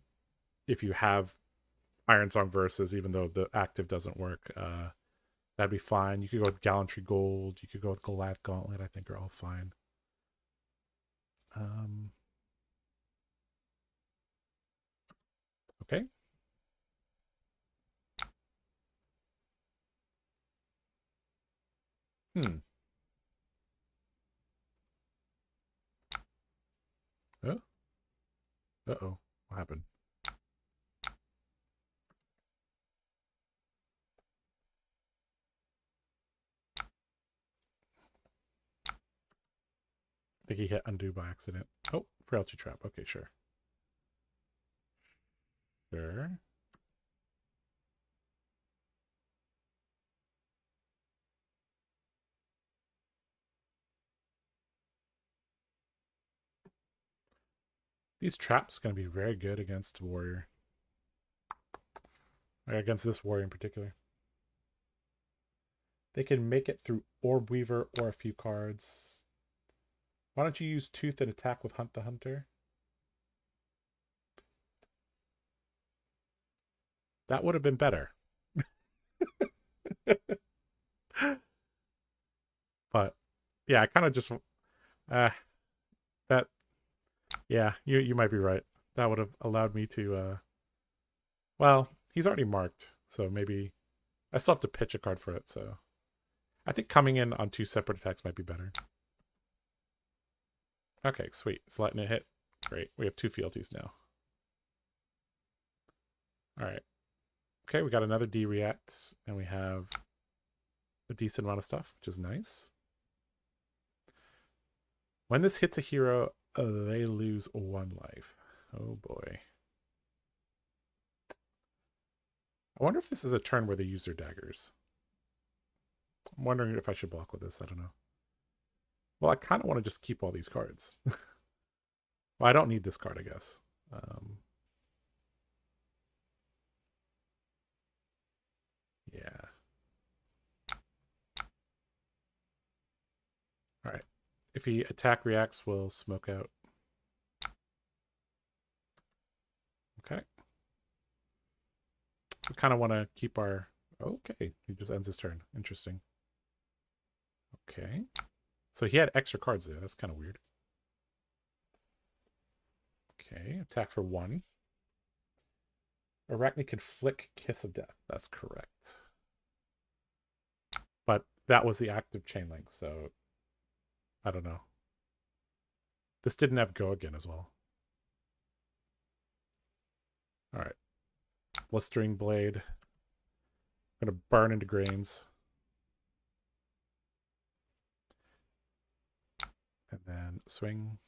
if you have Iron Song versus, even though the active doesn't work, that'd be fine. You could go with Gallantry Gold. You could go with Galad Gauntlet. I think are all fine. Okay. Uh-oh. What happened? I think he hit undo by accident. Oh, frailty trap. Okay, sure. Sure. These traps going to be very good against warrior. Or against this warrior in particular. They can make it through Orb Weaver or a few cards. Why don't you use Tooth and attack with Hunt the Hunter? That would have been better. But yeah, I kind of just that yeah, you might be right. That would have allowed me to well, he's already marked, so maybe I still have to pitch a card for it, so I think coming in on 2 separate attacks might be better. Okay, sweet. It's letting it hit. Great. We have 2 fealties now. All right. Okay, we got another D react, and we have a decent amount of stuff, which is nice. When this hits a hero, they lose 1 life. Oh boy. I wonder if this is a turn where they use their daggers. I'm wondering if I should block with this. I don't know. Well, I kind of want to just keep all these cards. Well, I don't need this card, I guess. Yeah. All right. If he attack reacts, we'll smoke out. Okay. We kind of want to keep our... Okay. He just ends his turn. Interesting. Okay. So he had extra cards there. That's kind of weird. Okay. Attack for 1. Arachne can flick Kiss of Death. That's correct. But that was the active chain link, so I don't know. This didn't have Go Again as well. All right. Blistering Blade. I'm going to burn into grains. And then swing.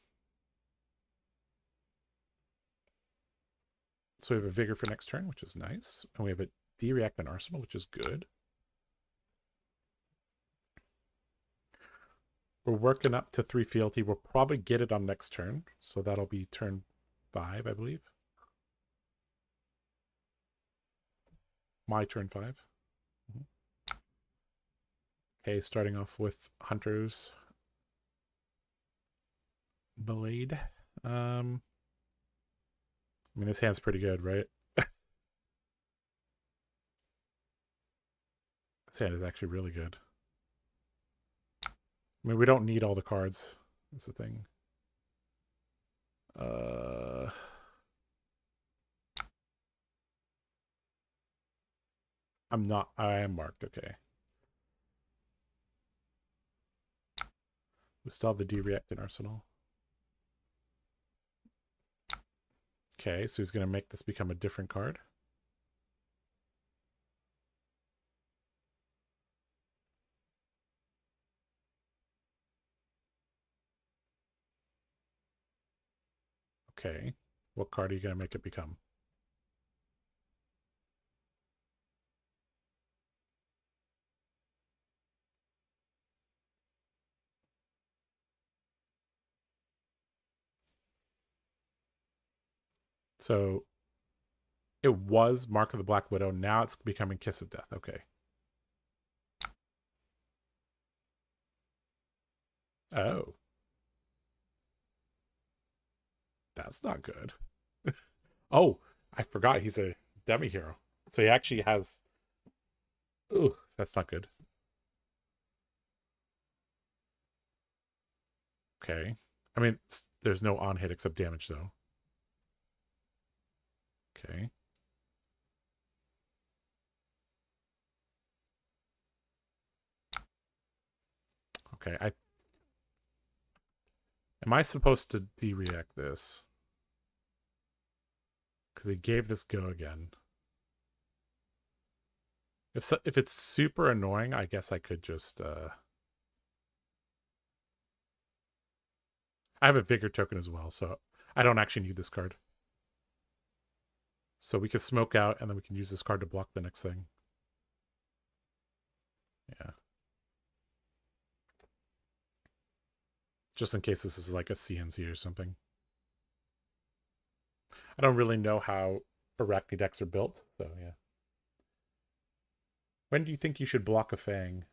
So we have a Vigor for next turn, which is nice. And we have a D-React and Arsenal, which is good. We're working up to 3 fealty. We'll probably get it on next turn. So that'll be turn 5, I believe. My turn 5. Okay, starting off with Hunter's Blade. I mean, this hand's pretty good, right? This hand is actually really good. I mean, we don't need all the cards. That's the thing. I'm not. I am marked. Okay. We still have the D-React in Arsenal. Okay, so he's going to make this become a different card. Okay. What card are you going to make it become? So it was Mark of the Black Widow. Now it's becoming Kiss of Death. Okay. Oh. That's not good. Oh, I forgot he's a demi-hero. So he actually has... Ooh, that's not good. Okay. I mean, there's no on-hit except damage, though. Okay. Okay, am I supposed to de-react this? Because he gave this go again. If it's super annoying, I guess I could just... I have a Vigor token as well, so I don't actually need this card. So we can smoke out, and then we can use this card to block the next thing. Yeah. Just in case this is like a CNC or something. I don't really know how Arachne decks are built, so yeah. When do you think you should block a Fang?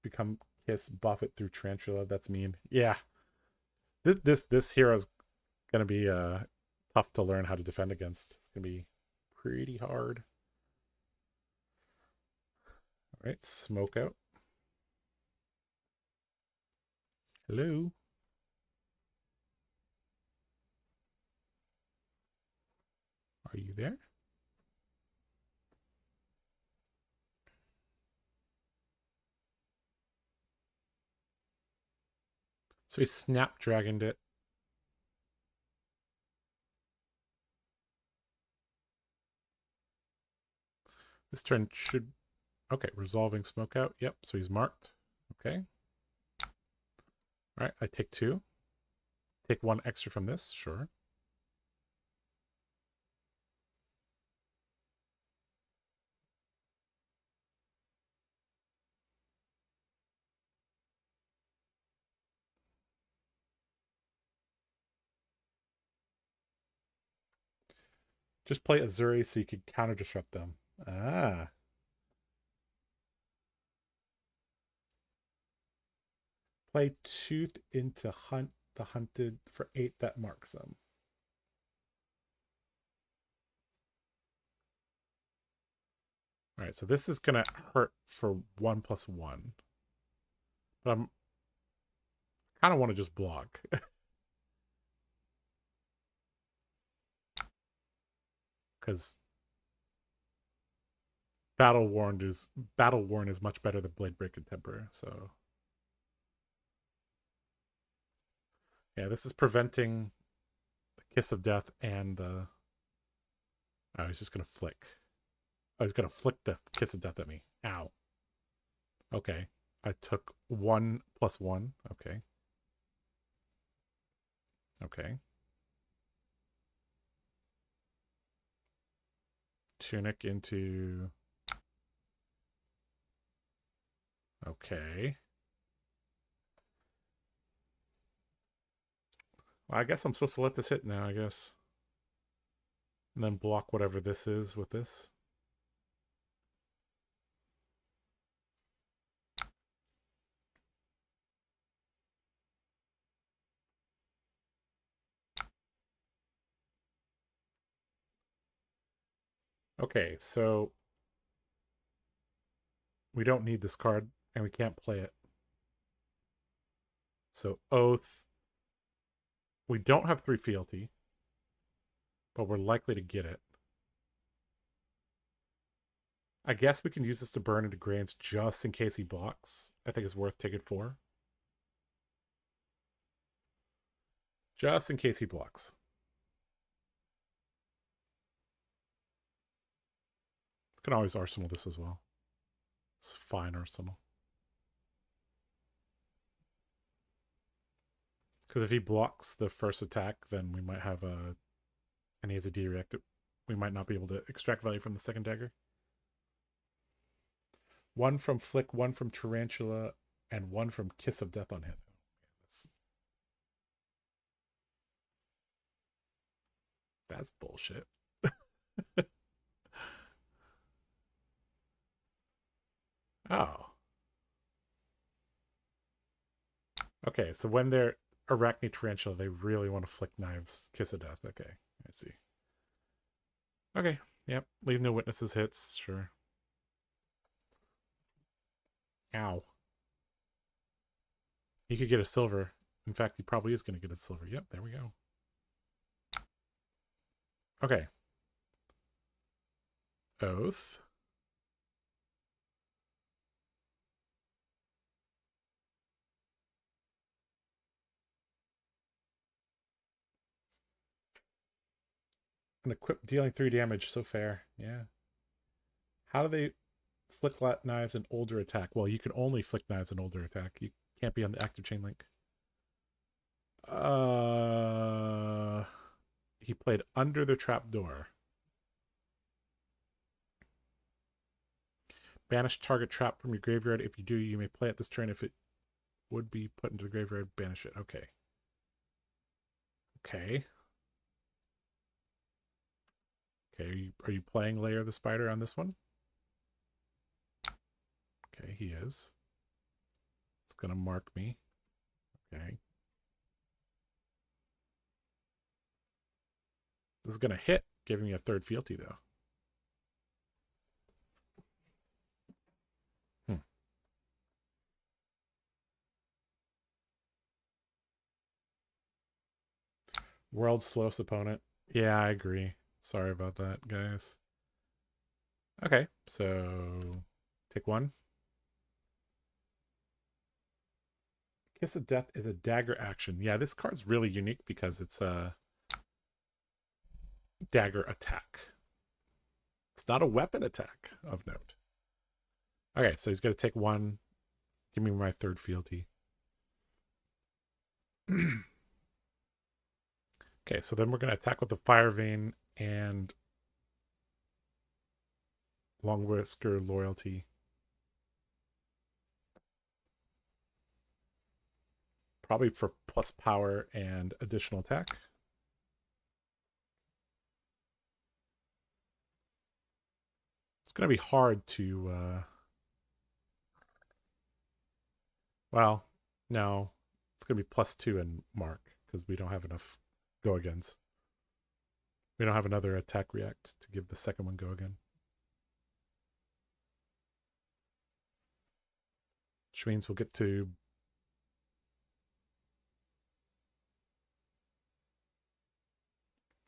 Become Kiss, buff it through Tarantula. That's mean. Yeah. This hero's gonna be tough to learn how to defend against. It's gonna be pretty hard. All right, smoke out. Hello. Are you there? So he snapdragoned it. This turn should... Okay, resolving smoke out. Yep, so he's marked. Okay. All right, I take 2. Take 1 extra from this, sure. Just play Azuri so you can counter disrupt them. Ah. Play Tooth into Hunt the Hunted for 8 that marks them. All right, so this is going to hurt for 1+1. But I kind of want to just block. Because Battle Worn is much better than Blade Break and Temper, so yeah, this is preventing the Kiss of Death and the... Oh, he's just gonna flick. Oh, he's gonna flick the Kiss of Death at me. Ow. Okay. I took 1+1. Okay. Okay. Tunic into... Okay. Well, I guess I'm supposed to let this hit now, I guess. And then block whatever this is with this. Okay, so we don't need this card, and we can't play it. So Oath. We don't have 3 fealty, but we're likely to get it. I guess we can use this to burn into Grants just in case he blocks. I think it's worth taking 4. Just in case he blocks. Can always arsenal this as well. It's fine arsenal. Because if he blocks the first attack, then we might have a... And he has a D-react. We might not be able to extract value from the second dagger. 1 from Flick, 1 from Tarantula, and 1 from Kiss of Death on hit. That's bullshit. Oh. Okay, so when they're Arachne Tarantula, they really want to flick knives, Kiss of Death. Okay, I see. Okay, yep. Leave no witnesses hits, sure. Ow. He could get a silver. In fact, he probably is going to get a silver. Yep, there we go. Okay. Oath. An equip dealing 3 damage. So fair. Yeah. How do they flick knives in older attack? Well, you can only flick knives in older attack. You can't be on the active chain link. He played under the trap door. Banish target trap from your graveyard. If you do, you may play it this turn. If it would be put into the graveyard, banish it. Okay. Okay. Okay, are you playing Lair of the Spider on this one? Okay, he is. It's going to mark me. Okay. This is going to hit, giving me a 3rd fealty, though. World's slowest opponent. Yeah, I agree. Sorry about that, guys. Okay, so take 1. Kiss of Death is a dagger action. Yeah, this card's really unique because it's a dagger attack. It's not a weapon attack of note. Okay, so he's going to take 1. Give me my 3rd fealty. Okay, so then we're going to attack with the Fire Vein and Long Whisker Loyalty. Probably for plus power and additional attack. It's going to be hard to... Well, no. It's going to be +2 in mark because we don't have enough go agains. We don't have another attack react to give the second one go again. Which means we'll get to...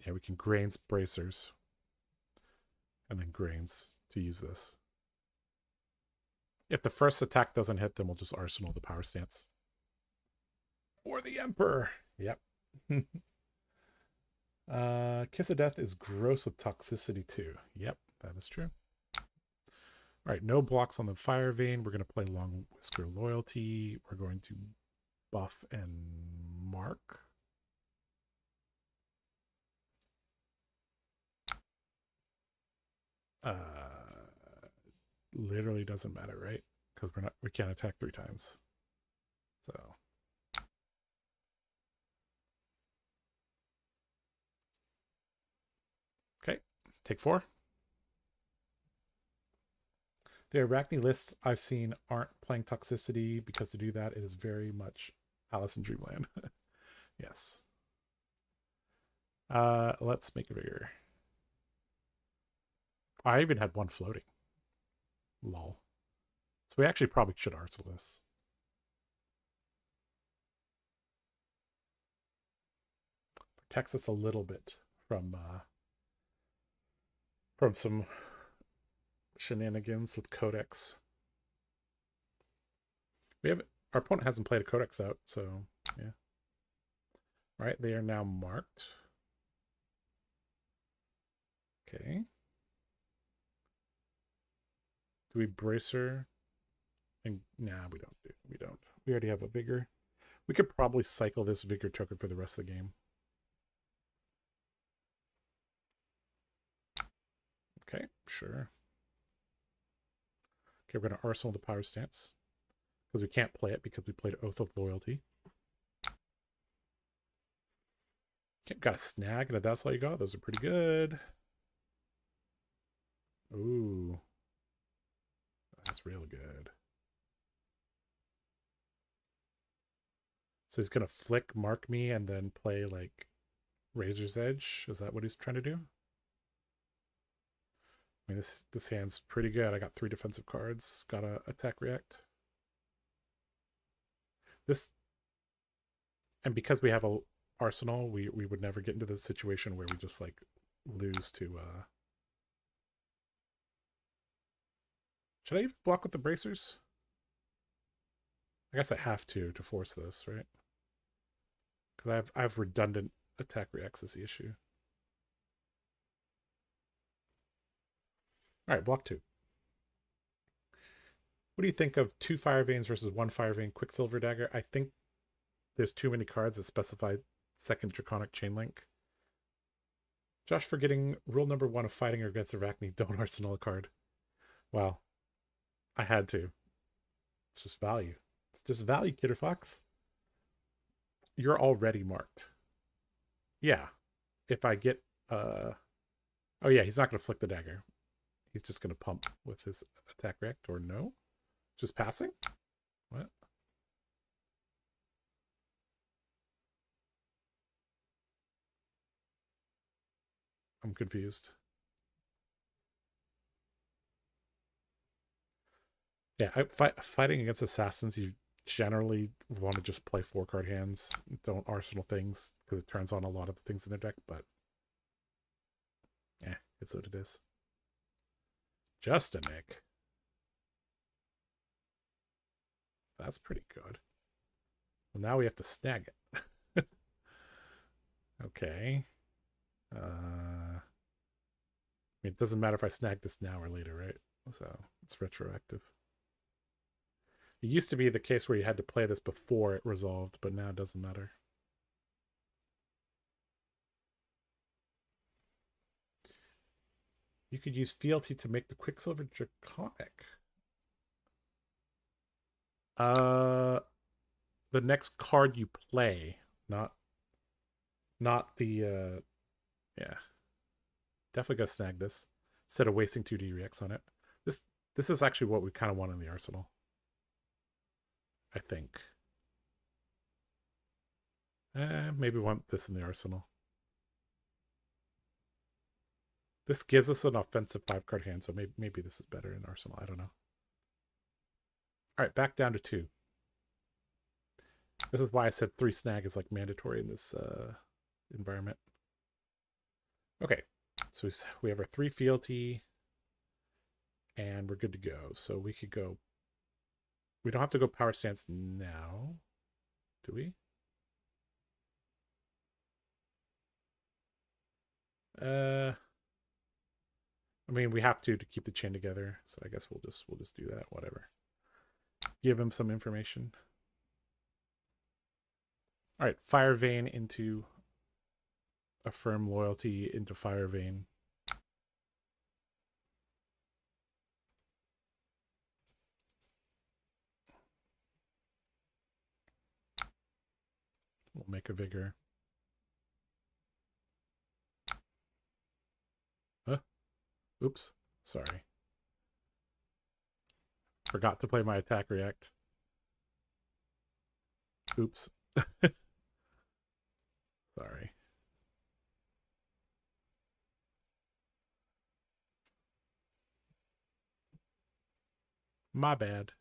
Yeah, we can Grains Bracers. And then Grains to use this. If the first attack doesn't hit, then we'll just arsenal the power stance. For the Emperor! Yep. Kiss of Death is gross with toxicity too. Yep, that is true. All right, no blocks on the Fire Vein. We're going to play Long Whisker Loyalty. We're going to buff and mark. Literally doesn't matter, right? Because we can't attack 3 times. So Take 4. The Arachne lists I've seen aren't playing toxicity, because to do that, it is very much Alice in Dreamland. Yes. Let's make a bigger. I even had one floating. Lol. So we actually probably should arsenal this. Protects us a little bit from some shenanigans with codex. We have our opponent hasn't played a codex out, so yeah. All right, they are now marked. Okay. Do we bracer? And nah, we don't. We don't. We already have a vigor. We could probably cycle this vigor token for the rest of the game. Okay, sure. Okay, we're going to arsenal the power stance, because we can't play it because we played Oath of Loyalty. Okay, got a snag, and if that's all you got, those are pretty good. Ooh. That's real good. So he's going to flick, mark me, and then play, like, Razor's Edge. Is that what he's trying to do? I mean, this hand's pretty good. I got 3 defensive cards. Got a attack react. This, and because we have a arsenal, we would never get into the situation where we just like lose to should I even block with the bracers? I guess I have to force this, right? Because I have redundant attack reacts is the issue. All right, block 2. What do you think of 2 fire veins versus 1 fire vein Quicksilver Dagger? I think there's too many cards that specify second Draconic Chain Link. Josh forgetting rule number 1 of fighting against Arachne, don't arsenal a card. Well, I had to. It's just value. It's just value, Kidder Fox. You're already marked. Yeah. If I get oh yeah, he's not gonna flick the dagger. He's just gonna pump with his attack react, or no? Just passing? What? I'm confused. Yeah, fighting against assassins, you generally want to just play 4-card hands. Don't arsenal things, because it turns on a lot of the things in their deck, but yeah, it's what it is. Just a Nick. That's pretty good. Well, now we have to snag it. Okay. It doesn't matter if I snag this now or later, right? So it's retroactive. It used to be the case where you had to play this before it resolved, but now it doesn't matter. You could use fealty to make the Quicksilver Draconic. The next card you play, not the yeah. Definitely gotta snag this instead of wasting 2D reacts on it. This is actually what we kind of want in the arsenal, I think. Maybe want this in the arsenal. This gives us an offensive 5-card hand, so maybe this is better in arsenal. I don't know. All right, back down to 2. This is why I said 3 snag is like mandatory in this environment. Okay, so we have our 3 fealty, and we're good to go. So we could go. We don't have to go power stance now, do we? I mean, we have to keep the chain together, so I guess we'll just do that. Whatever. Give him some information. All right, Fire Vein into Affirm Loyalty into Fire Vein. We'll make a Vigor. Huh? Oops. Sorry. Forgot to play my attack react. Oops. Sorry. My bad.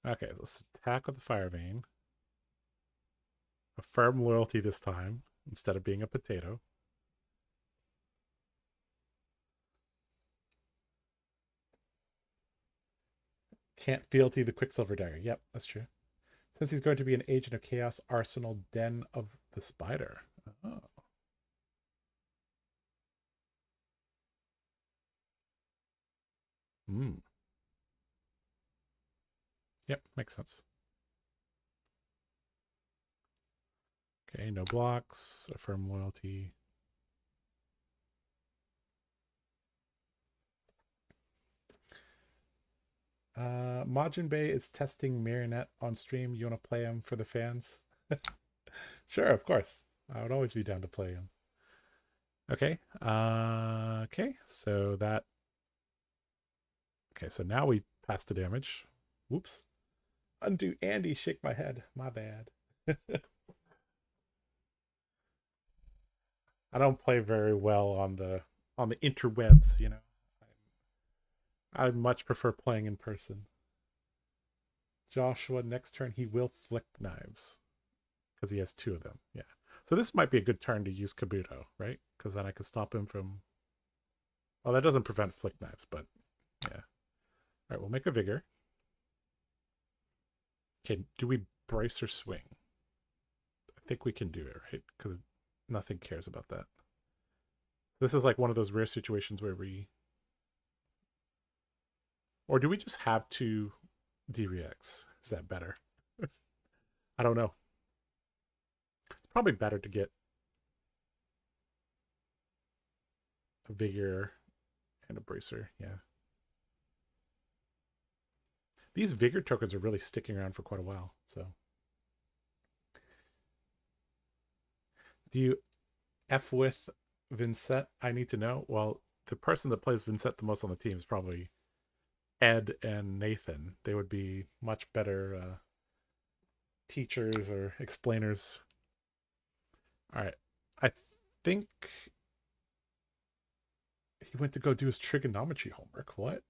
Okay, let's attack with the Fire Vein. Affirm loyalty this time, instead of being a potato. Can't fealty the Quicksilver Dagger. Yep, that's true. Since he's going to be an agent of chaos, Arsenal Den of the Spider. Oh. Hmm. Yep, makes sense. Okay, no blocks. Affirm loyalty. Majin Bay is testing Marionette on stream. You want to play him for the fans? Sure, of course. I would always be down to play him. Okay. Okay, so that. Okay, so now we pass the damage. Whoops. Undo Andy, shake my head. My bad. I don't play very well on the interwebs, you know. I much prefer playing in person. Joshua, next turn he will flick knives because he has 2 of them. Yeah. So this might be a good turn to use Kabuto, right? Because then I could stop him from. Well, that doesn't prevent flick knives, but yeah. All right, we'll make a vigor. Okay, do we brace or swing? I think we can do it, right? Because nothing cares about that. This is like one of those rare situations where we. Or do we just have 2 D-Reacts? Is that better? I don't know. It's probably better to get a vigor and a bracer. Yeah. These vigor tokens are really sticking around for quite a while. So, do you F with Vincent? I need to know. Well, the person that plays Vincent the most on the team is probably Ed and Nathan. They would be much better teachers or explainers. All right. I think he went to go do his trigonometry homework. What?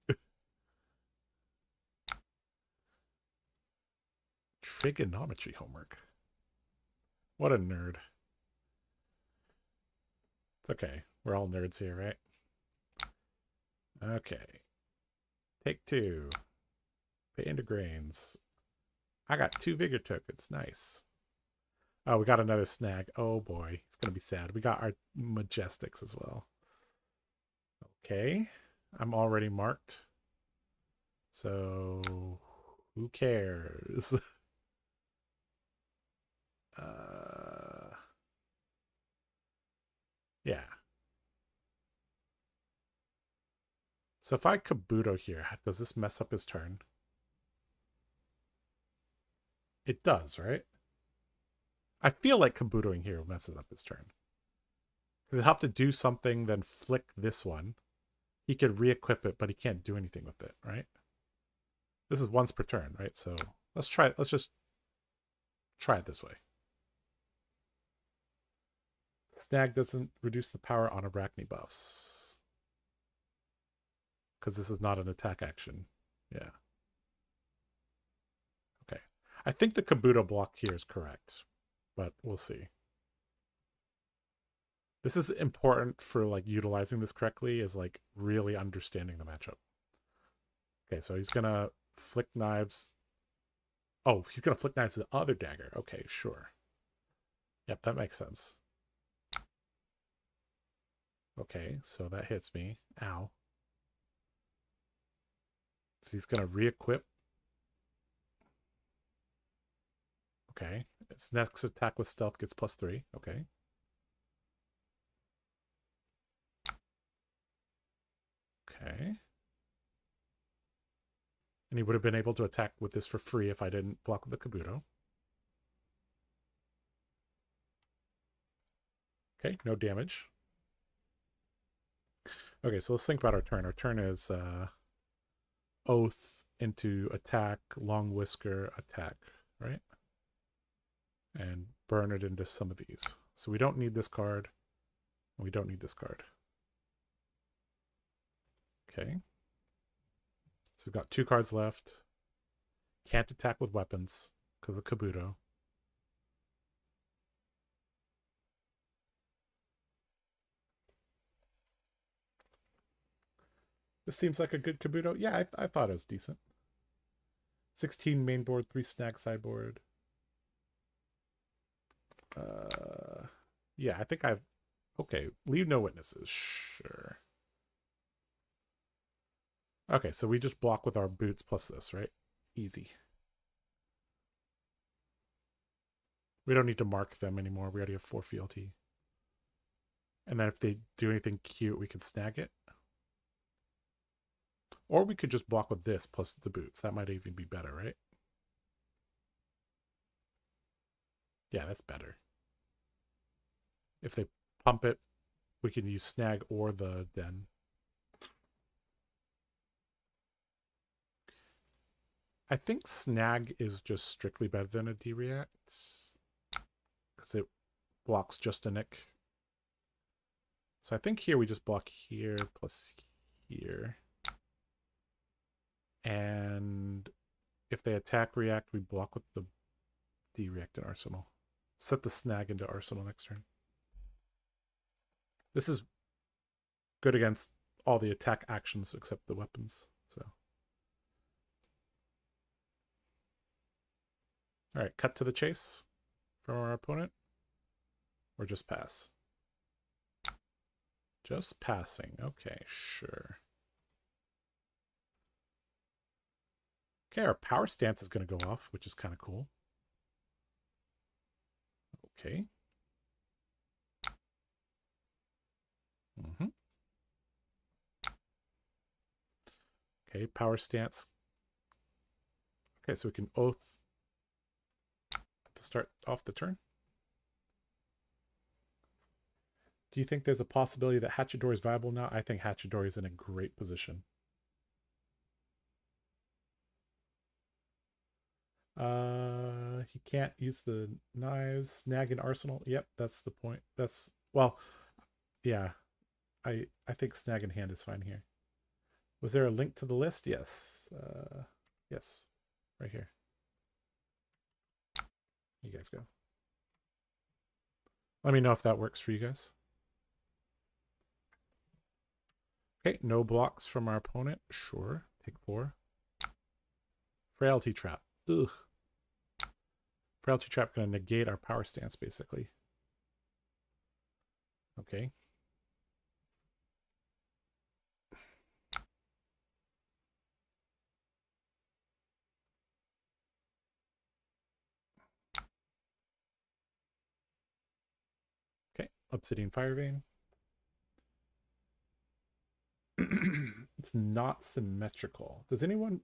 Trigonometry homework. What a nerd. It's okay. We're all nerds here, right? Okay. Take 2. Pay into grains. I got 2 vigor tokens. Nice. Oh, we got another snag. Oh boy. It's going to be sad. We got our majestics as well. Okay. I'm already marked. So who cares? Yeah. So if I Kabuto here, does this mess up his turn? It does, right? I feel like Kabutoing here messes up his turn. Because he'll have to do something, then flick this one. He could re-equip it, but he can't do anything with it, right? This is once per turn, right? So let's try it. Let's just try it this way. Snag doesn't reduce the power on Arachne buffs. Because this is not an attack action. Yeah. Okay. I think the Kabuto block here is correct, but we'll see. This is important for like utilizing this correctly, is like really understanding the matchup. Okay, so he's gonna flick knives. Oh, he's gonna flick knives to the other dagger. Okay, sure. Yep, that makes sense. Okay, so that hits me. Ow. So he's gonna re-equip. Okay. Its next attack with stealth gets +3. Okay. Okay. And he would have been able to attack with this for free if I didn't block with the Kabuto. Okay, no damage. Okay, so let's think about our turn. Our turn is Oath into attack, Long Whisker, attack, right? And burn it into some of these. So we don't need this card. We don't need this card. Okay. So we've got 2 cards left. Can't attack with weapons because of Kabuto. This seems like a good Kabuto. Yeah, I thought it was decent. 16 main board, 3 snag sideboard. Yeah, I think I've... Okay, leave no witnesses. Sure. Okay, so we just block with our boots plus this, right? Easy. We don't need to mark them anymore. We already have 4 fealty. And then if they do anything cute, we can snag it. Or we could just block with this plus the boots. That might even be better, right? Yeah, that's better. If they pump it, we can use snag or the den. I think snag is just strictly better than a D-react. Because it blocks just a nick. So I think here we just block here plus here. And if they attack react, we block with the D-react in Arsenal. Set the snag into Arsenal next turn. This is good against all the attack actions except the weapons. So, all right, cut to the chase from our opponent, or just pass. Just passing. Okay, sure. Okay, our power stance is going to go off, which is kind of cool. Okay. Okay, power stance. Okay, so we can oath to start off the turn. Do you think there's a possibility that Hatchadori is viable now? I think Hatchadori is in a great position. He can't use the knives. Snag in Arsenal. Yep, that's the point. That's, well, yeah. I think snag in hand is fine here. Was there a link to the list? Yes. Yes. Right here. You guys go. Let me know if that works for you guys. Okay, no blocks from our opponent. Sure. Take 4. Frailty trap. Ugh. Frailty trap going to negate our power stance, basically. Okay. Okay, Obsidian Fire Vein. It's not symmetrical. Does anyone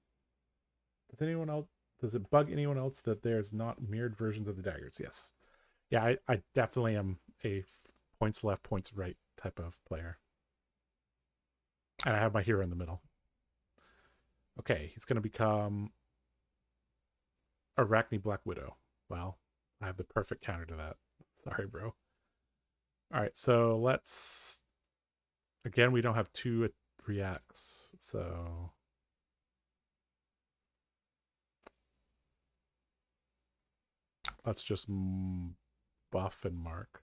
else, does it bug anyone else that there's not mirrored versions of the daggers? Yes. Yeah, I definitely am a points left, points right type of player. And I have my hero in the middle. Okay, he's going to become Arachne Black Widow. Well, I have the perfect counter to that. Sorry, bro. All right, so let's... Again, we don't have 2 reacts, so... Let's just buff and mark.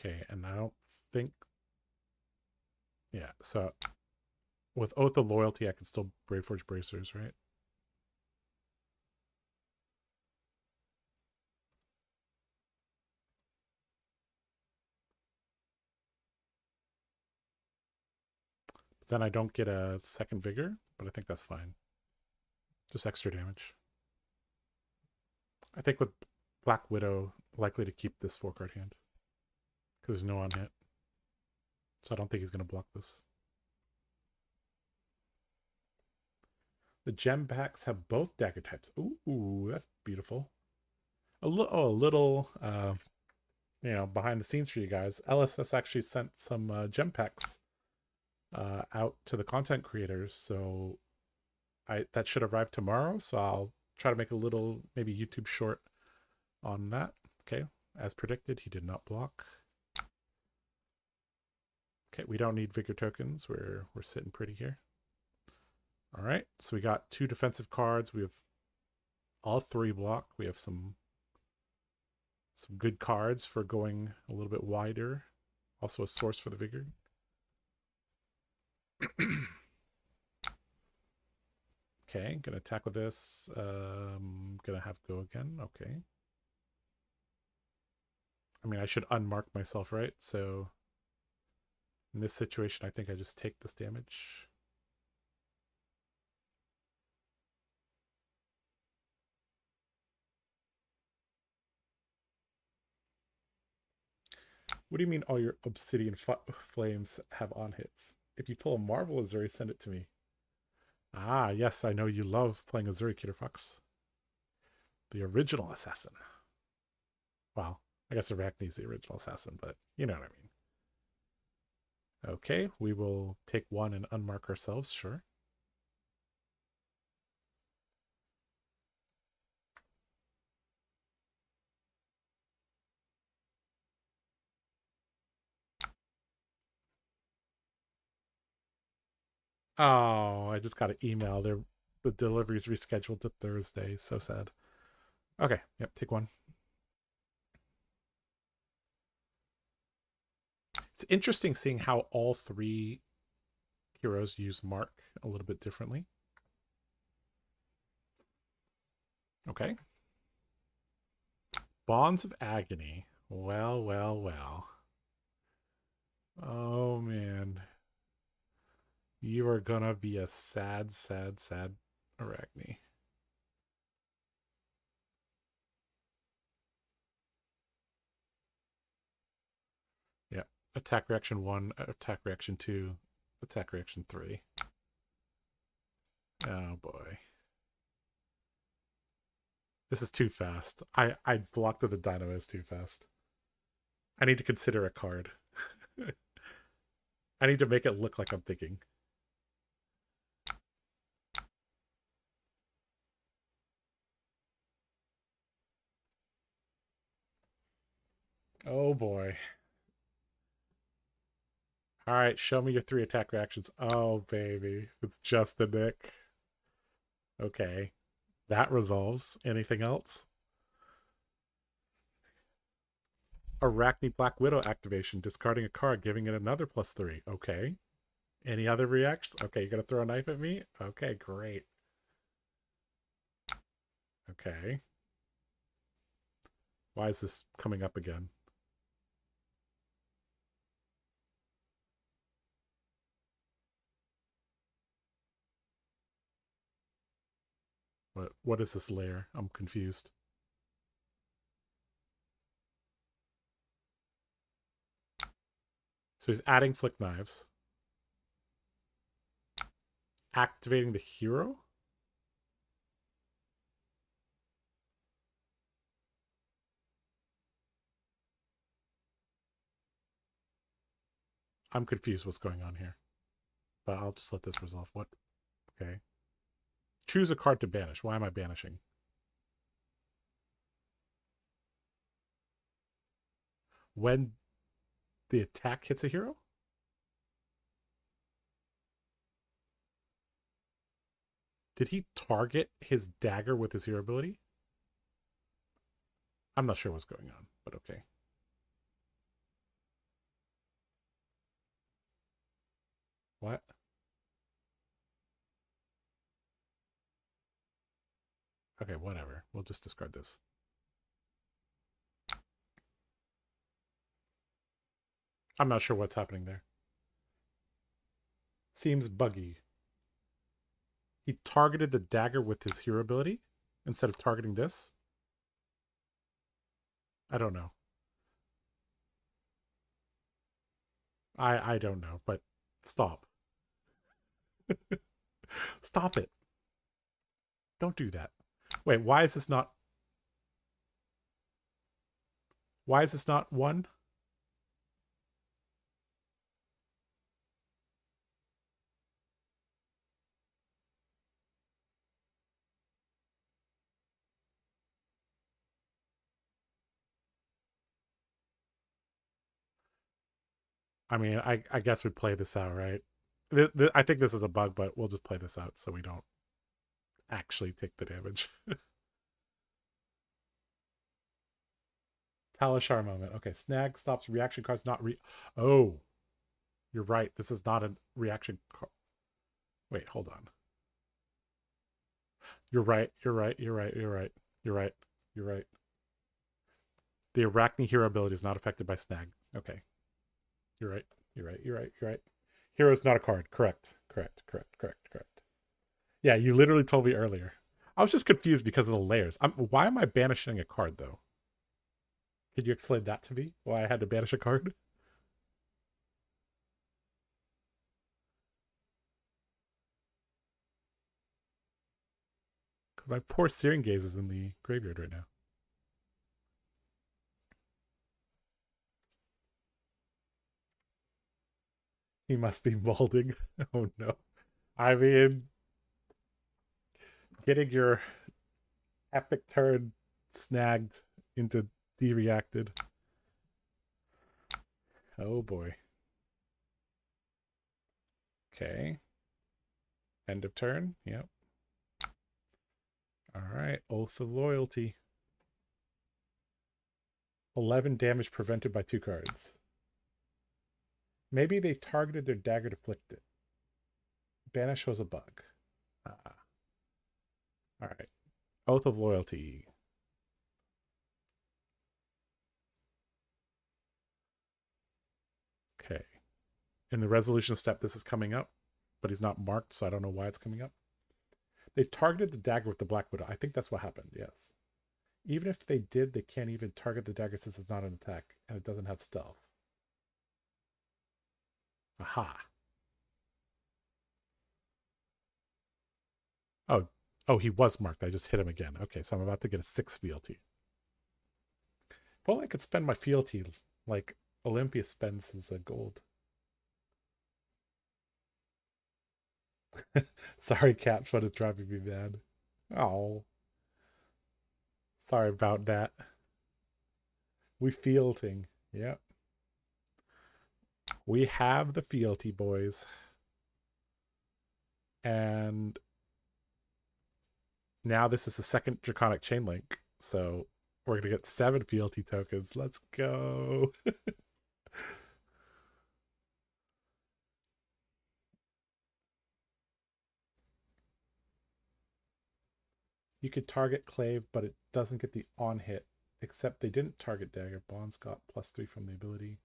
Okay, and I don't think... Yeah, so with Oath of Loyalty, I can still Brave Forge Bracers, right? But then I don't get a second Vigor, but I think that's fine. Just extra damage. I think with Black Widow, likely to keep this 4-card hand. Because there's no on hit. So I don't think he's going to block this. The gem packs have both dagger types. Ooh, that's beautiful. A little, behind the scenes for you guys. LSS actually sent some gem packs out to the content creators. So that should arrive tomorrow. So I'll try to make a little, maybe YouTube short on that. Okay, as predicted, he did not block. Okay, we don't need vigor tokens. We're sitting pretty here. All right, so we got 2 defensive cards. We have all 3 block. We have some good cards for going a little bit wider. Also a source for the vigor. Okay, gonna attack with this. Gonna have go again. Okay. I mean, I should unmark myself, right? So in this situation, I think I just take this damage. What do you mean all your obsidian flames have on hits? If you pull a Marvel Azuri, send it to me. Ah, yes, I know you love playing Azuri, Killer Fox. The original assassin. Well, I guess Arachne's the original assassin, but you know what I mean. Okay, we will take 1 and unmark ourselves, sure. Oh, I just got an email. The delivery's rescheduled to Thursday. So sad. Okay, yep, take 1. It's interesting seeing how all 3 heroes use mark a little bit differently. Okay. Bonds of Agony. Well, well, well. Oh, man. You are gonna be a sad, sad, sad Arachne. Yeah. Attack reaction 1, attack reaction 2, attack reaction 3. Oh boy. This is too fast. I blocked with the dynamos too fast. I need to consider a card. I need to make it look like I'm thinking. Oh boy. All right, show me your 3 attack reactions. Oh baby, it's just a Nick. Okay, that resolves. Anything else? Arachne Black Widow activation, discarding a card, giving it another +3. Okay. Any other reactions? Okay, you're gonna throw a knife at me? Okay, great. Okay. Why is this coming up again? What is this layer? I'm confused. So he's adding flick knives. Activating the hero? I'm confused what's going on here. But I'll just let this resolve. What? Okay. Choose a card to banish. Why am I banishing? When the attack hits a hero? Did he target his dagger with his hero ability? I'm not sure what's going on, but okay. What? Okay, whatever. We'll just discard this. I'm not sure what's happening there. Seems buggy. He targeted the dagger with his hero ability instead of targeting this. I don't know. I don't know, but stop. Stop it. Don't do that. Wait, why is this not one? I mean, I guess we play this out, right? I think this is a bug, but we'll just play this out so we don't actually take the damage. Talishar moment. Okay, snag stops reaction cards not re. Oh, you're right. This is not a reaction card. Wait, hold on. You're right. You're right. You're right. You're right. You're right. You're right. The Arachne hero ability is not affected by snag. Okay. You're right. You're right. You're right. You're right. Hero is not a card. Correct. Correct. Correct. Correct. Correct. Yeah, you literally told me earlier. I was just confused because of the layers. Why am I banishing a card though? Could you explain that to me? Why I had to banish a card? My poor Searing Gaze is in the graveyard right now. He must be molding. Oh no. I mean, getting your epic turn snagged into de-reacted. Oh boy. Okay. End of turn. Yep. All right. Oath of Loyalty. 11 damage prevented by 2 cards. Maybe they targeted their dagger to flick it. Banish was a bug. All right. Oath of Loyalty. Okay. In the resolution step, this is coming up, but he's not marked, so I don't know why it's coming up. They targeted the dagger with the Black Widow. I think that's what happened, yes. Even if they did, they can't even target the dagger since it's not an attack, and it doesn't have stealth. Aha. Oh, he was marked. I just hit him again. Okay, so I'm about to get a 6 fealty. If only I could spend my fealty like Olympia spends his gold. Sorry, Caps, but it's driving me mad. Oh. Sorry about that. We fealting. Yep. We have the fealty, boys. And now this is the second Draconic chain link. So we're going to get 7 fealty tokens. Let's go. You could target Clave, but it doesn't get the on hit. Except they didn't target Dagger. Bonds got +3 from the ability.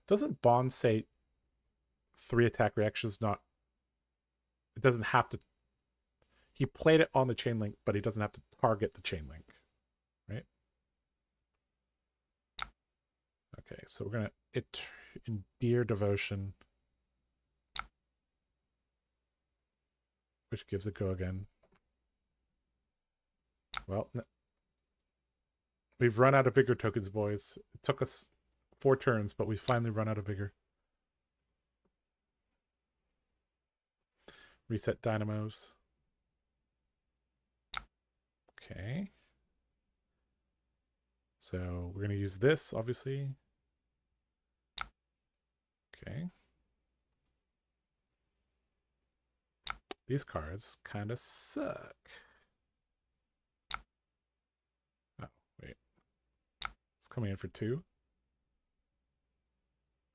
Doesn't Bond say 3 attack reactions not... It doesn't have to... He played it on the chain link, but he doesn't have to target the chain link. Right? Okay, so we're going to... Endear Devotion. Which gives a go again. Well, we've run out of vigor tokens, boys. It took us 4 turns, but we finally run out of vigor. Reset dynamos. Okay. So we're going to use this, obviously. Okay. These cards kind of suck. Oh, wait. It's coming in for 2.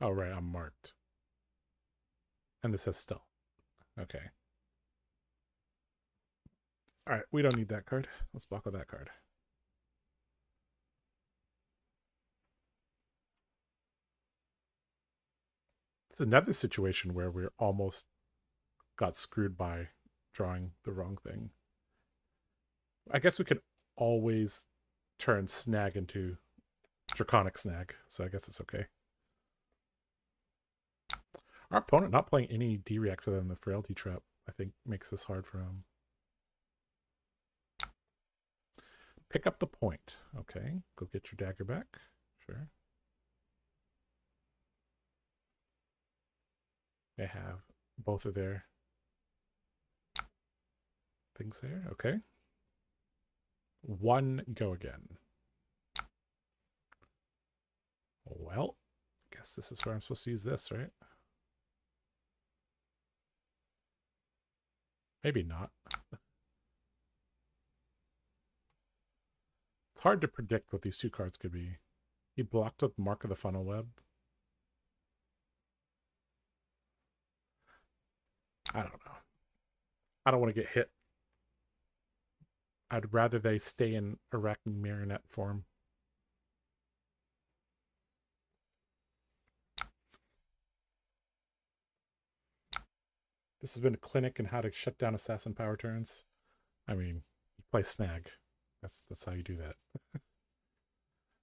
Oh, right, I'm marked. And this says stealth. Okay. All right, we don't need that card. Let's block with that card. It's another situation where we're almost got screwed by drawing the wrong thing. I guess we could always turn snag into Draconic snag, so I guess it's okay. Our opponent not playing any D-reactor than the Frailty Trap, I think, makes this hard for him. Pick up the point. Okay, go get your dagger back. Sure. They have both of their things there. Okay. One, go again. Well, I guess this is where I'm supposed to use this, right? Maybe not. It's hard to predict what these two cards could be. He blocked with Mark of the Funnel Web. I don't know. I don't want to get hit. I'd rather they stay in Arachne Marionette form. This has been a clinic in how to shut down assassin power turns. I mean, you play snag. That's how you do that.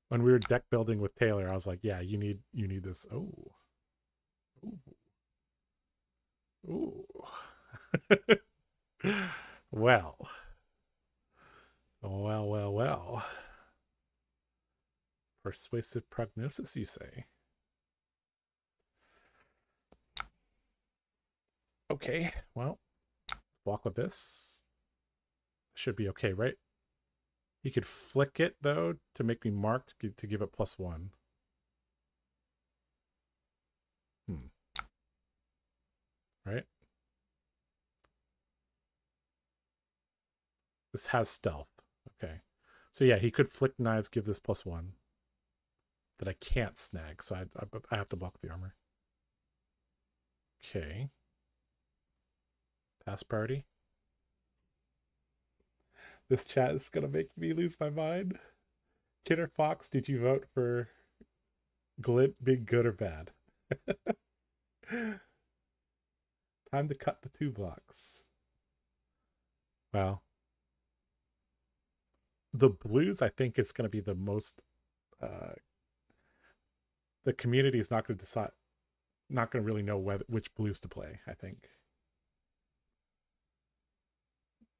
When we were deck building with Taylor, I was like, yeah, you need this. Oh. Ooh. Ooh. Well. Well. Persuasive prognosis, you say? Okay, well, block with this. Should be okay, right? He could flick it, though, to make me marked to give it +1. Right? This has stealth. Okay. So yeah, he could flick knives, give this +1. That I can't snag, so I have to block the armor. Okay. Pass party. This chat is gonna make me lose my mind. Kidder Fox, did you vote for Glint being good or bad? Time to cut the 2 blocks. Well, the blues, I think, is going to be the most. The community is not going to decide, not going to really know which blues to play, I think.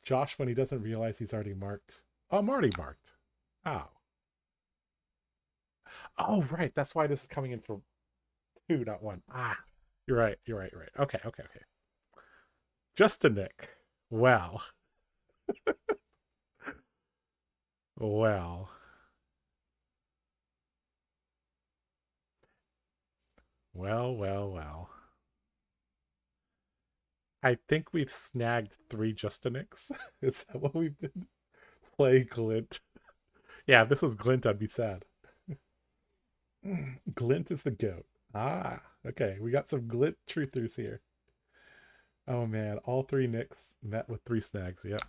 Josh, when he doesn't realize he's already marked. Oh, I'm already marked. Oh. Oh, right. That's why this is coming in for 2, not 1. Ah, you're right. Okay. Just a Nick. Well. Well. Well. I think we've snagged 3 Justinics. Is that what we've been? Play Glint. Yeah, if this was Glint, I'd be sad. Glint is the goat. Ah, okay. We got some Glint truthers here. Oh man, all 3 Nicks met with 3 snags. Yep.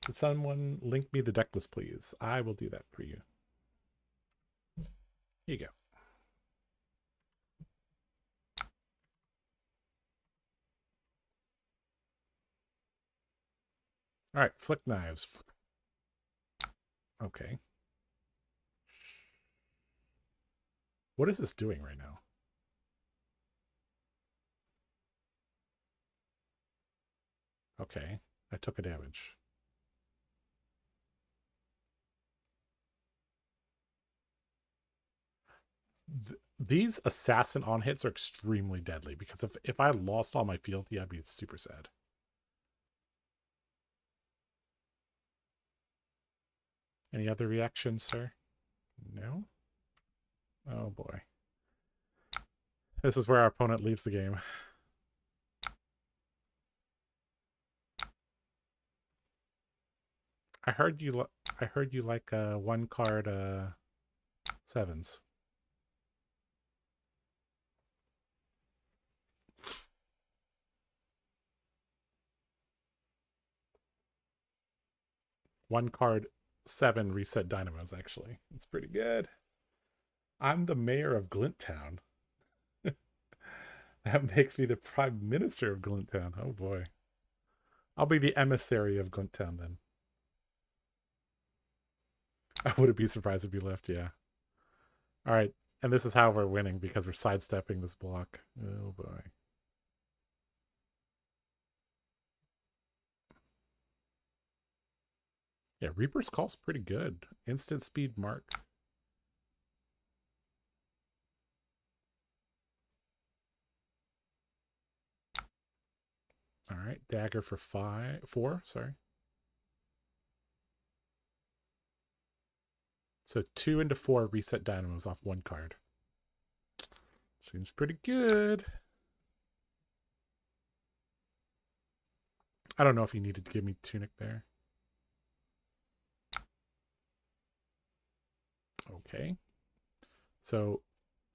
Can someone link me the deck list, please? I will do that for you. Here you go. All right, flick knives. Okay. What is this doing right now? Okay, I took a damage. These assassin on hits are extremely deadly because if I lost all my fealty, I'd be super sad. Any other reactions, sir? No? Oh boy. This is where our opponent leaves the game. I heard you like 1 card 7s. One card 7 reset dynamos, actually. It's pretty good. I'm the mayor of Glint Town. That makes me the prime minister of Glint Town. Oh boy. I'll be the emissary of Glinttown then. I wouldn't be surprised if you left, yeah. All right, and this is how we're winning because we're sidestepping this block. Oh boy. Yeah, Reaper's Call's pretty good. Instant speed mark. All right, dagger for 4, sorry. So 2 into 4 reset dynamos off 1 card. Seems pretty good. I don't know if he needed to give me Tunic there. Okay. So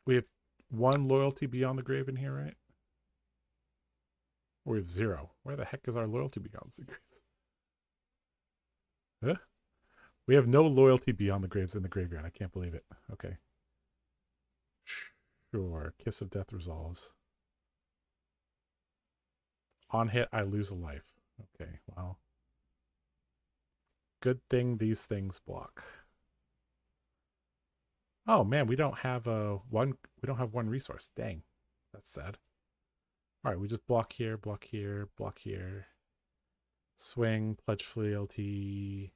we have 1 loyalty beyond the grave in here, right? Or we have 0. Where the heck is our loyalty beyond the graves? Huh? We have no loyalty beyond the graves in the graveyard. I can't believe it. Okay. Sure. Kiss of Death resolves. On hit, I lose a life. Okay, well. Good thing these things block. Oh man, we don't have one resource. Dang. That's sad. Alright, we just block here, block here, block here. Swing, pledge fealty.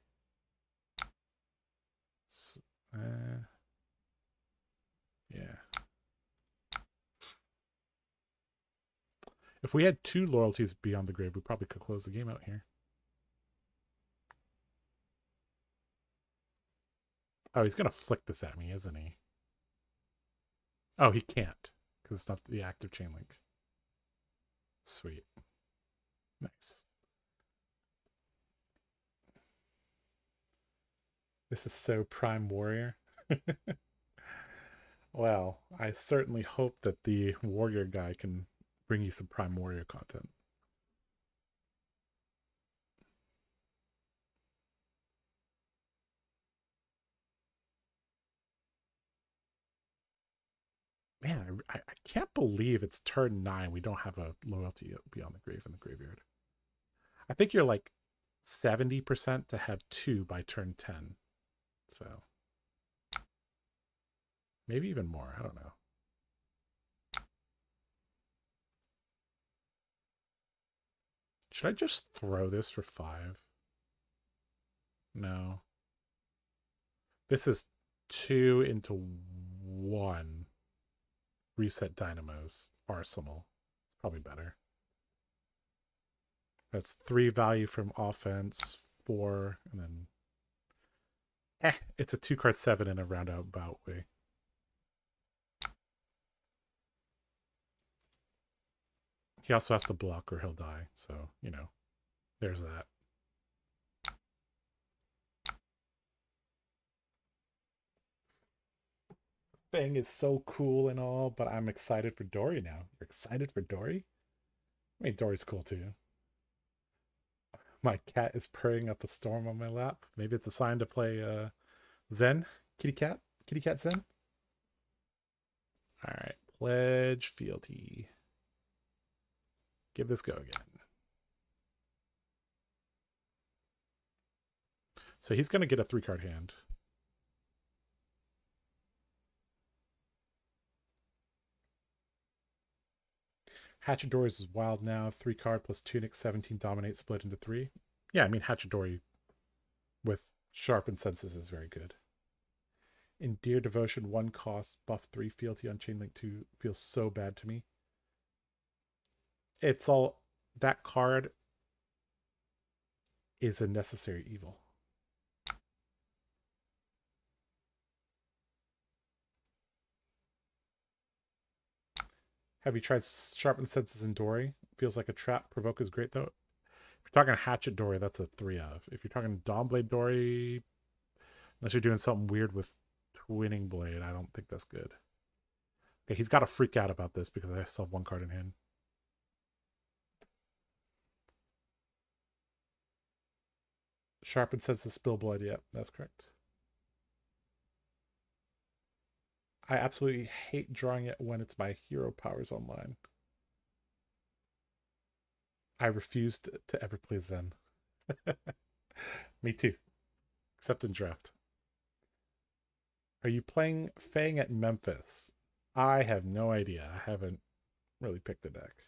Yeah. If we had 2 loyalties beyond the grave, we probably could close the game out here. Oh, he's going to flick this at me, isn't he? Oh, he can't, because it's not the active chain link. Sweet. Nice. This is so Prime Warrior. Well, I certainly hope that the Warrior guy can bring you some Prime Warrior content. Man, I can't believe it's turn 9. We don't have a loyalty beyond the grave in the graveyard. I think you're like 70% to have 2 by turn 10. So maybe even more. I don't know. Should I just throw this for 5? No. This is 2 into 1. Reset Dynamo's arsenal. It's probably better. That's 3 value from offense, 4, and then it's a 2-card 7 in a roundabout way. He also has to block or he'll die, so, you know, there's that. Fang is so cool and all, but I'm excited for Dory now. You're excited for Dory? I mean, Dory's cool too. My cat is purring up a storm on my lap. Maybe it's a sign to play Zen. Kitty cat Zen. All right, pledge fealty. Give this go again. So he's going to get a 3-card hand. Hatchadori is wild now. 3-card plus Tunic, 17 dominate, split into 3. Yeah, I mean, Hatchadori with Sharpened Senses is very good. Endear Devotion, 1 cost, buff 3, fealty on Chainlink 2 feels so bad to me. It's all, that card is a necessary evil. Have you tried Sharpened Senses in Dory? Feels like a trap. Provoke is great though. If you're talking Hatchet Dory, that's a 3 of. If you're talking Dawnblade Dory, unless you're doing something weird with Twinning Blade, I don't think that's good. Okay, he's got to freak out about this because I still have 1 card in hand. Sharpened Senses, Spill Blood. Yep, that's correct. I absolutely hate drawing it when it's my hero powers online. I refused to ever play Zen. Me too, except in draft. Are you playing Fang at Memphis? I have no idea. I haven't really picked a deck.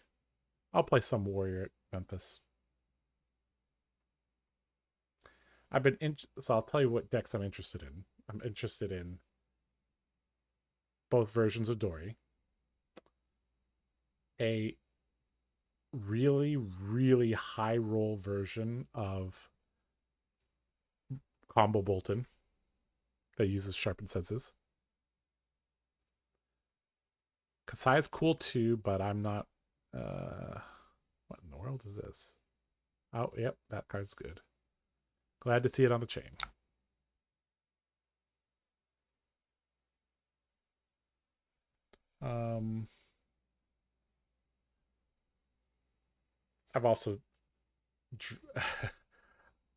I'll play some Warrior at Memphis. So I'll tell you what decks I'm interested in. I'm interested in both versions of Dory. A really, really high roll version of Combo Bolton that uses sharpened senses. Kasai is cool too, but I'm not. What in the world is this? Oh, yep, that card's good. Glad to see it on the chain. I've also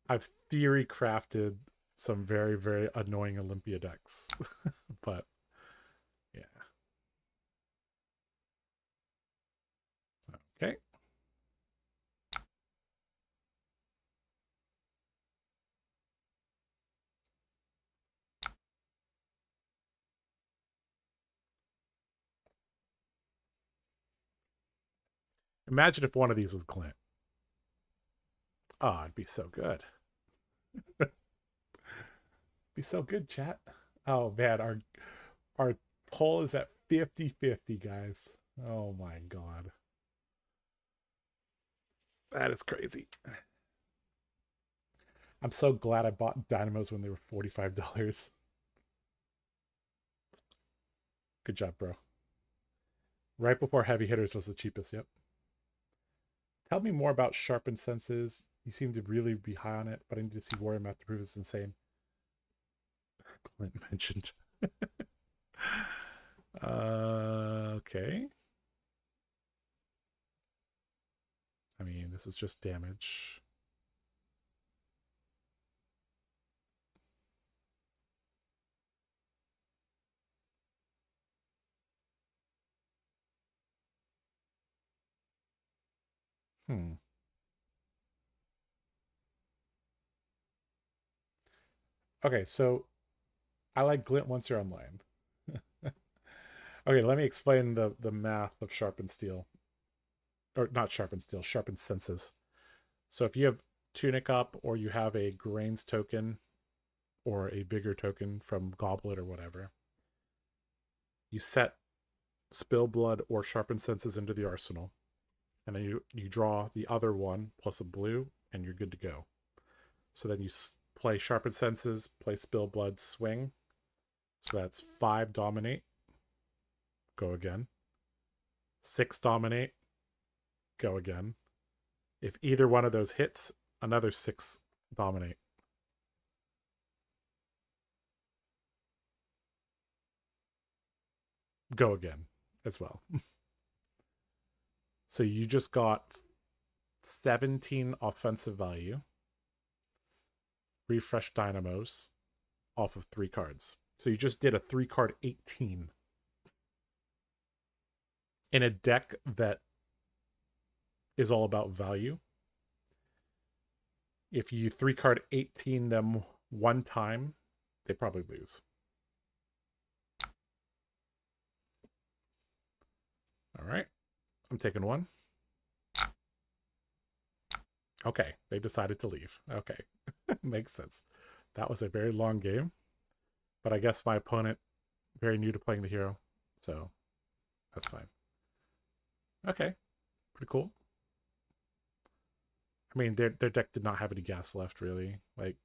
I've theory crafted some very, very annoying Olympia decks. But yeah. Okay. Imagine if one of these was Glint. Oh, it'd be so good. Be so good, chat. Oh man, our poll is at 50-50, guys. Oh my god. That is crazy. I'm so glad I bought Dynamos when they were $45. Good job, bro. Right before Heavy Hitters was the cheapest, yep. Tell me more about Sharpened Senses. You seem to really be high on it, but I need to see Warrior Math to prove it's insane. Clint mentioned. Okay. I mean, this is just damage. Okay, so I like Glint once you're online. Okay, let me explain the math of Sharpened Steel. Or not Sharpened Steel, Sharpened Senses. So if you have Tunic up or you have a Grains token or a Vigor token from Goblet or whatever, you set Spill Blood or Sharpened Senses into the arsenal. And then you draw the other one plus a blue and you're good to go. So then you play Sharpened Senses, play Spill Blood, swing. So that's 5 Dominate. Go again. 6 Dominate. Go again. If either one of those hits, another 6 Dominate. Go again as well. So you just got 17 offensive value. Refresh Dynamos off of 3 cards. So you just did a 3-card 18 in a deck that is all about value. If you 3-card 18 them one time, they probably lose. All right. I'm taking one. Okay. They decided to leave. Okay. Makes sense. That was a very long game. But I guess my opponent, very new to playing the hero. So that's fine. Okay. Pretty cool. I mean, their deck did not have any gas left, really. Like,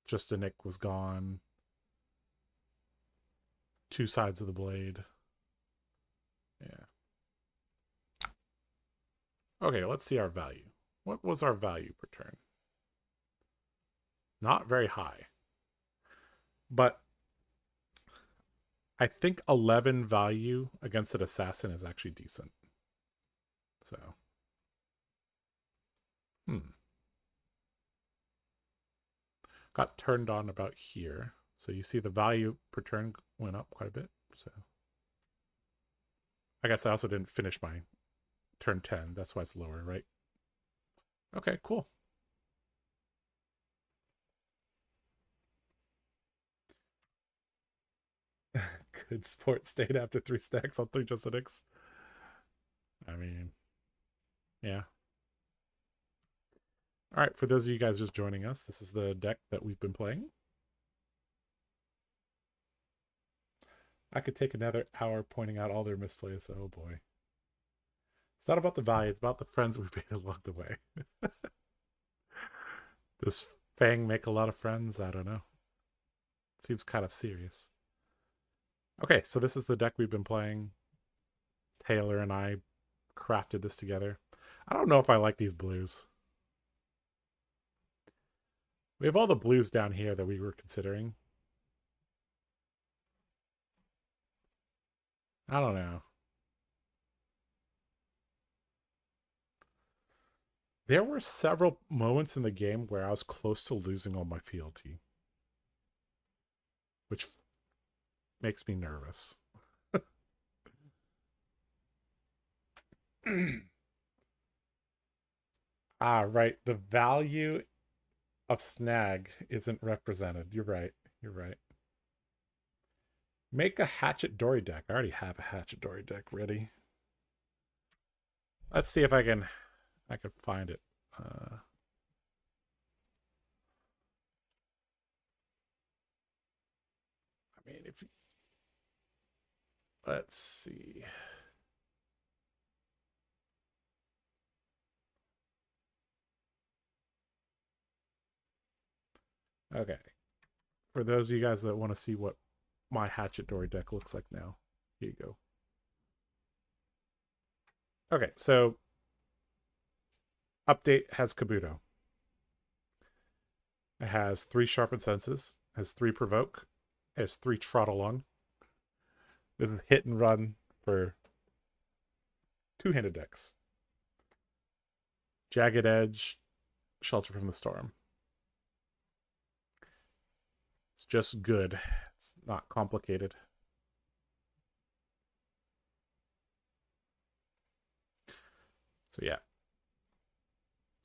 just a Nick was gone. 2 sides of the blade. Yeah. Okay, let's see our value. What was our value per turn? Not very high. But I think 11 value against an assassin is actually decent. So, got turned on about here. So you see the value per turn went up quite a bit. So I guess I also didn't finish my turn 10. That's why it's lower, right? Okay, cool. Good sport state after 3 stacks on 3 just an X. I mean, yeah. All right, for those of you guys just joining us, this is the deck that we've been playing. I could take another hour pointing out all their misplays. Oh boy. It's not about the value, it's about the friends we made along the way. Does Fang make a lot of friends? I don't know. Seems kind of serious. Okay, so this is the deck we've been playing. Taylor and I crafted this together. I don't know if I like these blues. We have all the blues down here that we were considering. I don't know. There were several moments in the game where I was close to losing all my fealty, which makes me nervous. Right. The value of snag isn't represented. You're right. You're right. Make a Hatchet Dory deck. I already have a Hatchet Dory deck ready. Let's see if I can find it. I mean, if let's see. Okay. For those of you guys that want to see what my Hatchet Dory deck looks like now, here you go. Okay, so update has Kabuto. It has 3 Sharpened Senses, has 3 Provoke, has 3 Trot Along. This is hit and run for 2-handed decks. Jagged Edge, Shelter from the Storm. It's just good. It's not complicated. So yeah.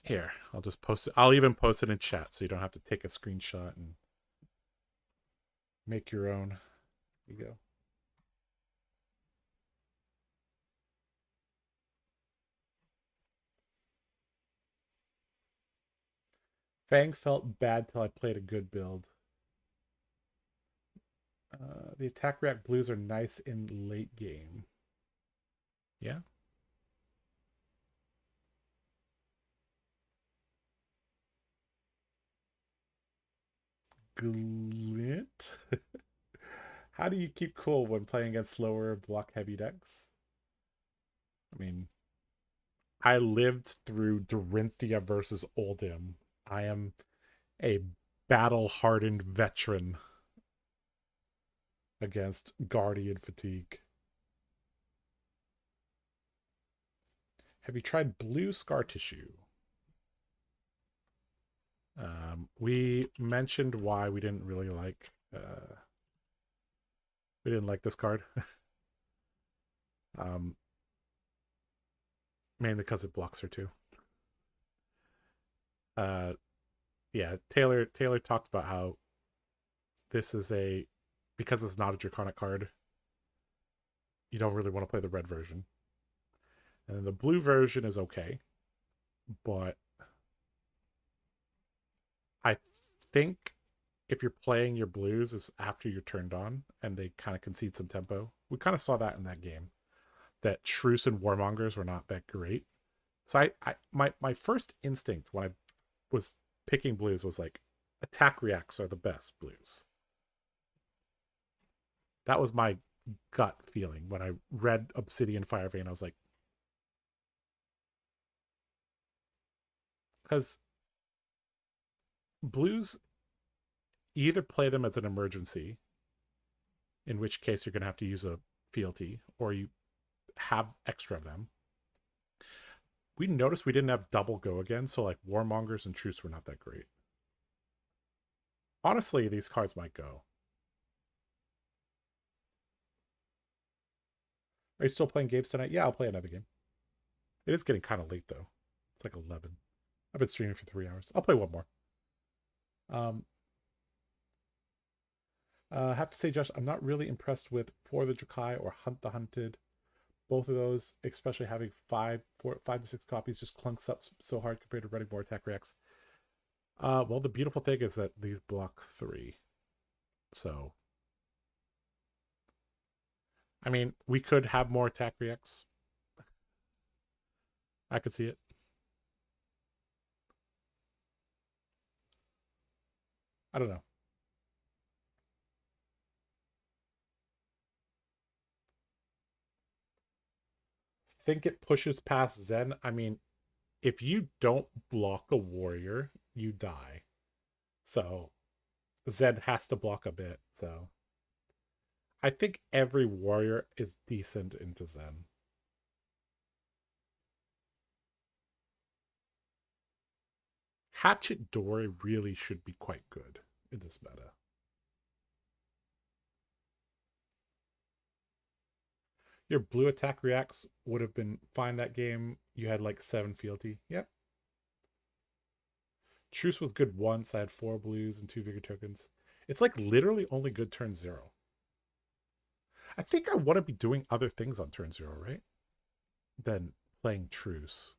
Here, I'll just post it. I'll even post it in chat so you don't have to take a screenshot and make your own. Here you go. Fang felt bad till I played a good build. The attack react blues are nice in late game. Yeah. Glint. How do you keep cool when playing against slower block heavy decks? I mean, I lived through Dorinthia versus Oldhim. I am a battle hardened veteran against Guardian Fatigue. Have you tried blue scar tissue? We mentioned why we didn't really like this card. Mainly because it blocks her too. Yeah, Taylor talked about how this is because it's not a Draconic card, you don't really want to play the red version. And the blue version is okay, but I think if you're playing your blues is after you're turned on and they kind of concede some tempo. We kind of saw that in that game. That Truce and Warmongers were not that great. So my first instinct when I was picking blues was like, attack reacts are the best blues. That was my gut feeling when I read Obsidian Firevein. I was like, because blues, you either play them as an emergency, in which case you're going to have to use a fealty, or you have extra of them. We noticed we didn't have double go again, so like Warmongers and Truce were not that great. Honestly, these cards might go. Are you still playing games tonight? Yeah, I'll play another game. It is getting kind of late though. It's like 11. I've been streaming for 3 hours. I'll play one more. Um, I have to say, Josh, I'm not really impressed with For the Drakai or Hunt the Hunted. Both of those, especially having 5 to 6 copies, just clunks up so hard compared to running more attack reacts. Well, the beautiful thing is that these block 3. So, I mean, we could have more attack reacts. I could see it. I don't know. Think it pushes past Zen. I mean, if you don't block a warrior, you die. So Zen has to block a bit. So I think every warrior is decent into Zen. Hatchet Dory really should be quite good in this meta. Your blue attack reacts would have been fine that game. You had like 7 fealty. Yep. Truce was good once. I had 4 blues and 2 vigor tokens. It's like literally only good turn 0. I think I want to be doing other things on turn 0, right? Than playing Truce.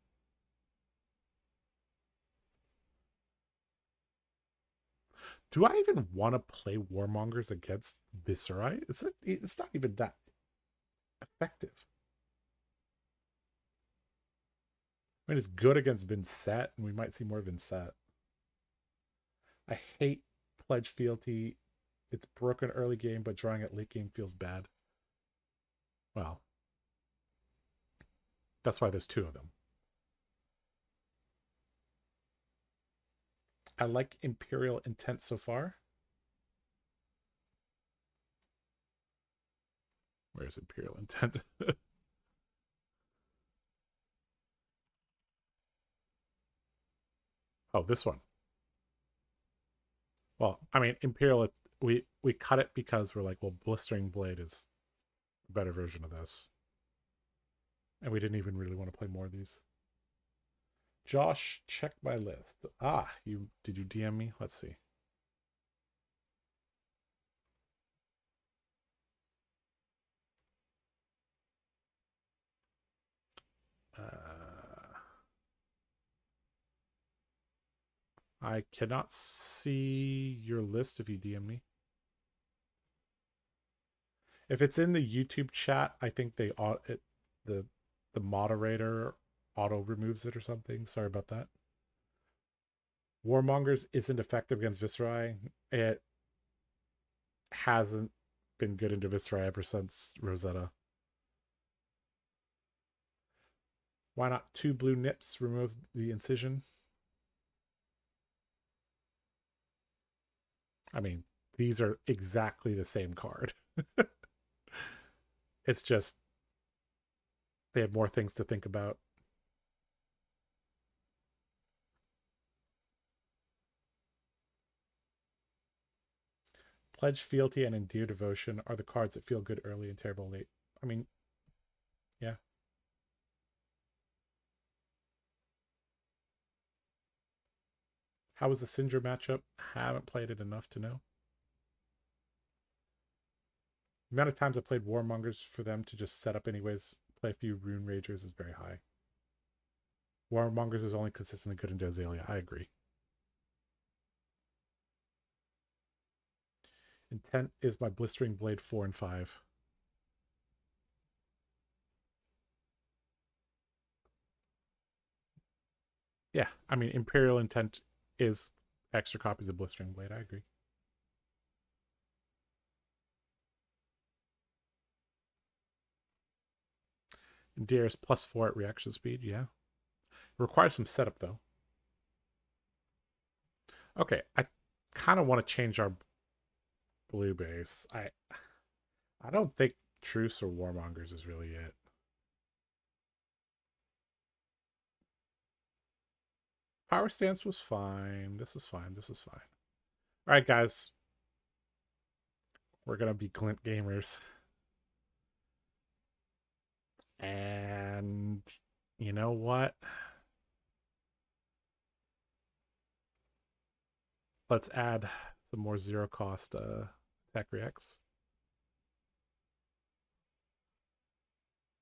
Do I even want to play Warmongers against Viserai? It's not even that effective. I mean, it's good against Vincent, and we might see more Vincent. I hate Pledge Fealty. It's broken early game, but drawing at late game feels bad. Well, that's why there's 2 of them. I like Imperial Intent so far. Where's Imperial Intent? Oh, this one. Well, I mean, Imperial, we cut it because we're like, well, Blistering Blade is a better version of this. And we didn't even really want to play more of these. Josh, check my list. Ah, did you DM me? Let's see. I cannot see your list if you DM me. If it's in the YouTube chat, I think the moderator auto removes it or something. Sorry about that. Warmongers isn't effective against Viserai. It hasn't been good into Viserai ever since Rosetta. Why not 2 blue nips? Remove the incision. I mean, these are exactly the same card. It's just they have more things to think about. Pledge Fealty and Endear Devotion are the cards that feel good early and terrible late. I mean, yeah. How was the Syndra matchup? Haven't played it enough to know. The amount of times I played Warmongers for them to just set up anyways, play a few Rune Ragers is very high. Warmongers is only consistently good in Dozelia. I agree. Intent is my Blistering Blade 4 and 5. Yeah, I mean, Imperial Intent is extra copies of Blistering Blade. I agree. Endear is +4 at reaction speed. Yeah. Requires some setup, though. Okay, I kind of want to change our blue base. I don't think Truce or Warmongers is really it. Power Stance was fine. This is fine. This is fine. All right, guys. We're going to be Glint gamers. And You know what? Let's add some more zero cost attack reacts.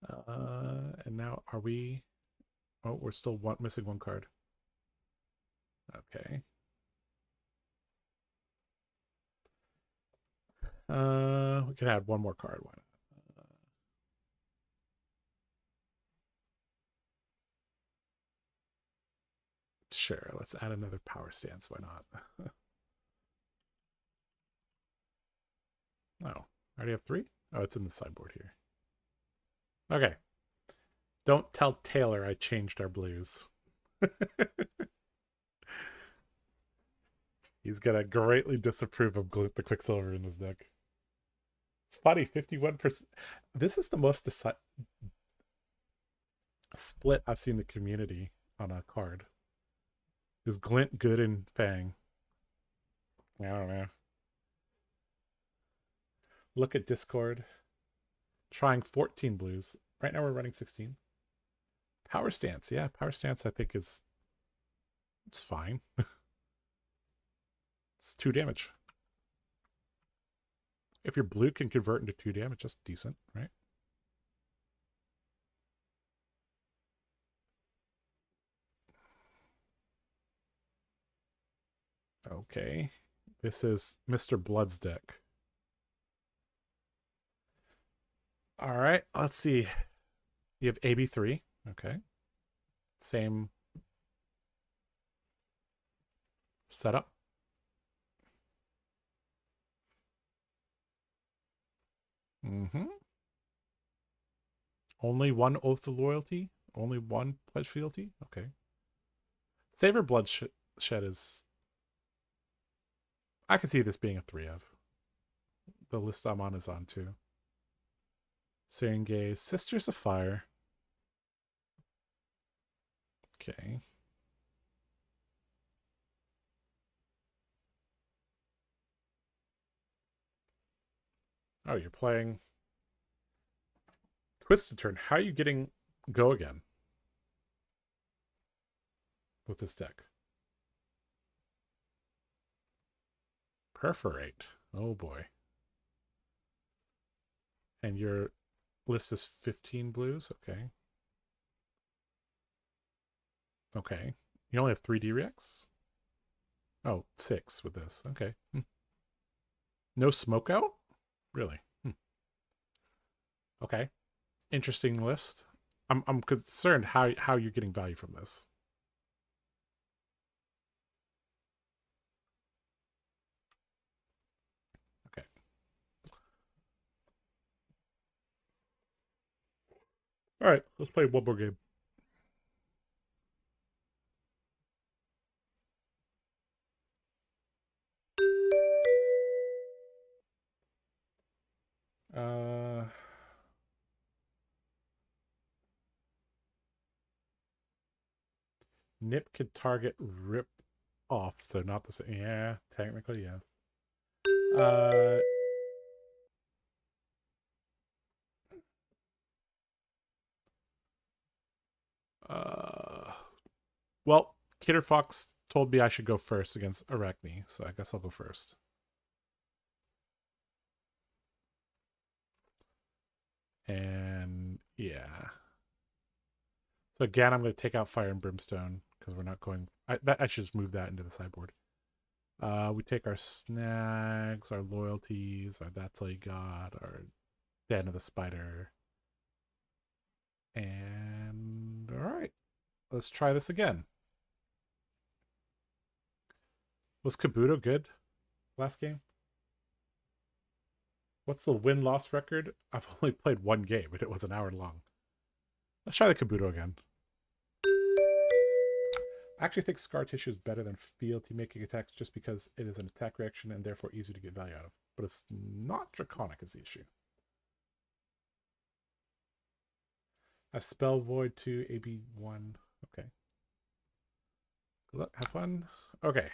And now are we? Oh, we're still missing one card. Okay. We can add one more card. Why not? Sure, let's add another power stance. Why not? Oh, I already have 3? Oh, it's in the sideboard here. Okay. Don't tell Taylor I changed our blues. He's gonna greatly disapprove of the Quicksilver in his deck. It's funny, 51%. This is the most split I've seen the community on a card. Is Glint good in Fang? I don't know. Look at Discord. Trying 14 blues. Right now we're running 16. Power stance. Yeah, power stance I think it's fine. It's 2 damage. If your blue can convert into 2 damage, that's decent, right? Okay. This is Mr. Blood's deck. All right, let's see. You have AB3. Okay. Same setup. Mm-hmm. Only one oath of loyalty? Only one pledge fealty? Okay. Savor Bloodshed is... I can see this being a 3 of. The list I'm on is on 2. Serengay, Sisters of Fire. Okay. Oh, you're playing Twisted Turn. How are you getting go again with this deck? Perforate. Oh boy. And your list is 15 blues? Okay. Okay. You only have 3D reacts? Oh, 6 with this. Okay. No smoke out? Really? Okay. Interesting list. I'm concerned how you're getting value from this. Okay. All right, let's play one more game. Nip could target rip off, so not the same. Yeah, technically, yeah. Uh, well, Kidder Fox told me I should go first against Arachne, so I guess I'll go first. And yeah. So again, I'm going to take out Fire and Brimstone because we're not going. I should just move that into the sideboard. We take our snags, our loyalties, our That's All You Got, our Den of the Spider. And all right, let's try this again. Was Kabuto good last game? What's the win-loss record? I've only played 1 game, and it was an hour long. Let's try the Kabuto again. I actually think Scar Tissue is better than fealty making attacks just because it is an attack reaction and therefore easy to get value out of. But it's not Draconic is the issue. I Spell Void to AB1. Okay. Good luck. Have fun. Okay.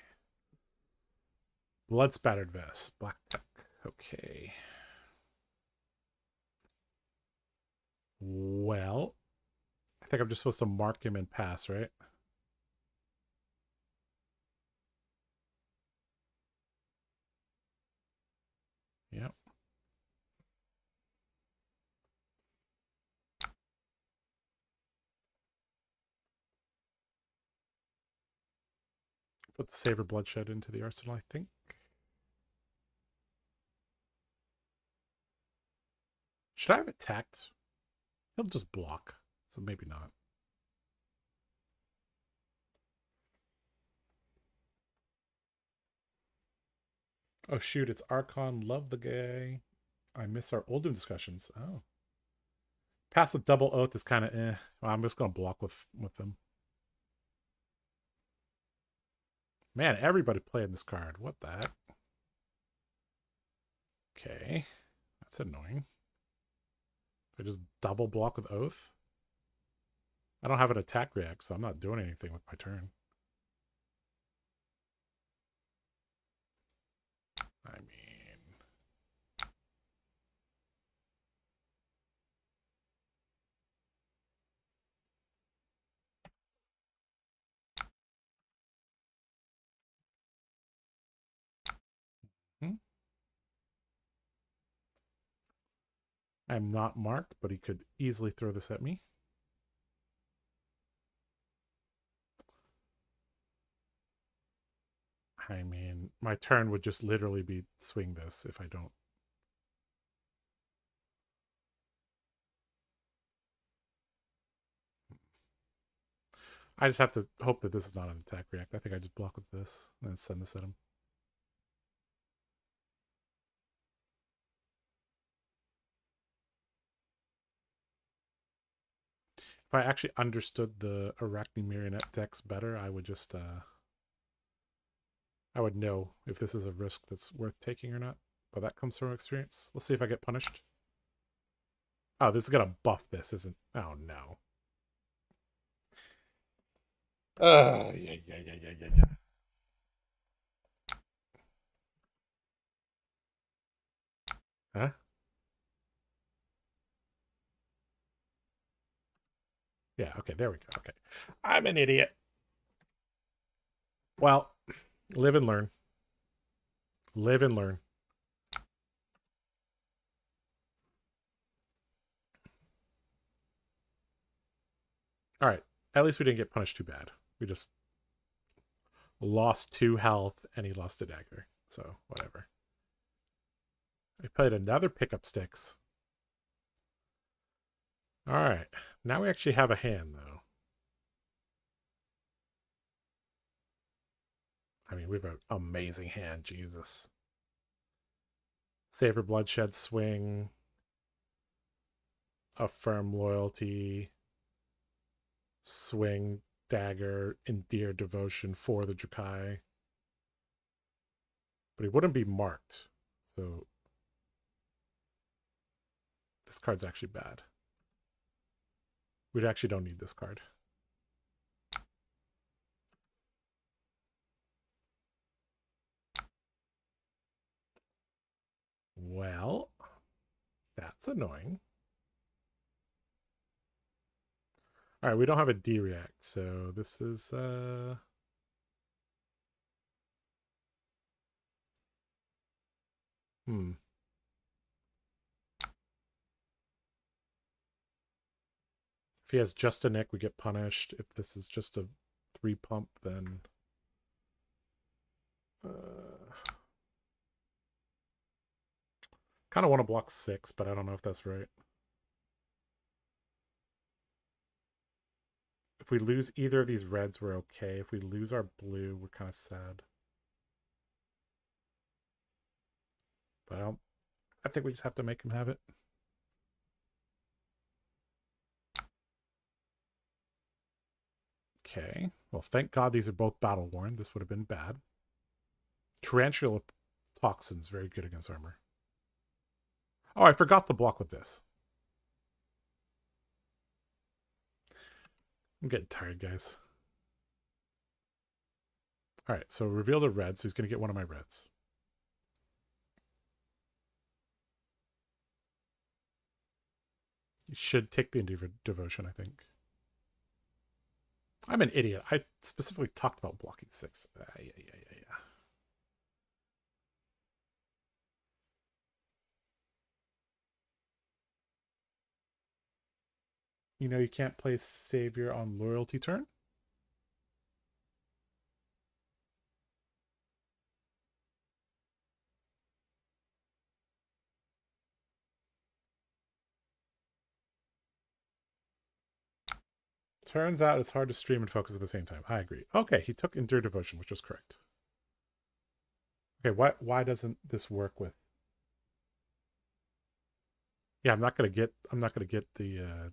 Blood Spattered Vest. Black Tech. Okay. Well, I think I'm just supposed to mark him and pass, right? Yep. Put the Savor Bloodshed into the arsenal, I think. Should I have attacked? He'll just block, so maybe not. Oh shoot, it's Archon. Love the guy. I miss our Oldham discussions. Oh. Pass with double oath is kind of eh. Well, I'm just gonna block with them. Man, everybody playing this card. What the heck? Okay. That's annoying. I just double block with oath. I don't have an attack react, so I'm not doing anything with my turn. I mean, I'm not marked, but he could easily throw this at me. I mean, my turn would just literally be swing this if I don't. I just have to hope that this is not an attack react. I think I just block with this and then send this at him. If I actually understood the Arachne Marionette decks better, I would just I would know if this is a risk that's worth taking or not. But that comes from experience. Let's see if I get punished. Oh, this is gonna buff this, isn't? Oh no. Yeah. Huh? Yeah, okay, there we go. Okay. I'm an idiot. Well, live and learn. Live and learn. All right. At least we didn't get punished too bad. We just lost 2 health and he lost a dagger. So, whatever. I played another pickup sticks. All right. Now we actually have a hand, though. I mean, we have an amazing hand. Jesus. Savor Bloodshed swing. Affirm Loyalty. Swing dagger. Endear Devotion for the Drakai. But he wouldn't be marked. So this card's actually bad. We actually don't need this card. Well, that's annoying. All right, we don't have a D react, so this is If he has just a Nick, we get punished. If this is just a 3 pump, then kind of want to block 6, but I don't know if that's right. If we lose either of these reds, we're okay. If we lose our blue, we're kind of sad. But I think we just have to make him have it. Okay. Well, thank God these are both battle worn. This would have been bad. Tarantula Toxin's very good against armor. Oh, I forgot to block with this. I'm getting tired, guys. All right, so reveal the red, so he's going to get one of my reds. He should take the Endeavor Devotion, I think. I'm an idiot. I specifically talked about blocking 6. Yeah. You know you can't play Savior on loyalty turn? Turns out it's hard to stream and focus at the same time. I agree. Okay, he took Endure Devotion, which was correct. Okay, why doesn't this work with? Yeah, I'm not gonna get the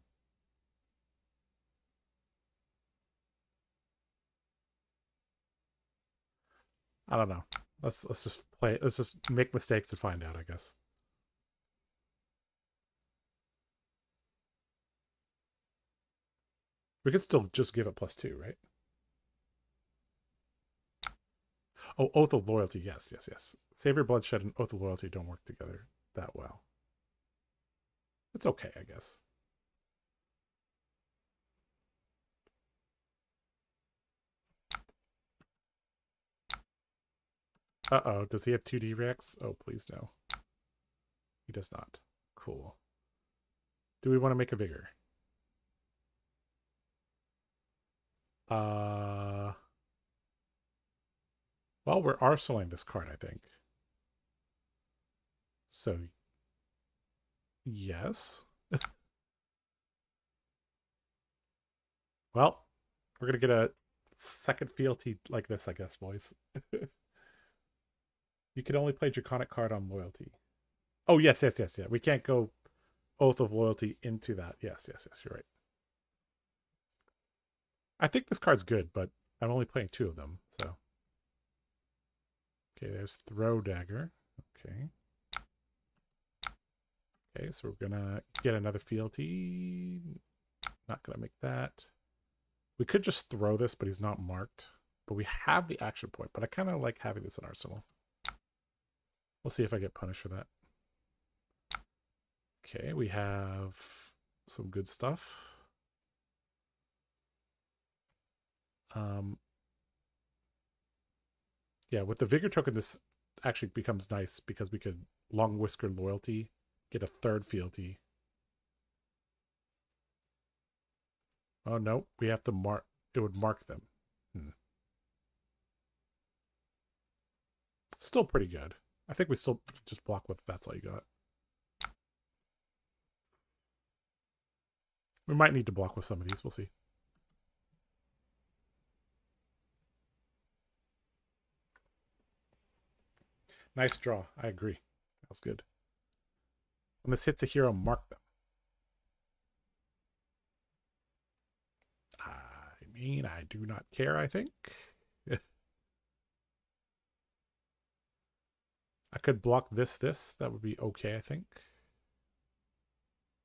I don't know. Let's just play. Let's just make mistakes to find out, I guess. We could still just give it +2, right? Oh, Oath of Loyalty. Yes. Savior Bloodshed and Oath of Loyalty don't work together that well. It's okay, I guess. Uh-oh. Does he have 2D Rex? Oh, please no. He does not. Cool. Do we want to make a vigor? Well, we're arsenaling this card, I think. So, yes. Well, we're going to get a second fealty like this, I guess, boys. You can only play Draconic card on loyalty. Oh, yes. Yeah. We can't go Oath of Loyalty into that. Yes. You're right. I think this card's good, but I'm only playing 2 of them, so. Okay, there's Throw Dagger. Okay. Okay, so we're gonna get another fealty. Not gonna make that. We could just throw this, but he's not marked. But we have the action point, but I kind of like having this in Arsenal. We'll see if I get punished for that. Okay, we have some good stuff. Yeah, with the Vigor token, this actually becomes nice because we could Long Whisker Loyalty, get a 3rd fealty. Oh, no, we have to mark. It would mark them. Still pretty good. I think we still just block with That's All You Got. We might need to block with some of these. We'll see. Nice draw. I agree. That was good. When this hits a hero, mark them. I mean, I do not care, I think. I could block this. That would be okay, I think.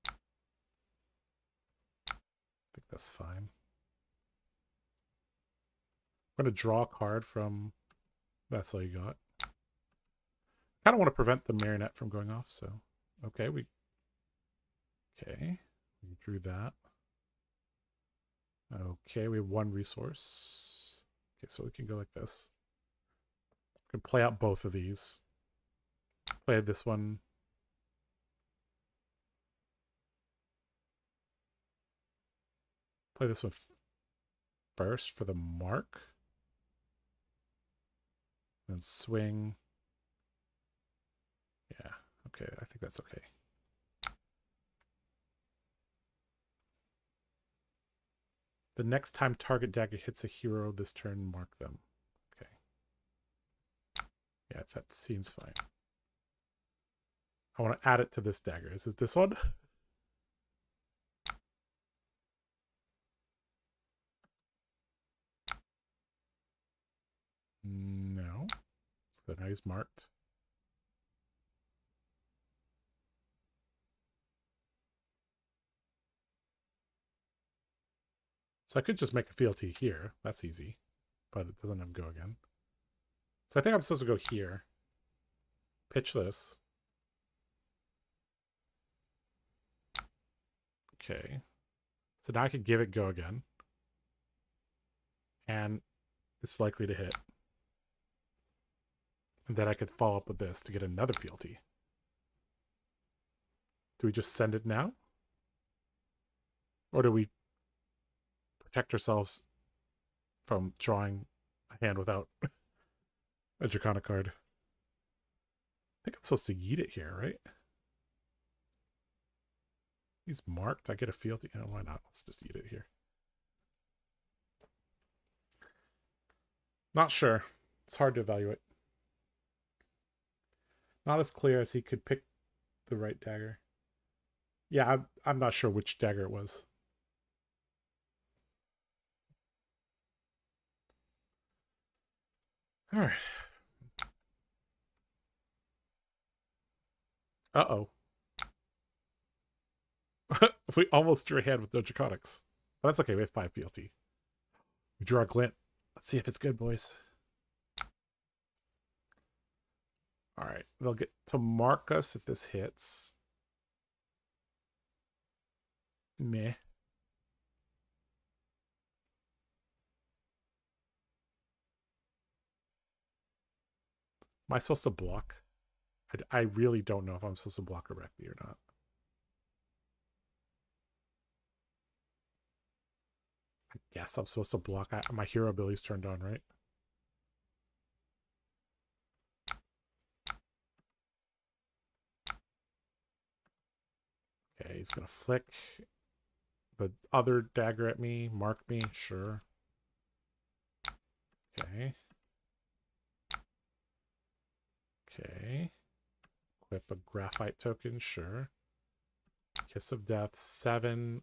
I think that's fine. I'm going to draw a card from That's All You Got. I kind of want to prevent the Marionette from going off, so... Okay, we drew that. Okay, we have 1 resource. Okay, so we can go like this. We can play out both of these. Play this one. Play this one first for the mark. Then swing. Yeah, okay, I think that's okay. The next time target dagger hits a hero this turn, mark them. Okay. Yeah, that seems fine. I want to add it to this dagger. Is it this one? No. So now he's marked. So I could just make a fealty here. That's easy. But it doesn't have go again. So I think I'm supposed to go here. Pitch this. Okay. So now I could give it go again. and it's likely to hit. And then I could follow up with this to get another fealty. Do we just send it now? Or do we protect ourselves from drawing a hand without a Draconic card? I think I'm supposed to yeet it here, right? He's marked. I get a fealty. You know, why not? Let's just eat it here. Not sure. It's hard to evaluate. Not as clear as he could pick the right dagger. Yeah, I'm not sure which dagger it was. All right. Uh-oh. We almost drew a hand with no Draconics. But that's okay. We have 5 fealty. We draw a glint. Let's see if it's good, boys. All right. They'll get to mark us if this hits. Meh. Am I supposed to block? I really don't know if I'm supposed to block correctly or not. I guess I'm supposed to block. My hero ability's turned on, right? Okay, he's going to flick the other dagger at me. Mark me. Sure. Okay. Okay. Equip a graphite token. Sure. Kiss of Death. 7.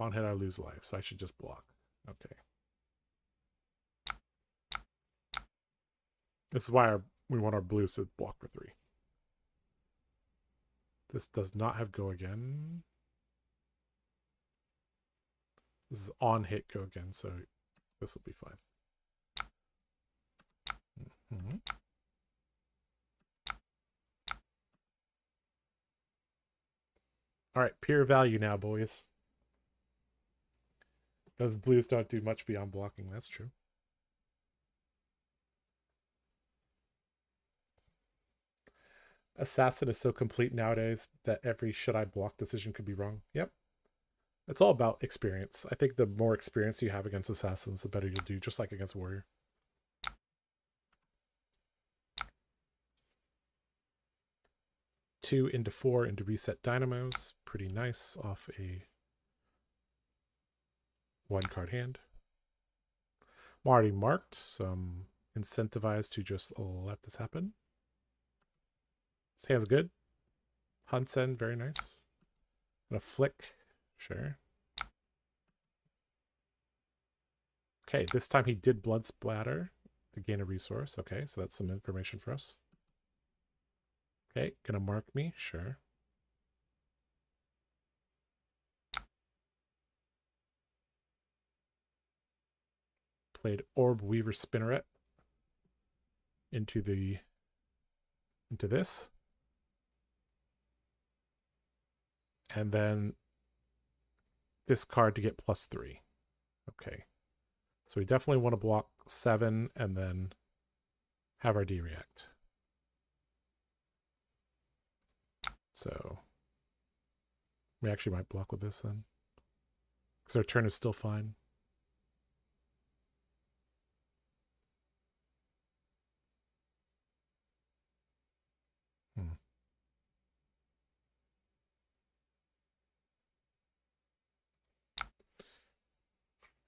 On hit, I lose life, so I should just block. Okay. This is why we want our blues to block for 3. This does not have go again. This is on hit go again, so this will be fine. Mm-hmm. All right, pure value now, boys. Those blues don't do much beyond blocking. That's true. Assassin is so complete nowadays that every should I block decision could be wrong. Yep. It's all about experience. I think the more experience you have against assassins, the better you'll do, just like against warrior. Two into 4 into reset dynamos. Pretty nice off a 1-card hand. I'm already marked, so I'm incentivized to just let this happen. This hand's good. Hunsen, very nice. And a flick, sure. Okay, this time he did blood splatter to gain a resource. Okay, so that's some information for us. Okay, gonna mark me, sure. Played Orb Weaver Spinneret into this. And then discard to get +3. Okay. So we definitely want to block 7 and then have our D react. So we actually might block with this then, because our turn is still fine.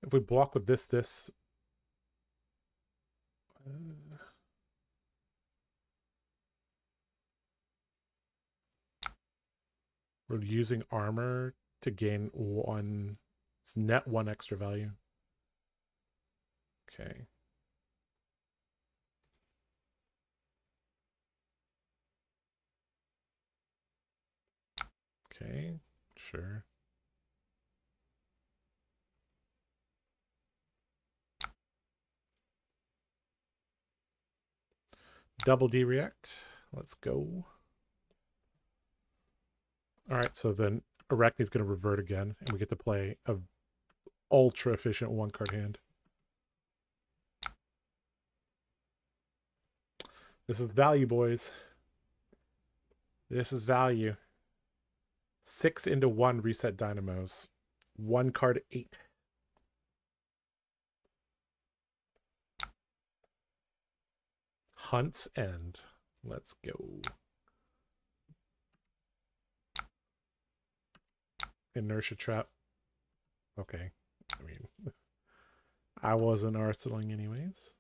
If we block with this, we're using armor to gain 1. It's net 1 extra value. Okay. Okay, sure. Double D react. Let's go. All right, so then Arachne's going to revert again, and we get to play a ultra efficient 1-card hand. This is value, boys. This is value. 6 into 1 reset dynamos. 1 card 8. Hunt's End. Let's go. Inertia Trap. Okay. I mean, I wasn't arsenaling anyways.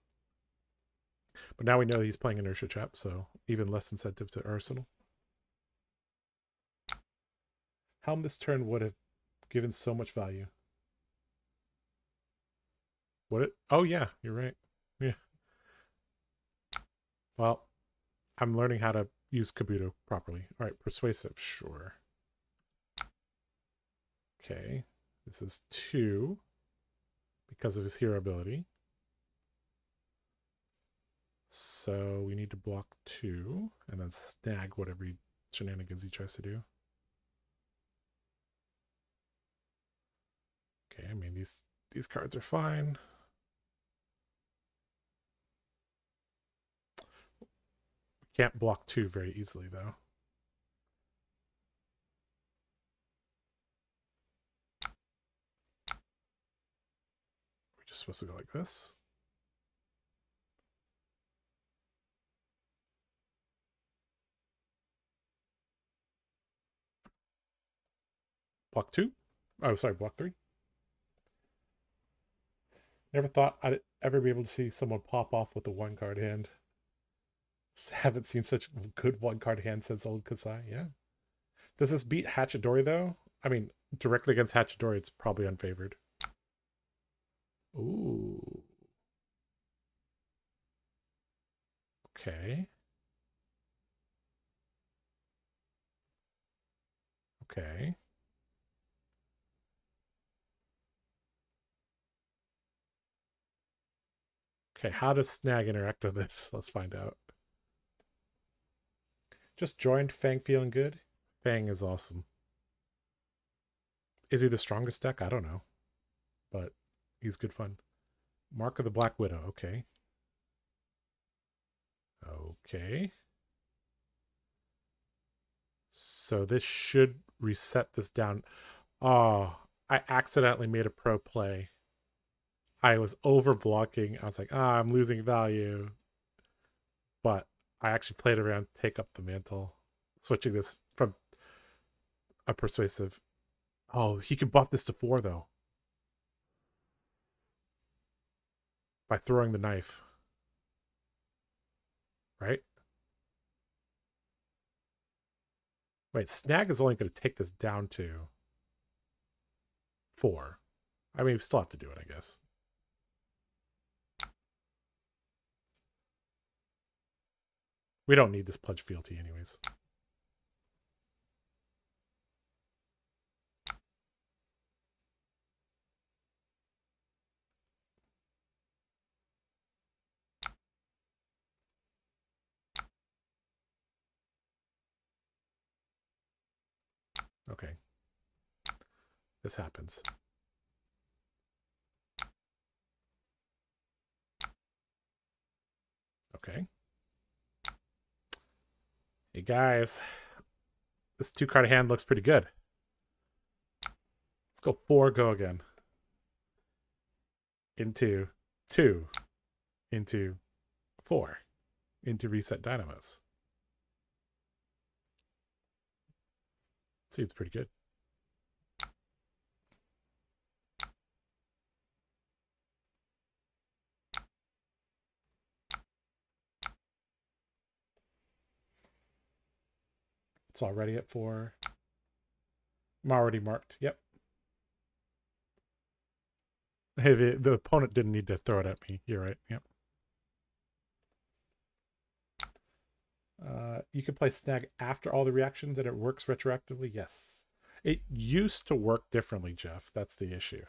But now we know he's playing Inertia Trap, so even less incentive to arsenal. Helm this turn would have given so much value. Would it? Oh, yeah, you're right. Yeah. Well, I'm learning how to use Kabuto properly. All right, Persuasive, sure. Okay, this is 2 because of his hero ability. So we need to block 2 and then snag whatever shenanigans he tries to do. Okay, I mean, these cards are fine. We can't block 2 very easily, though. We're just supposed to go like this. Block 2? Oh, sorry, block 3. Never thought I'd ever be able to see someone pop off with a 1-card hand. Just haven't seen such good 1-card hand since old Kasai. Yeah. Does this beat Hachidori, though? I mean, directly against Hachidori, it's probably unfavored. Ooh. Okay. Okay. Okay, how does Snag interact with this? Let's find out. Just joined. Fang feeling good? Fang is awesome. Is he the strongest deck? I don't know. But he's good fun. Mark of the Black Widow. Okay. Okay. So this should reset this down. Oh, I accidentally made a pro play. I was over blocking. I was like, I'm losing value. But I actually played around, take up the mantle, switching this from a persuasive. Oh, he can buff this to 4, though. By throwing the knife. Right? Wait, Snag is only going to take this down to 4. I mean, we still have to do it, I guess. We don't need this pledge fealty anyways. Okay. This happens. Okay. Hey guys, this 2-card hand looks pretty good. Let's go 4, go again. Into 2, into 4, into reset dynamos. Seems pretty good. It's already at 4. I'm already marked. Yep. Hey, the opponent didn't need to throw it at me. You're right. Yep. You can play Snag after all the reactions and it works retroactively. Yes. It used to work differently, Jeff. That's the issue.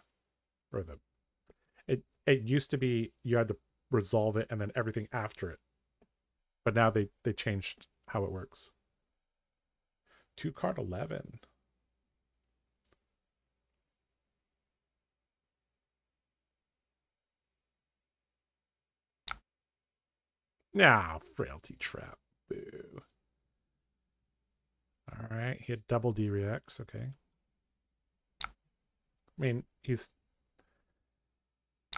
Or it used to be you had to resolve it and then everything after it. But now they changed how it works. 2-card 11. Ah, frailty trap. Boo. All right, he had double D reacts. Okay. I mean, he's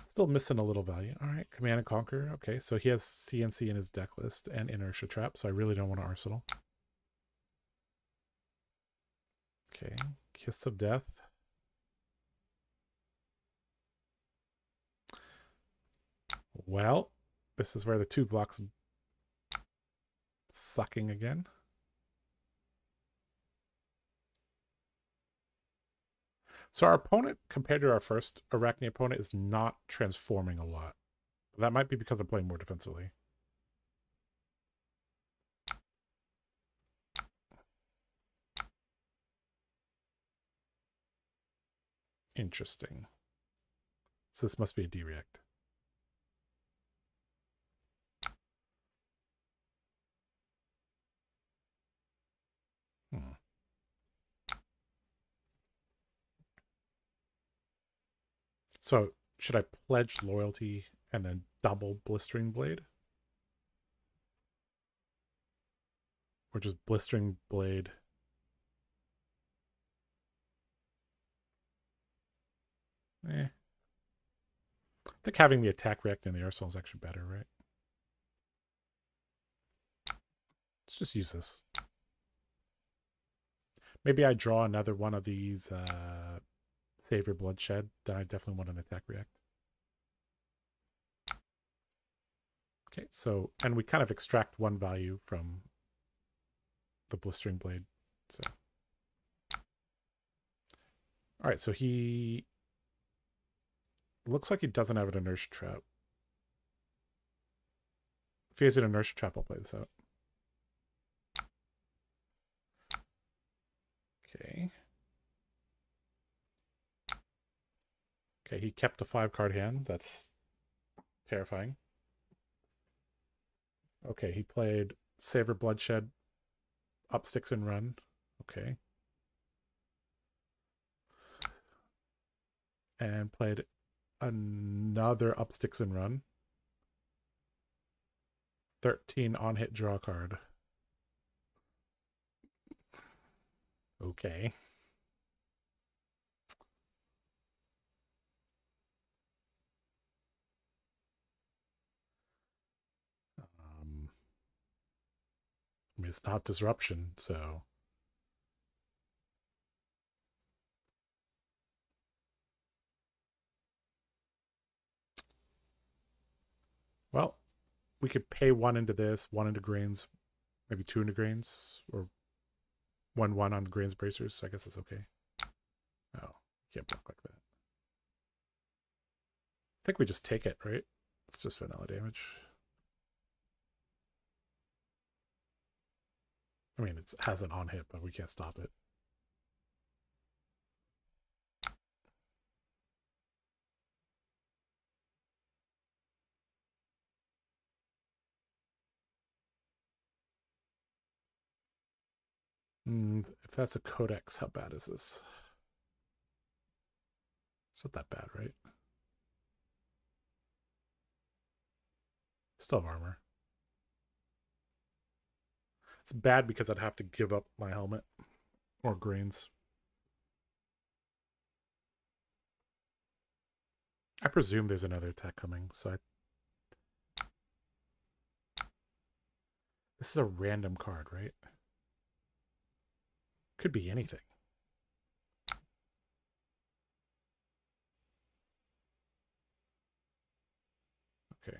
still missing a little value. All right, Command and Conquer. Okay, so he has CNC in his deck list and Inertia Trap, so I really don't want to Arsenal. Okay, Kiss of Death. Well, this is where the 2 blocks sucking again. So our opponent, compared to our first Arachne opponent, is not transforming a lot. That might be because I'm playing more defensively. Interesting. So this must be a D-React. So should I pledge loyalty and then double Blistering Blade? Or just Blistering Blade? I think having the attack react in the arsenal is actually better, right? Let's just use this. Maybe I draw another one of these Save Your Bloodshed. Then I definitely want an attack react. Okay, so, and we kind of extract one value from the Blistering Blade. So, all right, so he looks like he doesn't have an Inertia Trap. If he has an Inertia Trap, I'll play this out. Okay. Okay, he kept a 5-card hand. That's terrifying. Okay, he played Savor Bloodshed, up sticks and run. Okay. And played another up sticks and run. 13 on hit draw card. Okay. I mean, it's not disruption, so. Well, we could pay 1 into this, 1 into grains, maybe 2 into grains, or 1/1 on the grains bracers. So I guess it's okay. Oh, can't block like that. I think we just take it, right? It's just vanilla damage. I mean, it has an on hit, but we can't stop it. If that's a codex, how bad is this? It's not that bad, right? Still have armor. It's bad because I'd have to give up my helmet or grains. I presume there's another attack coming, so this is a random card, right? Could be anything. Okay.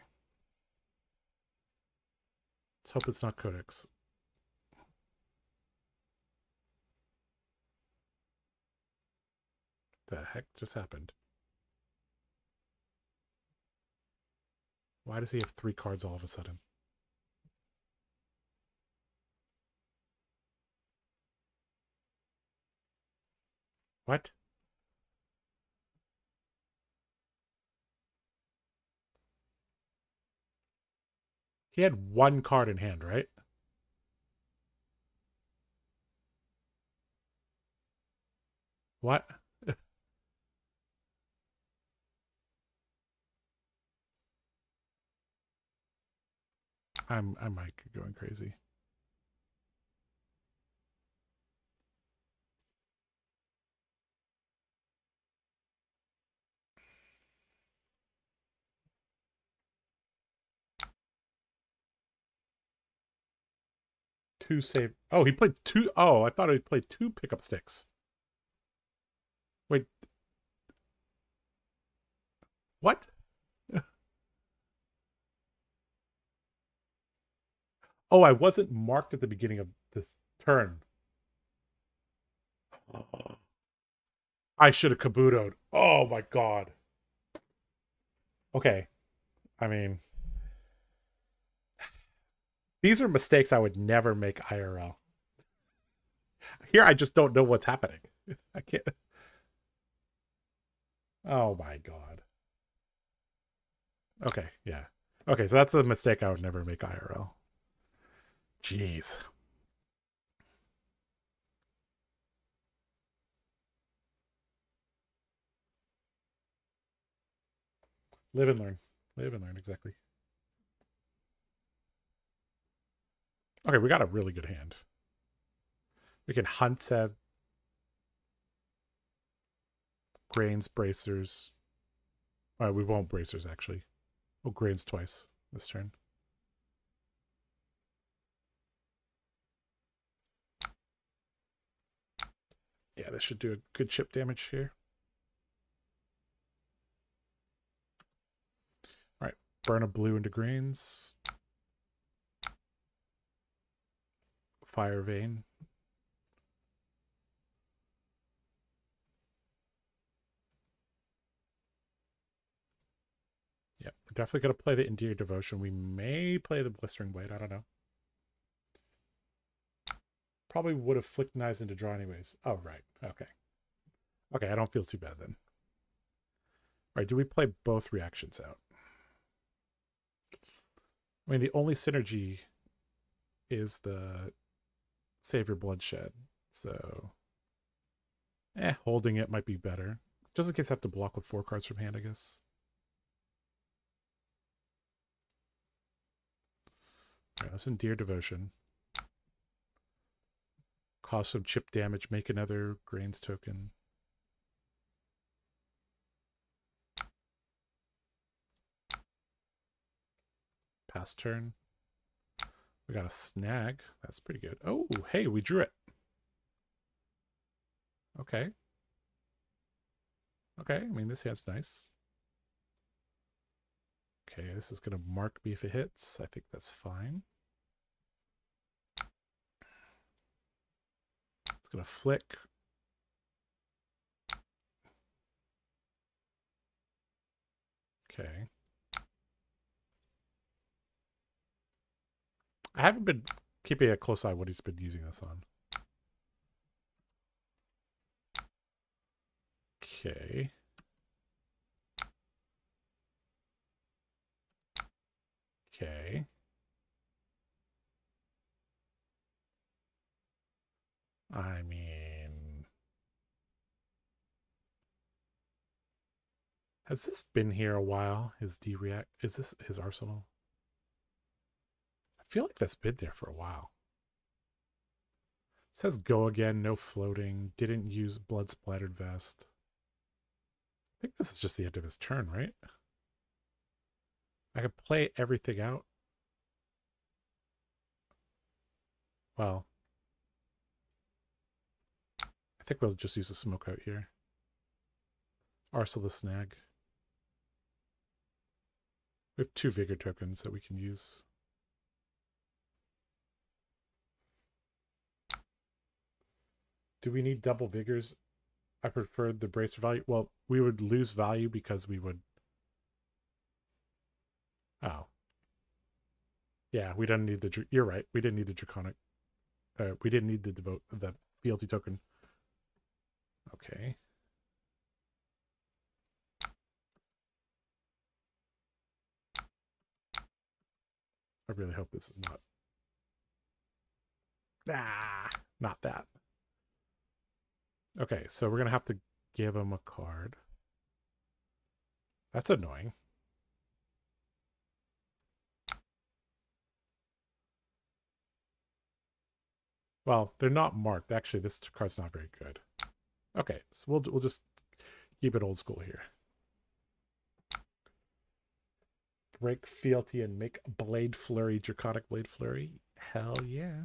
Let's hope it's not Codex. The heck just happened? Why does he have 3 cards all of a sudden? What? He had 1 card in hand, right? What? I might be going crazy. Two save. Oh, he played two. Oh, I thought he played two pickup sticks. Wait, what? Oh, I wasn't marked at the beginning of this turn. I should have kabutoed. Oh my god. Okay. I mean, these are mistakes I would never make IRL. Here, I just don't know what's happening. I can't. Oh my god. Okay, yeah. Okay, so that's a mistake I would never make IRL. Jeez. Live and learn. Live and learn, exactly. Okay, we got a really good hand. We can hunt set, grains, bracers. We won't bracers, actually. Oh, grains twice this turn. Yeah, this should do a good chip damage here. All right, burn a blue into grains. Fire vein. Yep, we're definitely going to play the Endear Devotion. We may play the Blistering Blade. I don't know. Probably would have flicked knives into draw anyways. Oh, right. Okay. Okay, I don't feel too bad then. All right, do we play both reactions out? I mean, the only synergy is the Save Your Bloodshed. So, holding it might be better. Just in case I have to block with 4 cards from hand, I guess. All right, let's Endear Devotion. Cause some chip damage, make another Grains token. Pass turn. We got a snag. That's pretty good. Oh, hey, we drew it. Okay. Okay, I mean, this hand's nice. Okay, this is going to mark me if it hits. I think that's fine. It's going to flick. Okay. I haven't been keeping a close eye on what he's been using this on. Okay. Okay. I mean, has this been here a while? His D-React? Is this his arsenal? I feel like that's been there for a while. It says go again, no floating, didn't use blood splattered vest. I think this is just the end of his turn, right? I could play everything out. Well, I think we'll just use a smoke out here. Arsenal the snag. We have 2 vigor tokens that we can use. Do we need double vigors? I preferred the bracer value. Well, we would lose value because we would. Oh. Yeah, we don't need the. You're right. We didn't need the Draconic. We didn't need the fealty token. Okay. I really hope this is not. Ah, not that. Okay, so we're going to have to give him a card. That's annoying. Well, they're not marked. Actually, this card's not very good. Okay, so we'll just keep it old school here. Break Fealty and make Blade Flurry, Draconic Blade Flurry. Hell yeah.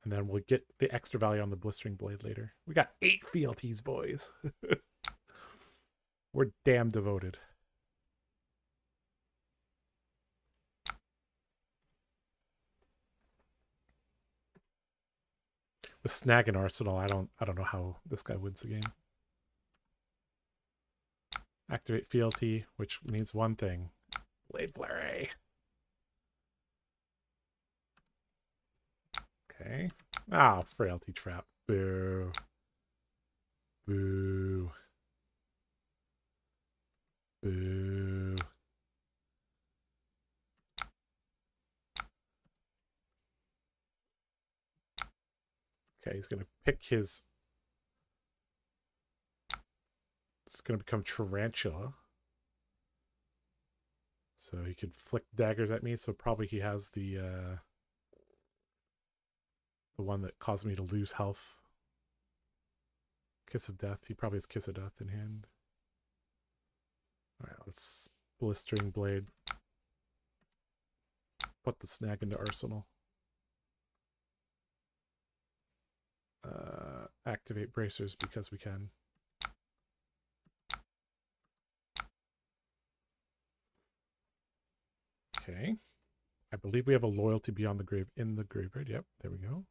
And then we'll get the extra value on the Blistering Blade later. We got 8 fealties, boys. We're damn devoted. With Snag and Arsenal, I don't know how this guy wins the game. Activate fealty, which means one thing. Blade Flurry. Okay. Ah, Frailty Trap. Boo. Boo. Boo. Okay, he's gonna pick his... It's gonna become Tarantula. So he could flick daggers at me, so probably he has the one that caused me to lose health. Kiss of Death. He probably has Kiss of Death in hand. Alright, let's Blistering Blade. Put the Snag into Arsenal. Activate Bracers because we can. Okay. I believe we have a Loyalty Beyond the Grave in the graveyard. Yep, there we go.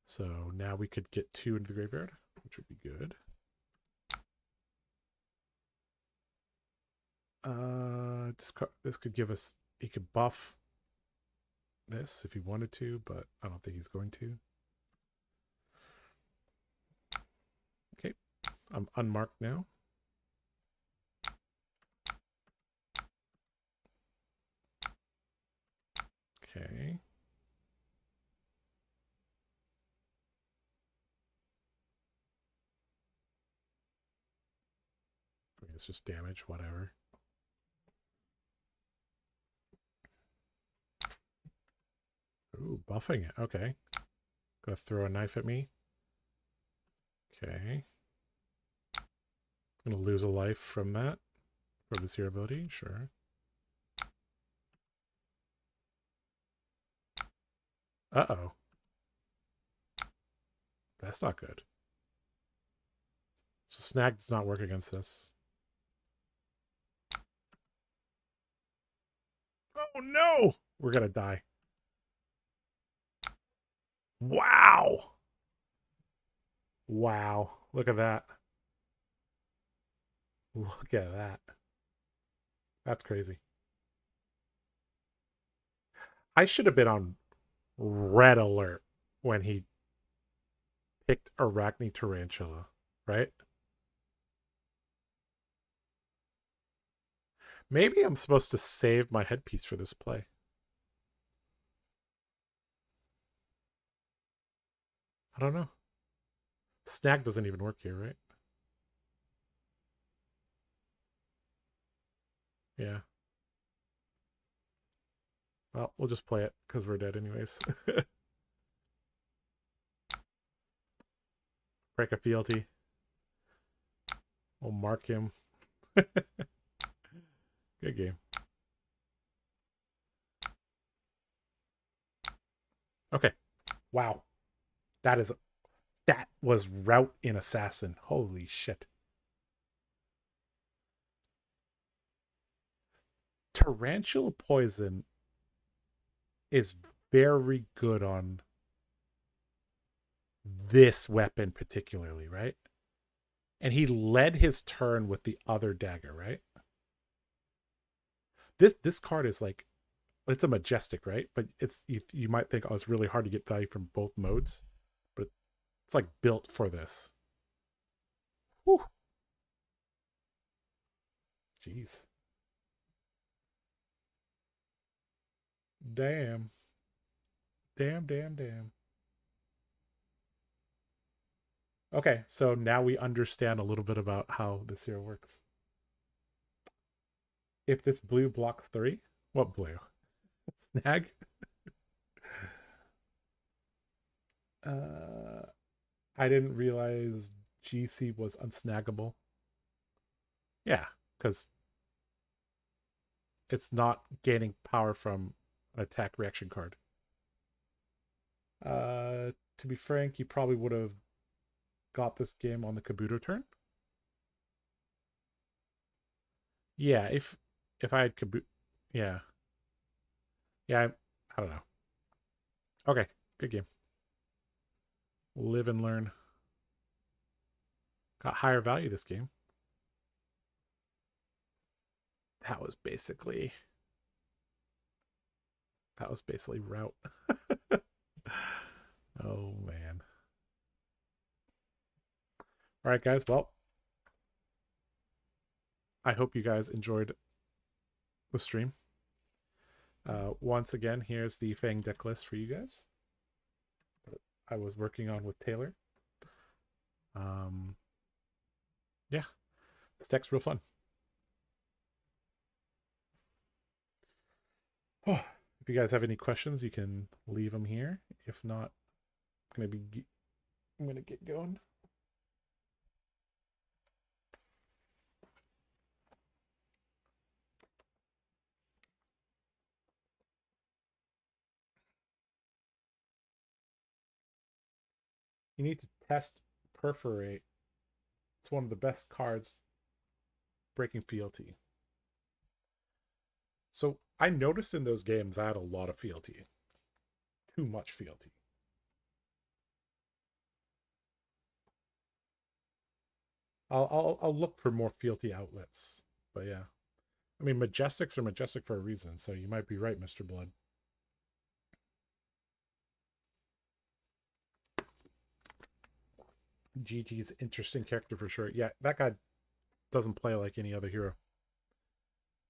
So now we could get 2 into the graveyard, which would be good. This could give us... He could buff this if he wanted to, but I don't think he's going to. Okay, I'm unmarked now. Okay. It's just damage, whatever. Ooh, buffing it. Okay. Gonna throw a knife at me. Okay. Gonna lose a life from that. For this hero ability, sure. Uh-oh. That's not good. So Snag does not work against this. Oh no! We're gonna die. Wow! Wow. Look at that. Look at that. That's crazy. I should have been on red alert when he picked Arachne Tarantula, right? Maybe I'm supposed to save my headpiece for this play. I don't know. Snag doesn't even work here, right? Yeah. Well, we'll just play it because we're dead anyways. Break a fealty. We'll mark him. Good game. Okay. Wow. That was Route in Assassin. Holy shit. Tarantula Poison is very good on this weapon particularly, right? And he led his turn with the other dagger, right? This card is like, it's a majestic, right? But it's you might think, oh, it's really hard to get value from both modes, but it's like built for this. Whew. Jeez. Damn. Damn. Okay, so now we understand a little bit about how this here works. If this blue blocks 3, what blue? Snag? I didn't realize GC was unsnaggable. Yeah, because it's not gaining power from an attack reaction card. To be frank, you probably would have got this game on the Kabuto turn. Yeah, if I had Kabuto, yeah, yeah, I don't know. Okay, good game. Live and learn. Got higher value this game. That was basically route. Oh man. All right, guys. Well, I hope you guys enjoyed the stream. Once again, here's the Fang deck list for you guys that I was working on with Taylor. Yeah, this deck's real fun. Oh, if you guys have any questions, you can leave them here. If not, I'm gonna get going. You need to test Perforate. It's one of the best cards breaking fealty. So I noticed in those games I had a lot of fealty. Too much fealty. I'll look for more fealty outlets. But yeah. I mean, Majestics are majestic for a reason, so you might be right, Mr. Blood. GG's interesting character for sure. Yeah, that guy doesn't play like any other hero.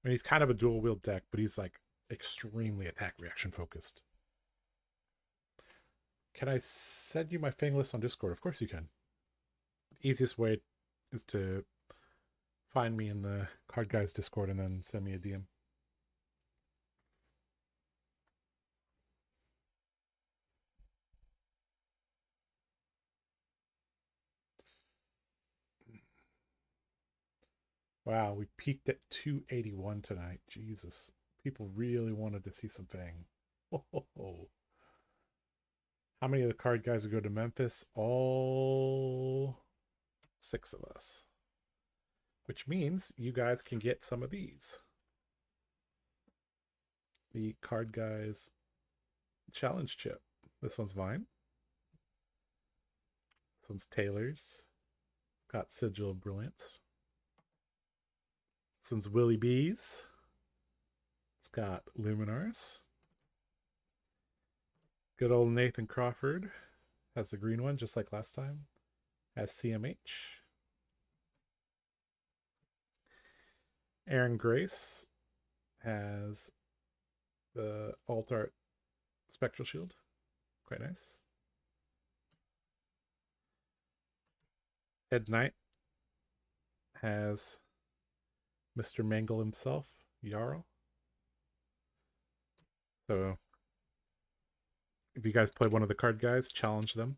I mean, he's kind of a dual wield deck, but he's like extremely attack reaction focused. Can I send you my Fang list on Discord? Of course you can. The easiest way is to find me in the TheCardGuyz Discord and then send me a DM. Wow, we peaked at 281 tonight. Jesus. People really wanted to see some Fang. Oh. How many of the card guys would go to Memphis? All 6 of us. Which means you guys can get some of these. The TheCardGuyz challenge chip. This one's Vine. This one's Taylor's. Got Sigil of Brilliance. This one's Willie B's. It's got Luminaris. Good old Nathan Crawford has the green one, just like last time. Has CMH. Aaron Grace has the Alt Art Spectral Shield. Quite nice. Ed Knight has Mr. Mangle himself, Yarrow. So if you guys play one of the TheCardGuyz, challenge them.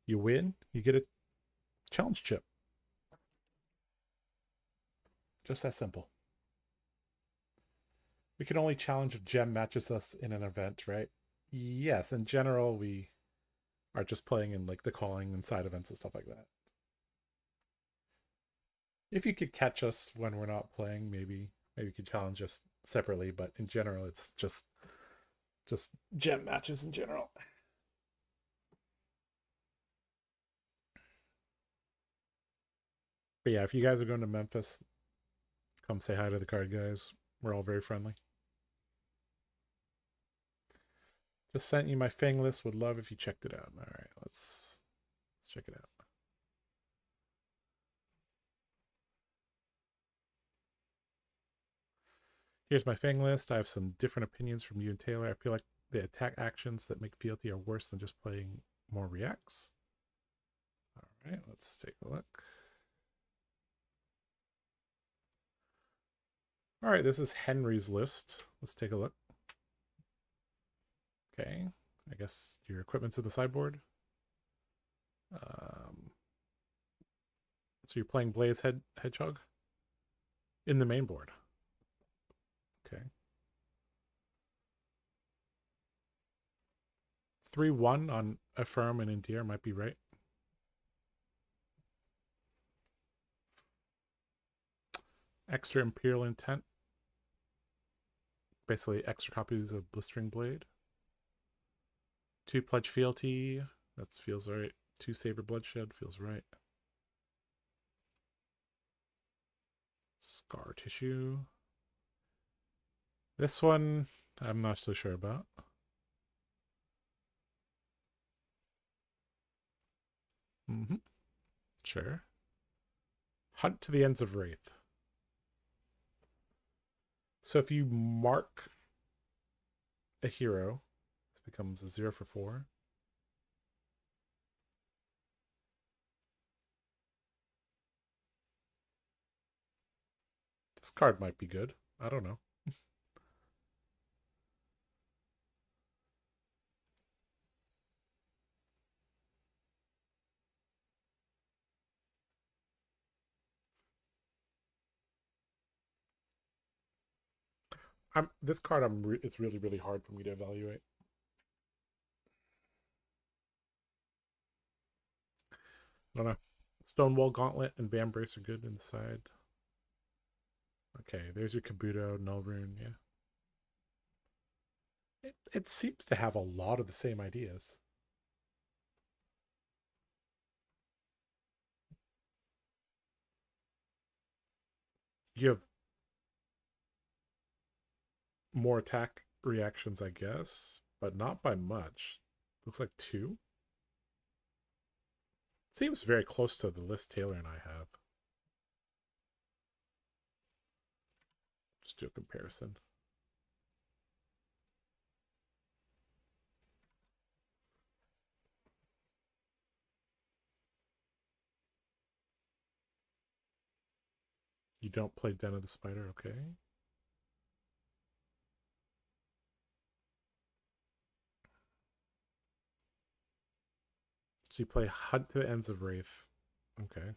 You win, you get a challenge chip. Just that simple. We can only challenge if Gem matches us in an event, right? Yes, in general, we are just playing in like the calling and side events and stuff like that. If you could catch us when we're not playing, maybe you could challenge us separately, but in general, it's just gem matches in general. But yeah, if you guys are going to Memphis, come say hi to the TheCardGuyz. We're all very friendly. Just sent you my Fang list. Would love if you checked it out. All right, let's check it out. Here's my Fang list. I have some different opinions from you and Taylor. I feel like the attack actions that make fealty are worse than just playing more reacts. All right, let's take a look. All right, this is Henry's list. Let's take a look. Okay, I guess your equipment's in the sideboard. So you're playing Blaze Hedgehog in the main board. Okay. 3-1 on Affirm and Endear might be right. Extra Imperial Intent. Basically extra copies of Blistering Blade. 2 Pledge Fealty. That feels right. 2 Saber Bloodshed feels right. Scar Tissue. This one, I'm not so sure about. Sure. Hunt to the Ends of Wraith. So if you mark a hero, this becomes a 0 for 4. This card might be good. I don't know. This card. It's really, really hard for me to evaluate. I don't know. Stonewall Gauntlet and Vambrace are good in the side. Okay, there's your Kabuto, Null Rune, yeah. It seems to have a lot of the same ideas. You have more attack reactions, I guess, but not by much. Looks like 2. Seems very close to the list Taylor and I have. Just do a comparison. You don't play Den of the Spider, okay. So you play Hunt to the Ends of Wraith. Okay.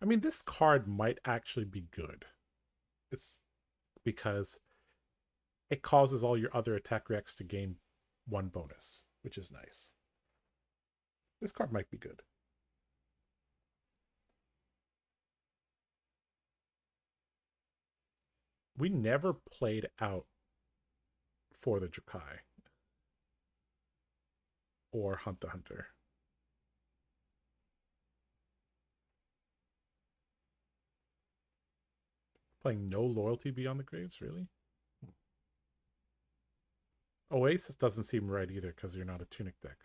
I mean, this card might actually be good. It's because it causes all your other attack reacts to gain 1 bonus, which is nice. This card might be good. We never played out for the Drakai or Hunt the Hunter. Playing no Loyalty Beyond the Graves, really? Oasis doesn't seem right either because you're not a Tunic deck.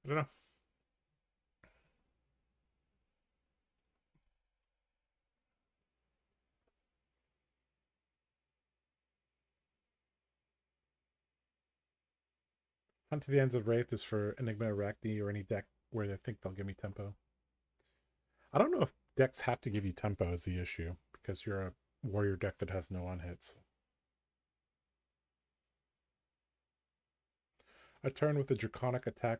I don't know. Hunt to the Ends of Wraith is for Enigma Arachne or any deck where they think they'll give me tempo. I don't know if decks have to give you tempo is the issue, because you're a warrior deck that has no on-hits. A turn with a Draconic attack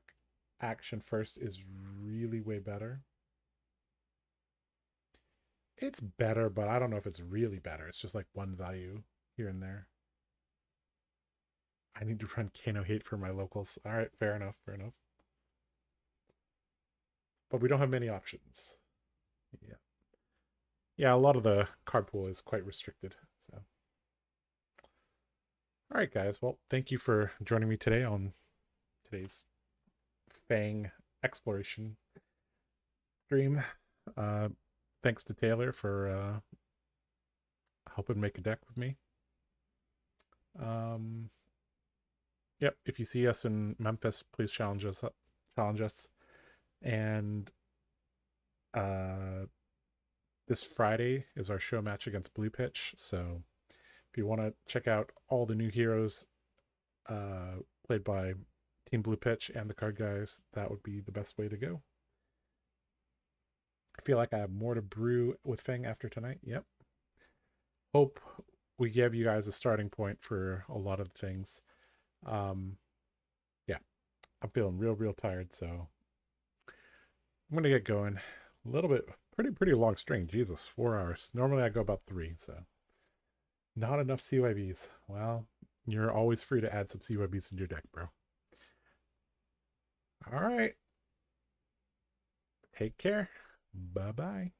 action first is really way better. It's better, but I don't know if it's really better. It's just like 1 value here and there. I need to run Kano Hate for my locals. All right, fair enough, fair enough. But we don't have many options. Yeah. Yeah, a lot of the card pool is quite restricted. So, all right, guys. Well, thank you for joining me today on today's Fang exploration stream. Thanks to Taylor for helping make a deck with me. Yep, if you see us in Memphis, please challenge us. And this Friday is our show match against Blue Pitch. So if you want to check out all the new heroes played by Team Blue Pitch and the card guys, that would be the best way to go. I feel like I have more to brew with Fang after tonight. Yep. Hope we give you guys a starting point for a lot of things. Yeah, I'm feeling real tired, so I'm gonna get going. A little bit, pretty long string. Jesus, 4 hours. Normally I go about 3, so not enough CYBs. Well, you're always free to add some CYBs in your deck, bro. All right. Take care. Bye bye.